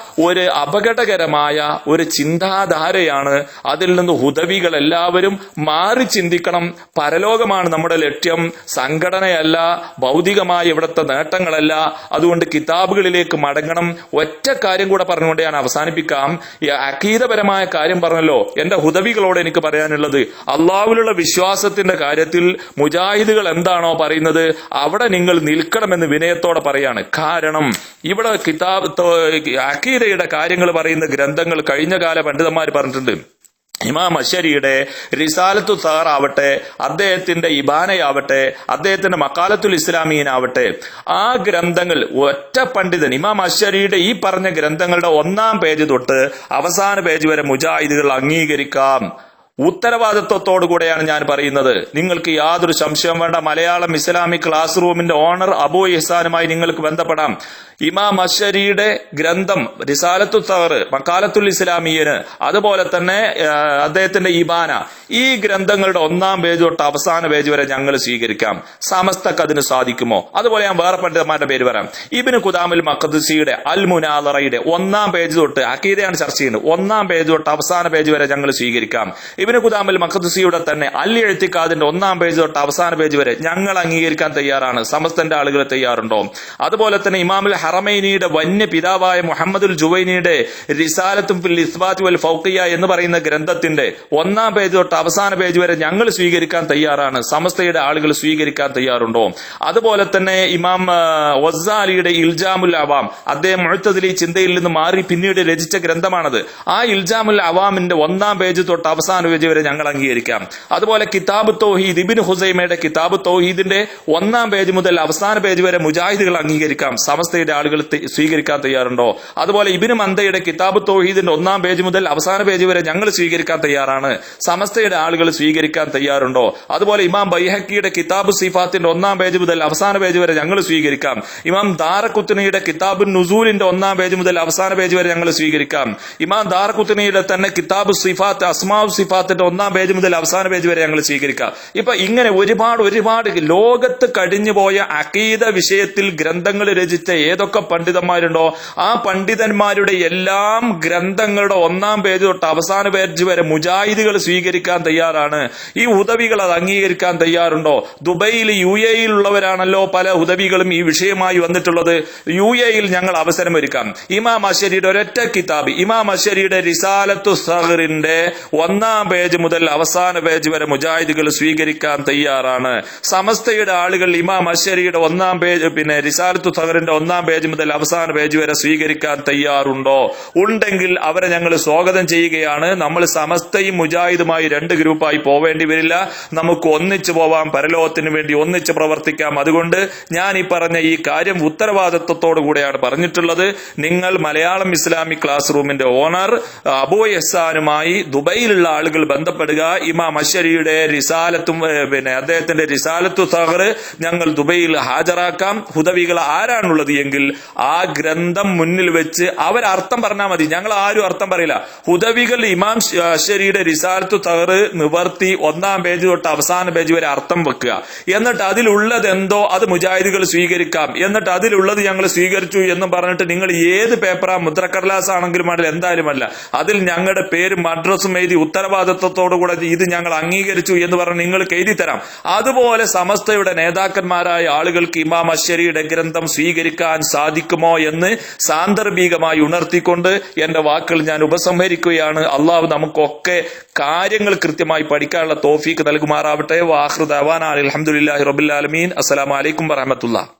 ഒരു അപകടകരമായ ഒരു ചിന്താധാരയാണ്. അതിൽ നിന്ന് ഹുദവികൾ എല്ലാവരും മാറി ചിന്തിക്കണം. പരലോകമാണ് നമ്മുടെ ലക്ഷ്യം, സംഘടനയല്ല, ഭൗതികമായ ഇവിടുത്തെ നേട്ടങ്ങളല്ല. അതുകൊണ്ട് കിതാബുകളിലേക്ക് മടങ്ങണം. ഒറ്റ കാര്യം കൂടെ പറഞ്ഞുകൊണ്ട് ഞാൻ അവസാനിപ്പിക്കാം. ഈ അഖീദപരമായ കാര്യം പറഞ്ഞല്ലോ. എന്റെ ഹുദവികളോട് എനിക്ക് പറയാനുള്ളത്, അള്ളാഹുവിലുള്ള വിശ്വാസത്തിന്റെ കാര്യത്തിൽ മുജാഹിദുകൾ എന്താണോ പറയുന്നത് അവിടെ നിങ്ങൾ നിൽക്കണമെന്ന് വിനയത്തോടെ പറയാണ്. കാരണം ഇവിടെ അഖീദയുടെ കാര്യങ്ങൾ പറയുന്ന ഗ്രന്ഥങ്ങൾ കഴിഞ്ഞ കാല പണ്ഡിതന്മാർ പറഞ്ഞിട്ടുണ്ട്. ഇമാം അശ്ശരിയുടെ റിസാലത്തു സഹർ ആവട്ടെ, അദ്ദേഹത്തിന്റെ ഇബാനയാവട്ടെ, അദ്ദേഹത്തിന്റെ മക്കാലത്തുൽ ഇസ്ലാമീനാവട്ടെ, ആ ഗ്രന്ഥങ്ങൾ ഒറ്റ പണ്ഡിതൻ ഇമാം അശ്ശരിയുടെ ഈ പറഞ്ഞ ഗ്രന്ഥങ്ങളുടെ 1-ാം പേജ് തൊട്ട് അവസാന പേജ് വരെ മുജാഹിദുകൾ അംഗീകരിക്കാം. ഉത്തരവാദിത്വത്തോടു കൂടെയാണ് ഞാൻ പറയുന്നത്. നിങ്ങൾക്ക് യാതൊരു സംശയം വേണ്ട. മലയാളം ഇസ്ലാമിക് ക്ലാസ് റൂമിന്റെ ഓണർ അബൂ ഇഹ്സാനുമായി നിങ്ങൾക്ക് ബന്ധപ്പെടാം. ഇമാം അശ്ശരിയുടെ ഗ്രന്ഥം റിസാലത്തു സഹർ, മക്കാലത്തുൽ ഇസ്ലാമിയന്, അതുപോലെ തന്നെ അദ്ദേഹത്തിന്റെ ഇബാന, ഈ ഗ്രന്ഥങ്ങളുടെ 1-ാം പേജ് തൊട്ട് അവസാന പേജ് വരെ ഞങ്ങൾ സ്വീകരിക്കാം. സമസ്തക്ക് അതിന് സാധിക്കുമോ? അതുപോലെ ഞാൻ വേറെ പണ്ഡിതന്മാരുടെ പേര് പറയാം. ഇബ്നു ഖുദാമുൽ മഖ്ദിസിയുടെ അൽ മുനാദറയുടെ 1-ാം പേജ് തൊട്ട്, അഖീദയാണ് ചർച്ച ചെയ്യുന്നത്, 1-ാം പേജ് തൊട്ട് അവസാന പേജ് വരെ ഞങ്ങൾ സ്വീകരിക്കാം. ഇബ്നു ഖുദാമുൽ മഖ്ദിസിയുടെ തന്നെ അൽ ഇഅ്തിഖാദിന്റെ 1-ാം പേജ് തൊട്ട് അവസാന പേജ് വരെ ഞങ്ങൾ അംഗീകരിക്കാൻ തയ്യാറാണ്. സമസ്തന്റെ ആളുകൾ തയ്യാറുണ്ടോ? അതുപോലെ തന്നെ ഇമാമുൽ ഹറമൈനിയുടെ വന്യ പിതാവായ മുഹമ്മദുൽ ജുവൈനിയുടെ റിസാലത്തും ഫിൽ ഇസ്ബാത്ത് വൽ ഫൗഖിയ എന്ന് പറയുന്ന ഗ്രന്ഥത്തിന്റെ 1-ാം പേജ് തൊട്ട് അവസാന പേജ് വരെ ഞങ്ങൾ സ്വീകരിക്കാൻ തയ്യാറാണ്. സമസ്തയുടെ ആളുകൾ സ്വീകരിക്കാൻ തയ്യാറുണ്ടോ? അതുപോലെ തന്നെ ഇമാം വസ്സാലിയുടെ ഇൽജാമുൽ അവാം, അദ്ദേഹം മുഅ്തസിലി ചിന്തയിൽ നിന്ന് മാറി പിന്നീട് രചിച്ച ഗ്രന്ഥമാണത്. ആ ഇൽജാമുൽ അവാമിന്റെ 1-ാം പേജ് തൊട്ട് അവസാന പേജ് വരെ ഞങ്ങൾ അംഗീകരിക്കാം. അതുപോലെ കിതാബ് തൗഹീദ്, ഇബ്നു ഹുസൈമയുടെ കിതാബ് തൗഹീദിന്റെ 1-ാം പേജ് മുതൽ അവസാന പേജ് വരെ മുജാഹിദുകൾ അംഗീകരിക്കാം. സമസ്തയുടെ ആളുകൾ സ്വീകരിക്കാൻ തയ്യാറുണ്ടോ? അതുപോലെ ഇബ്നു മന്ദയുടെ കിതാബ് തൗഹീദിന്റെ 1-ാം പേജ് മുതൽ അവസാന പേജ് വരെ ഞങ്ങൾ സ്വീകരിക്കാൻ തയ്യാറാണ്. സമസ്തയുടെ ആളുകൾ സ്വീകരിക്കാൻ തയ്യാറുണ്ടോ? അതുപോലെ ഇമാം ബൈഹഖിയുടെ കിതാബ് സിഫാത്തിന്റെ 1-ാം പേജ് മുതൽ അവസാന പേജ് വരെ ഞങ്ങൾ സ്വീകരിക്കാം. ഇമാം ദാറഖുത്നിയുടെ കിതാബ് നുസൂലിന്റെ 1-ാം പേജ് മുതൽ അവസാന പേജ് വരെ ഞങ്ങൾ സ്വീകരിക്കാം. ഇമാം ദാറഖുത്നിയുടെ തന്നെ കിതാബ് സിഫാത്ത്, അസ്മാഉ സിഫാത്തിന്റെ 1-ാം പേജ് മുതൽ അവസാന പേജ് വരെ ഞങ്ങൾ സ്വീകരിക്കാം. ഇപ്പൊ ഇങ്ങനെ ഒരുപാട് ലോകത്ത് കഴിഞ്ഞുപോയ അഖീദ വിഷയത്തിൽ ഗ്രന്ഥങ്ങൾ രചിച്ച ഏതൊക്കെ പണ്ഡിതന്മാരുണ്ടോ ആ പണ്ഡിതന്മാരുടെ എല്ലാം ഗ്രന്ഥങ്ങളുടെ 1-ാം പേജ് തൊട്ട് അവസാന പേജ് വരെ മുജാഹിദുകൾ സ്വീകരിക്കാൻ തയ്യാറാണ്. ഈ ഉദവികൾ അത് അംഗീകരിക്കാൻ തയ്യാറുണ്ടോ? ദുബൈയിൽ UAE ഉള്ളവരാണല്ലോ പല ഉദവികളും ഈ വിഷയമായി വന്നിട്ടുള്ളത്. UAE ഞങ്ങൾ അവസരമൊരുക്കാം. ഇമാം അശ്ശരിയുടെ ഒരൊറ്റ കിതാബ്, ഇമാം അശ്ശരിയുടെ റിസാലത്തു സഹറിന്റെ 1-ാം പേജ് മുതൽ അവസാന പേജ് വരെ മുജാഹിദുകൾ സ്വീകരിക്കാൻ തയ്യാറാണ്. സമസ്തയുടെ ആളുകൾ ഇമാം അശ്ശരിയുടെ 1-ാം പേജ്, റിസാലത്തു സഹറിന്റെ 1-ാം പേജ് മുതൽ അവസാന പേജ് വരെ സ്വീകരിക്കാൻ തയ്യാറുണ്ടോ? ഉണ്ടെങ്കിൽ അവരെ ഞങ്ങൾ സ്വാഗതം ചെയ്യുകയാണ്. നമ്മൾ സമസ്തയും മുജാഹിദുമായി 2 ഗ്രൂപ്പായി പോവേണ്ടി വരില്ല. നമുക്ക് ഒന്നിച്ചു പോവാം, പരലോകത്തിന് വേണ്ടി ഒന്നിച്ച് പ്രവർത്തിക്കാം. അതുകൊണ്ട് ഞാൻ ഈ പറഞ്ഞ ഈ കാര്യം ഉത്തരവാദിത്വത്തോടു കൂടെയാണ് പറഞ്ഞിട്ടുള്ളത്. നിങ്ങൾ മലയാളം ഇസ്ലാമിക് ക്ലാസ് റൂമിന്റെ ഓണർ അബൂ ഇഹ്സാനുമായി ദുബൈയിലുള്ള ആളുകൾ ബന്ധപ്പെടുക. ഇമാം അശ്ശരിയുടെ റിസാലത്തും അദ്ദേഹത്തിന്റെ റിസാലത്തു സഹർ ഞങ്ങൾ ദുബൈയിൽ ഹാജരാക്കാം. ഹുദവികൾ ആരാണുള്ളത് എങ്കിൽ ആ ഗ്രന്ഥം മുന്നിൽ വെച്ച് അവരർത്ഥം പറഞ്ഞാൽ മതി. ഞങ്ങൾ ആരും അർത്ഥം പറയില്ല. ഹുദവികൾ ഇമാം അശ്ശരിയുടെ റിസാലത്തു സഹർ നിവർത്തി 1-ാം പേജ് തൊട്ട് അവസാന പേജ് വരെ അർത്ഥം വെക്കുക. എന്നിട്ട് അതിലുള്ളത് എന്തോ അത് മുജാഹിദുകൾ സ്വീകരിക്കാം. എന്നിട്ട് അതിലുള്ളത് ഞങ്ങൾ സ്വീകരിച്ചു എന്നും പറഞ്ഞിട്ട് നിങ്ങൾ ഏത് പേപ്പറാ, മുദ്രക്കടലാസ് ആണെങ്കിലും അല്ല, എന്തായാലും അല്ല, അതിൽ ഞങ്ങളുടെ പേരും അഡ്രസ്സും എഴുതി ഉത്തരവാദിത്വത്തോടുകൂടെ ഇത് ഞങ്ങൾ അംഗീകരിച്ചു എന്ന് പറഞ്ഞ് നിങ്ങൾക്ക് എഴുതി തരാം. അതുപോലെ സമസ്തയുടെ നേതാക്കന്മാരായ ആളുകൾക്ക് ഇമാം അശ്ശരിയുടെ ഗ്രന്ഥം സ്വീകരിക്കാൻ സാധിക്കുമോ എന്ന് സാന്ദർഭികമായി ഉണർത്തിക്കൊണ്ട് എന്റെ വാക്കുകൾ ഞാൻ ഉപസംഹരിക്കുകയാണ്. അള്ളാഹു നമുക്കൊക്കെ കാര്യങ്ങൾ കൃത്യമായി പഠിക്കാനുള്ള തൗഫീഖ് നൽകുമാറാവട്ടെ. വാഖിറു ദഅവാനാ അൽഹംദുലില്ലാഹി റബ്ബിൽ ആലമീൻ. അസ്സലാമു അലൈക്കും വറഹ്മത്തുള്ളാഹി.